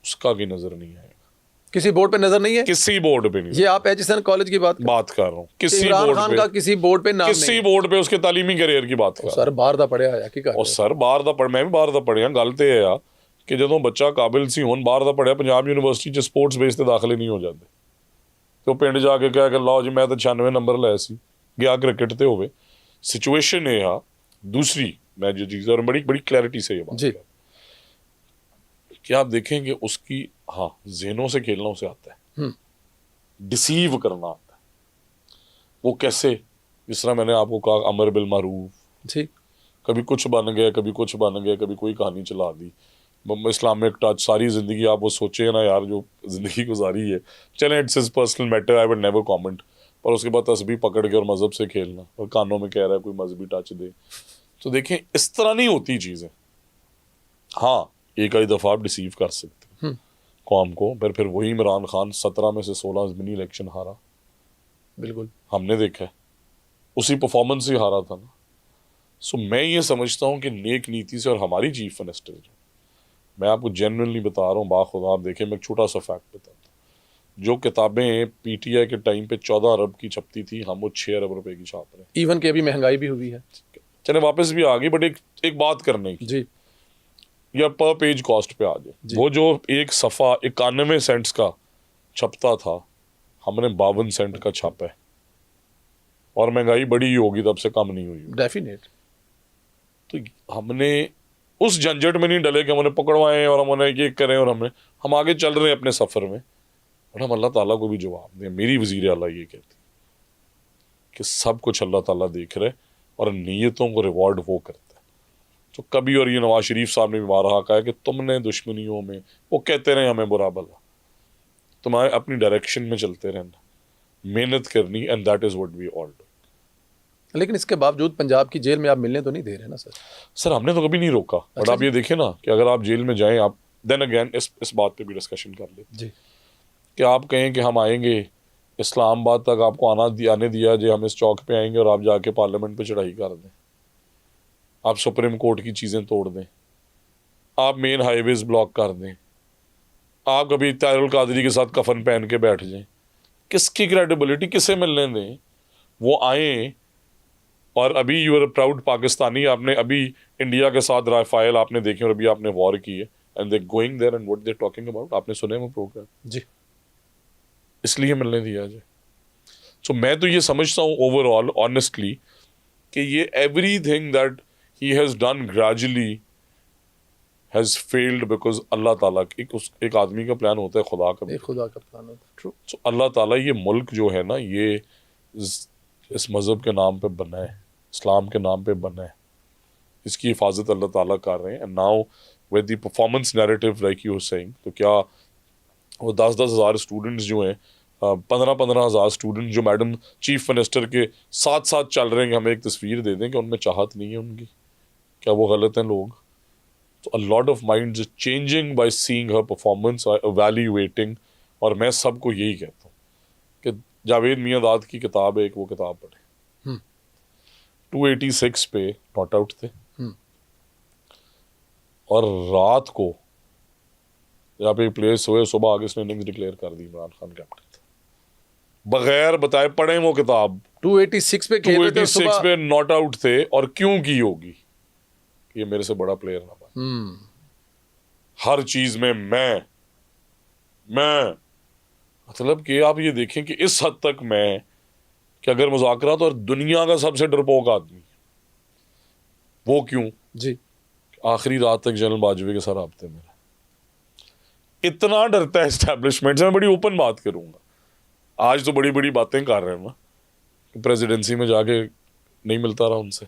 S2: उसका भी नज़र नहीं आएगा,
S1: किसी बोर्ड पे नजर नहीं है।
S2: किसी बोर्ड पे नहीं।
S1: ये आप एचएसएन कॉलेज की बात
S2: कर रहा हूँ, किसी
S1: इमरान
S2: बोर्ड
S1: खान
S2: पे,
S1: का किसी बोर्ड पे नाम
S2: किसी
S1: नहीं
S2: बोर्ड पे उसके तालीमी करियर की बात कर रहा हूं।
S1: सर बाहर दा पढ़िया है की कर
S2: और सर बाहर दा पढ़ मैं भी बाहर दा पढ़िया, गल ते है कि ਜਦੋਂ ਬੱਚਾ ਕਾਬਿਲ ਸੀ ਹੁਣ ਬਾਹਰ ਦਾ ਪੜਿਆ ਪੰਜਾਬ ਯੂਨੀਵਰਸਿਟੀ ਚ ਸਪੋਰਟਸ ਬੇਸ ਤੇ ਦਾਖਲੇ ਨਹੀਂ ਹੋ ਜਾਂਦੇ, ਤੇ ਉਹ ਪਿੰਡ ਜਾ ਕੇ ਕਹਿ ਕੇ ਲਓ ਜੀ ਮੈਂ ਤਾਂ 96 ਨੰਬਰ ਲਏ ਸੀ, ਗਿਆ क्रिकेट ਤੇ होवे। सिचुएशन है यहाँ दूसरी, मैं जो चीज़ और बड़ी बड़ी क्लैरिटी से ये बात
S1: जी,
S2: कि आप देखेंगे उसकी, हाँ जहनों से खेलना उसे आता है, डिसीव करना आता है। वो कैसे, जिस तरह मैंने आपको कहा अमर बिल मारूफ,
S1: ठीक,
S2: कभी कुछ बन गया, कभी कुछ बन गया, कभी कोई कहानी चला दी, इस्लामिक टच, सारी ज़िंदगी आप वो सोचे ना यार जो ज़िंदगी गुजारी है, चलें it's his personal matter, I would never comment, पर उसके बाद तस्बीह पकड़ के और मज़हब से खेलना और कानों में कह रहा है कोई मजहबी टच दे। तो देखें इस तरह नहीं होती चीज़ें। हाँ एक आधी दफ़ा आप डिसीव कर सकते हैं कौम को, फिर वही इमरान खान 17 में से 16 मिनी इलेक्शन हारा,
S1: बिल्कुल
S2: हमने देखा है, उसी परफॉर्मेंस से हारा था ना। सो मैं ये समझता हूँ कि नेक नीति से, और हमारी चीफ मिनिस्टर जो, मैं आपको जेन्युइनली बता रहा हूँ बाखुदा, आप देखें मैं एक छोटा सा फैक्ट बताता हूँ, जो किताबें पीटीआई के टाइम पे 14 अरब की छपती थी, हम वो 6 अरब रुपए की छाप रहे हैं।
S1: इवन के अभी महंगाई भी हुई है,
S2: चले वापस भी आ गई, बट एक बात करने की
S1: जी,
S2: या पर पेज कॉस्ट पे आ जाए, वो जो एक सफ़ा 91 सेंट्स का छपता था, हमने 52 सेंट का छापा है, और महंगाई बड़ी ही होगी तब से कम नहीं हुई।
S1: डेफिनेट।
S2: तो हमने उस झंझट में नहीं डले कि हमने पकड़वाएं और हमने ये करें, और हम आगे चल रहे हैं अपने सफ़र में, और हम अल्लाह ताला को भी जवाब दें। मेरी वज़ीर आला ये कहती कि सब कुछ अल्लाह ताला देख रहे और नीयतों को रिवॉर्ड वो करता है। तो कभी, और ये नवाज शरीफ साहब ने भी बारहा कहा है कि तुमने दुश्मनियों में, वो कहते रहे हमें बुरा भला, तुम्हारे अपनी डायरेक्शन में चलते रहना, मेहनत करनी, and that is what we all do.
S1: लेकिन इसके बावजूद पंजाब की जेल में आप मिलने तो नहीं दे रहे ना सर?
S2: सर हमने तो कभी नहीं रोका, बट आप ये देखें ना कि अगर आप जेल में जाएं, आप देन अगेन इस बात पे भी डिस्कशन कर ले
S1: जी,
S2: कि आप कहें कि हम आएंगे इस्लामाबाद तक, आपको आने दिया जो हम इस चौक पे आएंगे और आप जाके पार्लियामेंट पे चढ़ाई कर दें, आप सुप्रीम कोर्ट की चीज़ें तोड़ दें, आप मेन हाईवेज ब्लॉक कर दें, आप कभी ताहिर अल कादरी के साथ कफन पहन के बैठ जाएं, किसकी क्रेडिबिलिटी, किसे मिलने दें? वो आए, और अभी यू आर प्राउड पाकिस्तानी, आपने अभी इंडिया के साथ राफेल आपने देखे, और अभी आपने वॉर की है, and they going there and what they talking about, आपने सुने वो प्रोग्राम?
S1: जी,
S2: इसलिए मिलने दिया जाए। सो मैं तो ये समझता हूँ ओवरऑल ऑनेस्टली कि ये everything that he has done gradually has failed because Allah ताला एक आदमी का प्लान होता है, खुदा का
S1: एक खुदा का प्लान होता है। ट्रू।
S2: सो अल्लाह ताला ये मुल्क जो है ना, ये इस मज़हब के नाम पे बना है, इस्लाम के नाम पे बना है, इसकी हिफाजत अल्लाह ताला कर रहे हैं। And now with the performance narrative like you were saying, तो क्या वो 10-10 हज़ार स्टूडेंट्स जो हैं, 15-15 हज़ार स्टूडेंट जो मैडम चीफ मिनिस्टर के साथ साथ चल रहे हैं, हमें एक तस्वीर दे दें कि उनमें चाहत नहीं है उनकी, क्या वो गलत हैं लोग? तो a lot of minds changing by seeing her performance, evaluating. और मैं सबको यही कहता हूँ कि जावेद मियाँदाद की किताब है एक, वो किताब पढ़े। 286 पे नॉट आउट थे, और रात को यहाँ पे प्लेयर सोए, सुबह आगे उसने इनिंग्स डिक्लेयर कर दी, इमरान खान कैप्टन था, बगैर बताए पढ़े वो किताब।
S1: 286 पे खेले थे,
S2: 286 पे नॉट आउट थे, और क्यों की होगी? ये मेरे से बड़ा प्लेयर ना बने, हर चीज में मैं मतलब कि आप ये देखें कि इस हद तक मैं, कि अगर मुज़ाकरात और दुनिया का सबसे डरपोक आदमी, वो क्यों?
S1: जी,
S2: आखिरी रात तक जनरल बाजवे के साथ राब्ते में रहा। इतना डरता है एस्टैब्लिशमेंट से। मैं बड़ी ओपन बात करूंगा, आज तो बड़ी बड़ी बातें कर रहे हैं ना, प्रेसिडेंसी में जाके नहीं मिलता रहा उनसे।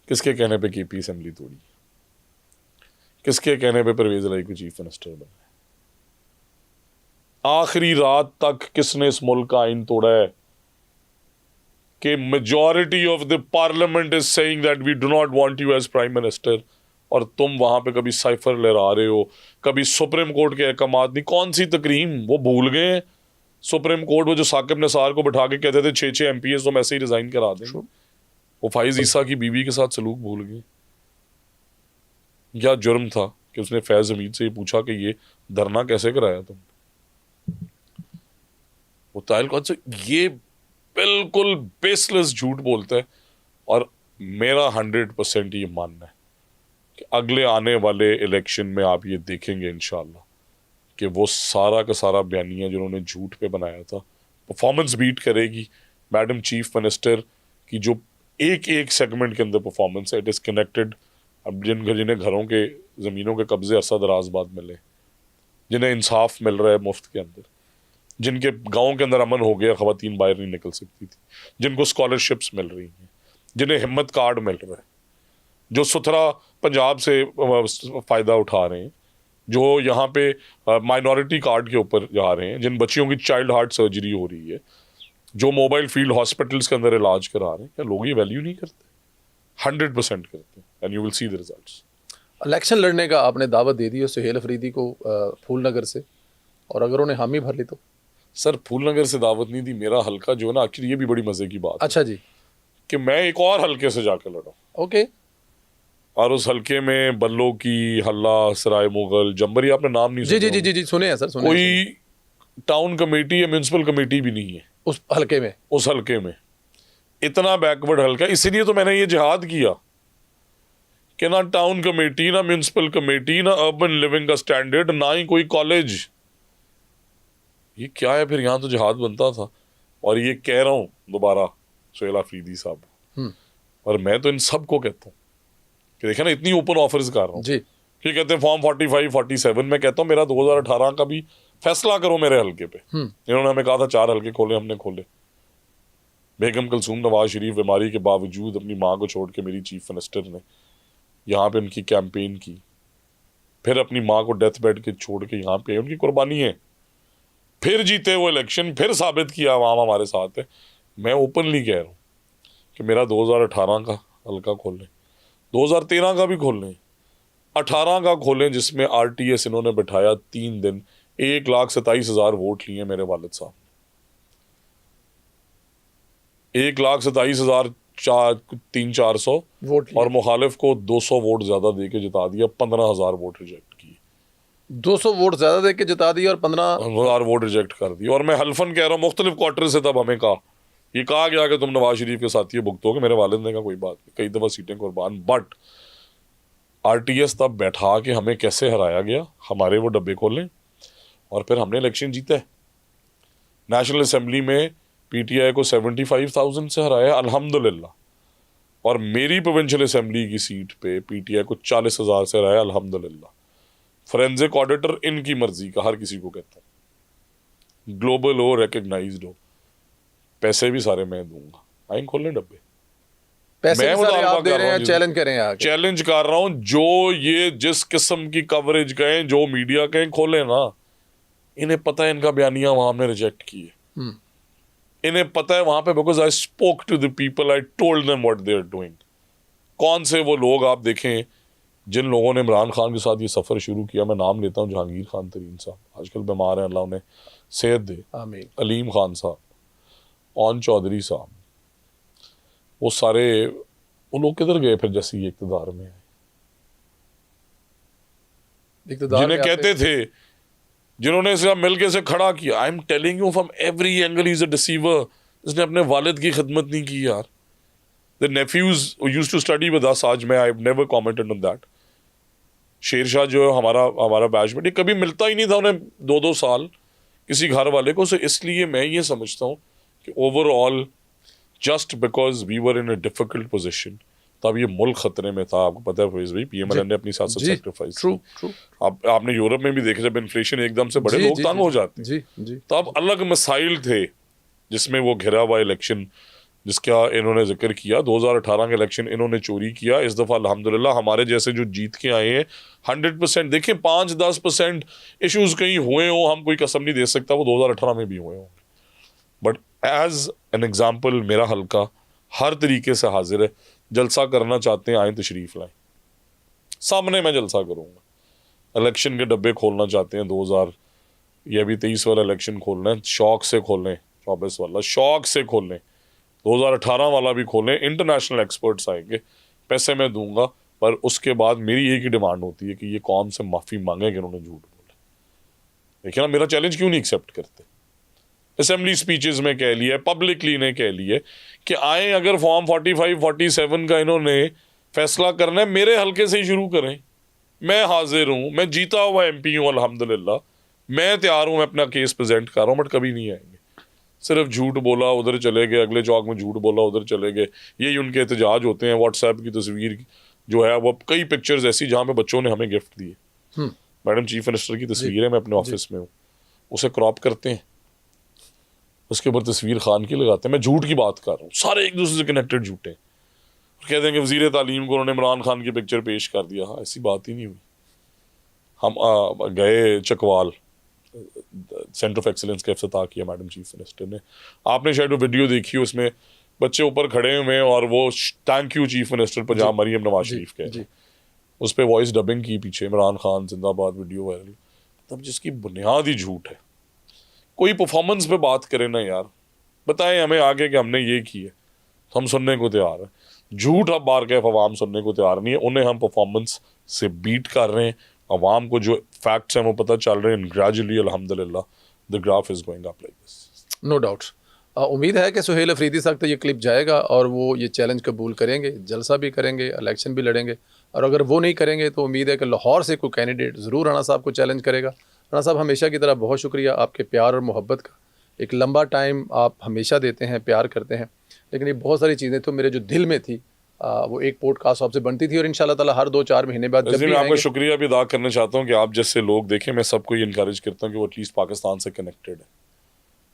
S2: किसके कहने पे केपी असेंबली तोड़ी, किसके कहने पे परवेज इलाही को चीफ मिनिस्टर बना, आखिरी रात तक किसने इस मुल्क का आइन तोड़ा है कि majority of the parliament is saying that we do not want you as prime minister, और तुम वहां पे कभी साइफर लहरा रहे हो, कभी सुप्रीम कोर्ट के अहकामात नहीं। कौन सी तकरीम, वो भूल गए सुप्रीम कोर्ट, वो जो साकिब निसार को बैठा के कहते थे 6 MPs तुम ऐसे ही रिजाइन करा देंगे, वो फाइज ईसा की बीवी के साथ सलूक भूल गए। क्या जुर्म था कि उसने फैज हमीद से ये पूछा कि ये धरना कैसे कराया तुम, वो ताहिल कौन से, ये बिल्कुल बेसलेस झूठ बोलते हैं। और मेरा 100% ये मानना है कि अगले आने वाले इलेक्शन में आप ये देखेंगे इंशाल्लाह कि वो सारा का सारा बयानिया जिन्होंने झूठ पे बनाया था, परफॉर्मेंस बीट करेगी। मैडम चीफ मिनिस्टर की जो एक एक सेगमेंट के अंदर परफॉर्मेंस है, इट इज़ कनेक्टेड। अब जिन्हें घरों के ज़मीनों के कब्जे अरसा दराज बाद मिले, जिन्हें इंसाफ मिल रहा है मुफ्त के अंदर, जिनके गाँव के अंदर अमन हो गया, ख़वातीन बाहर नहीं निकल सकती थी, जिनको स्कॉलरशिप्स मिल रही हैं, जिन्हें हिम्मत कार्ड मिल रहा है, जो सुथरा पंजाब से फ़ायदा उठा रहे हैं, जो यहाँ पे माइनॉरिटी कार्ड के ऊपर जा रहे हैं, जिन बच्चियों की चाइल्ड हार्ट सर्जरी हो रही है, जो मोबाइल फील्ड हॉस्पिटल्स के अंदर इलाज करा रहे हैं, क्या लोग ये वैल्यू नहीं करते? 100% करते हैं, and you will see the results.
S1: Election लड़ने का आपने दावत दे दी है सुहेल अफरीदी को फूलनगर से, और अगर उन्हें हामी भर ली तो?
S2: सर फूलनगर से दावत नहीं दी, मेरा हल्का जो है ना, आखिर ये भी बड़ी मजे की बात
S1: अच्छा जी,
S2: कि मैं एक और हल्के से जाकर लड़ा,
S1: ओके,
S2: और उस हल्के में बल्लो की, हल्ला, सराय मुगल, जम्बरी, आपने नाम नहीं
S1: जी
S2: सुना?
S1: जी जी जी सुने हैं सर, सुने हैं,
S2: कोई टाउन कमेटी या म्यूनसिपल कमेटी भी नहीं है
S1: उस हल्के में,
S2: उस हल्के में। इतना बैकवर्ड हल्का, इसीलिए तो मैंने ये जिहाद किया कि ना टाउन कमेटी, ना म्यूनसिपल कमेटी, ना अर्बन लिविंग का स्टैंडर्ड, ना ही कोई कॉलेज। ये क्या है फिर? यहाँ तो जिहाद बनता था। और ये कह रहा हूँ दोबारा सुहेल अफरीदी साहब, और मैं तो इन सब को कहता हूँ कि देखे ना, इतनी ओपन ऑफर्स कर रहा हूँ
S1: जी,
S2: कि कहते हैं फॉर्म 45, 47, मैं कहता हूँ मेरा 2018 का भी फैसला करो मेरे हल्के पे। इन्होंने हमें कहा था 4 हल्के खोले, हमने खोले। बेगम कलसूम नवाज शरीफ बीमारी के बावजूद अपनी माँ को छोड़ के मेरी चीफ मिनिस्टर ने यहाँ पे उनकी कैंपेन की, फिर अपनी माँ को डेथ बेड के छोड़ के यहाँ पे, उनकी कुर्बानी है, फिर जीते वो इलेक्शन, फिर साबित किया आवाम हमारे साथ है। मैं ओपनली कह रहा हूँ कि मेरा 2018 का हल्का खोल लें, 2013 का भी खोल लें, 18 का खोलें, जिसमें RTS इन्होंने बिठाया 3 दिन, 1,27,000 वोट लिए मेरे वालिद साहब, 1,27,300-400
S1: वोट,
S2: और मुखालिफ को 200 वोट ज्यादा दे के जिता दिया, 15,000 वोट रिजेक्ट किए।
S1: 200 वोट ज्यादा दे के जिता दिए और
S2: 15,000 वोट रिजेक्ट कर दिए। और मैं हल्फन कह रहा हूँ, मुख्तलिफ क्वार्टर से तब हमें कहा, ये कहा गया कि तुम नवाज शरीफ के साथ ये भुगतोगे। मेरे वालिद ने कहा कोई बात नहीं, कई दफ़ा सीटें कुर्बान, बट RTS तब बैठा के हमें कैसे हराया गया, हमारे वो डब्बे खोलें, और फिर हमने इलेक्शन जीता है। नेशनल असेंबली में PTI को 75,000 से हराया अल्हम्दुलिल्लाह, और मेरी प्रोविंशियल असेंबली की सीट पे PTI को 40,000 से हराया अल्हम्दुलिल्लाह। फोरेंसिक ऑडिटर इनकी मर्जी का, हर किसी को कहता हूँ, ग्लोबल हो, रिकग्नाइज्ड हो, पैसे भी सारे मैं दूंगा, आइन खोलने डब्बे,
S1: पैसे
S2: मैं
S1: भी सारे
S2: मुतालबा
S1: आप दे
S2: कर
S1: रहे
S2: रहा
S1: हैं,
S2: हूँ,
S1: चैलेंज करें आके,
S2: चैलेंज कर रहा हूँ। जो ये जिस किस्म की कवरेज कहें, जो मीडिया कहें, खोले ना, इन्हें पता है इनका बयानिया वहां हमने रिजेक्ट की है, इन्हें पता है वहां पे, because I spoke to the people, I told them what they are doing. कौन से वो लोग आप देखें जिन लोगों ने इमरान खान के साथ ये सफ़र शुरू किया, मैं नाम लेता हूँ, जहांगीर खान तरीन साहब, आजकल बीमार हैं, अल्लाह उन्हें सेहत दे,
S1: आमीन,
S2: अलीम खान साहब, ओन चौधरी साहब, वो सारे वो लोग किधर गए फिर जैसे ये इक़्तिदार में आए, जिन्हें कहते थे, जिन्होंने इसे मिलके से खड़ा किया। I am telling you from every angle he is a deceiver. इसने अपने वालिद की खिदमत नहीं की यार। The nephews used to study with us, आज मैं I never commented on that. Shershah जो है हमारा बैचमेट, ये कभी मिलता ही नहीं था उन्हें 2-2 साल किसी घर वाले को। सो इसलिए मैं ये समझता हूँ कि overall just because we were in a difficult position, तब ये मुल्क खतरे में था। आपको पता है फैज भाई, पीएमएल ने अपनी सियासत सैक्रिफाइस
S1: ट्रू ट्रू
S2: आपने यूरोप में भी देखा, जब इन्फ्लेशन एकदम से बड़े लोग तंग हो जाते हैं।
S1: जी जी
S2: तब अलग मसाइल थे, जिसमें वो घिरा हुआ इलेक्शन जिसका इन्होंने जिक्र किया, 2018 का इलेक्शन इन्होंने चोरी किया। इस दफ़ा अल्हम्दुलिल्लाह हमारे जैसे जो जीत के आए हैं 100%, देखिए 5-10% इश्यूज कहीं हुए हो, हम कोई कसम नहीं दे सकता वो 2018 में भी हुए होंगे, बट एज एन एग्जाम्पल मेरा हल्का हर तरीके से हाजिर है। जलसा करना चाहते हैं, आए तशरीफ लाएं, सामने मैं जलसा करूँगा। इलेक्शन के डब्बे खोलना चाहते हैं 2000 ये भी 23 वाला इलेक्शन खोलना है, शौक से खोलें, 24 वाला शौक से खोलें, 2018 वाला भी खोलें। इंटरनेशनल एक्सपर्ट्स आएंगे, पैसे मैं दूंगा, पर उसके बाद मेरी एक ही डिमांड होती है कि ये कौम से माफ़ी मांगे कि उन्होंने झूठ बोला। देखिए ना, मेरा चैलेंज क्यों नहीं एक्सेप्ट करते? असेंबली स्पीचेस में कह लिया, पब्लिकली ने कह लिया कि आए, अगर फॉर्म 45-47 का इन्होंने फैसला करना है, मेरे हल्के से ही शुरू करें। मैं हाजिर हूँ, मैं जीता हुआ MP हूँ अल्हम्दुलिल्लाह, मैं तैयार हूँ, मैं अपना केस प्रेजेंट कर रहा हूँ, बट कभी नहीं आएंगे। सिर्फ झूठ बोला उधर चले गए, अगले चौक में झूठ बोला उधर चले गए, यही उनके एहतजाज होते हैं। व्हाट्सएप की तस्वीर जो है वो कई पिक्चर्स ऐसी जहाँ पे बच्चों ने हमें गिफ्ट दिए। मैडम चीफ मिनिस्टर की तस्वीर है, मैं अपने ऑफिस में हूँ, उसे क्रॉप करते हैं, उसके ऊपर तस्वीर खान की लगाते हैं। मैं झूठ की बात कर रहा हूँ, सारे एक दूसरे से कनेक्टेड झूठे हैं। कह देंगे वजीर तालीम को उन्होंने इमरान खान की पिक्चर पेश कर दिया। हाँ, ऐसी बात ही नहीं हुई। हम गए चकवाल, सेंटर ऑफ एक्सीलेंस का इफ्तिताह किया मैडम चीफ मिनिस्टर ने। आपने शायद वो वीडियो देखी, उसमें बच्चे ऊपर खड़े हुए हैं और वो थैंक यू चीफ मिनिस्टर पर जहाँ मरियम नवाज शरीफ के उस पर वॉइस डबिंग की, पीछे इमरान खान जिंदाबाद वीडियो वायरल। तब जिसकी बुनियाद ही झूठ है, कोई परफॉर्मेंस पे बात करे ना यार, बताएं हमें आगे कि हमने ये किया, तो हम सुनने को तैयार हैं। झूठ अब बार के अवाम सुनने को तैयार नहीं है, उन्हें हम परफॉर्मेंस से बीट कर रहे हैं। अवाम को जो फैक्ट्स हैं वो पता चल रहे हैं। ग्रेजुअली अल्हम्दुलिल्लाह the graph is going up like this.
S1: No doubt. उम्मीद है कि सुहेल अफरीदी तक तो ये क्लिप जाएगा और वो ये चैलेंज कबूल करेंगे, जलसा भी करेंगे, इलेक्शन भी लड़ेंगे। और अगर वो नहीं करेंगे तो उम्मीद है कि लाहौर से कोई कैंडिडेट ज़रूर राणा साहब को चैलेंज करेगा। राणा साहब, हमेशा की तरह बहुत शुक्रिया आपके प्यार और मोहब्बत का। एक लंबा टाइम आप हमेशा देते हैं, प्यार करते हैं, लेकिन ये बहुत सारी चीज़ें तो मेरे जो दिल में थी वो एक पॉडकास्ट आपसे बनती थी और इंशाल्लाह ताला हर 2-4 महीने बाद जब भी
S2: मैं आपका
S1: आएंगे।
S2: शुक्रिया भी अदा करना चाहता हूँ कि आप जैसे लोग देखें, मैं सबको ये इनकरेज करता हूँ कि वो एटलीस्ट पाकिस्तान से कनेक्टेड है,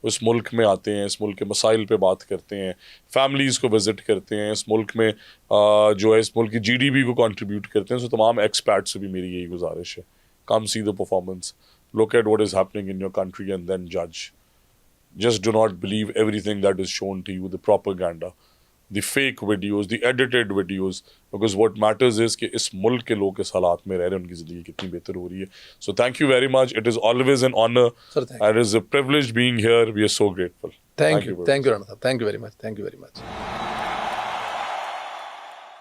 S2: उस मुल्क में आते हैं, इस मुल्क के मसाइल पे बात करते हैं, फैमिलीज़ को विज़िट करते हैं, इस मुल्क में जो है इस मुल्क की GDP को कंट्रीब्यूट करते हैं। सो तमाम एक्सपर्ट से भी मेरी यही गुजारिश है, come see the performance, look at what is happening in your country and then जज। Just do not believe everything that is shown to you, the propaganda, the fake videos, the edited videos, because what matters is कि इस मुल्क के लोग इस हालात में रह रहे हैं, उनकी ज़िंदगी कितनी बेहतर हो रही है। So thank you very much. It is always an honor.
S1: Sir, thank you.
S2: And it is a privilege being here. We are so grateful.
S1: Thank you, Rana. Thank you very much. Thank you very much.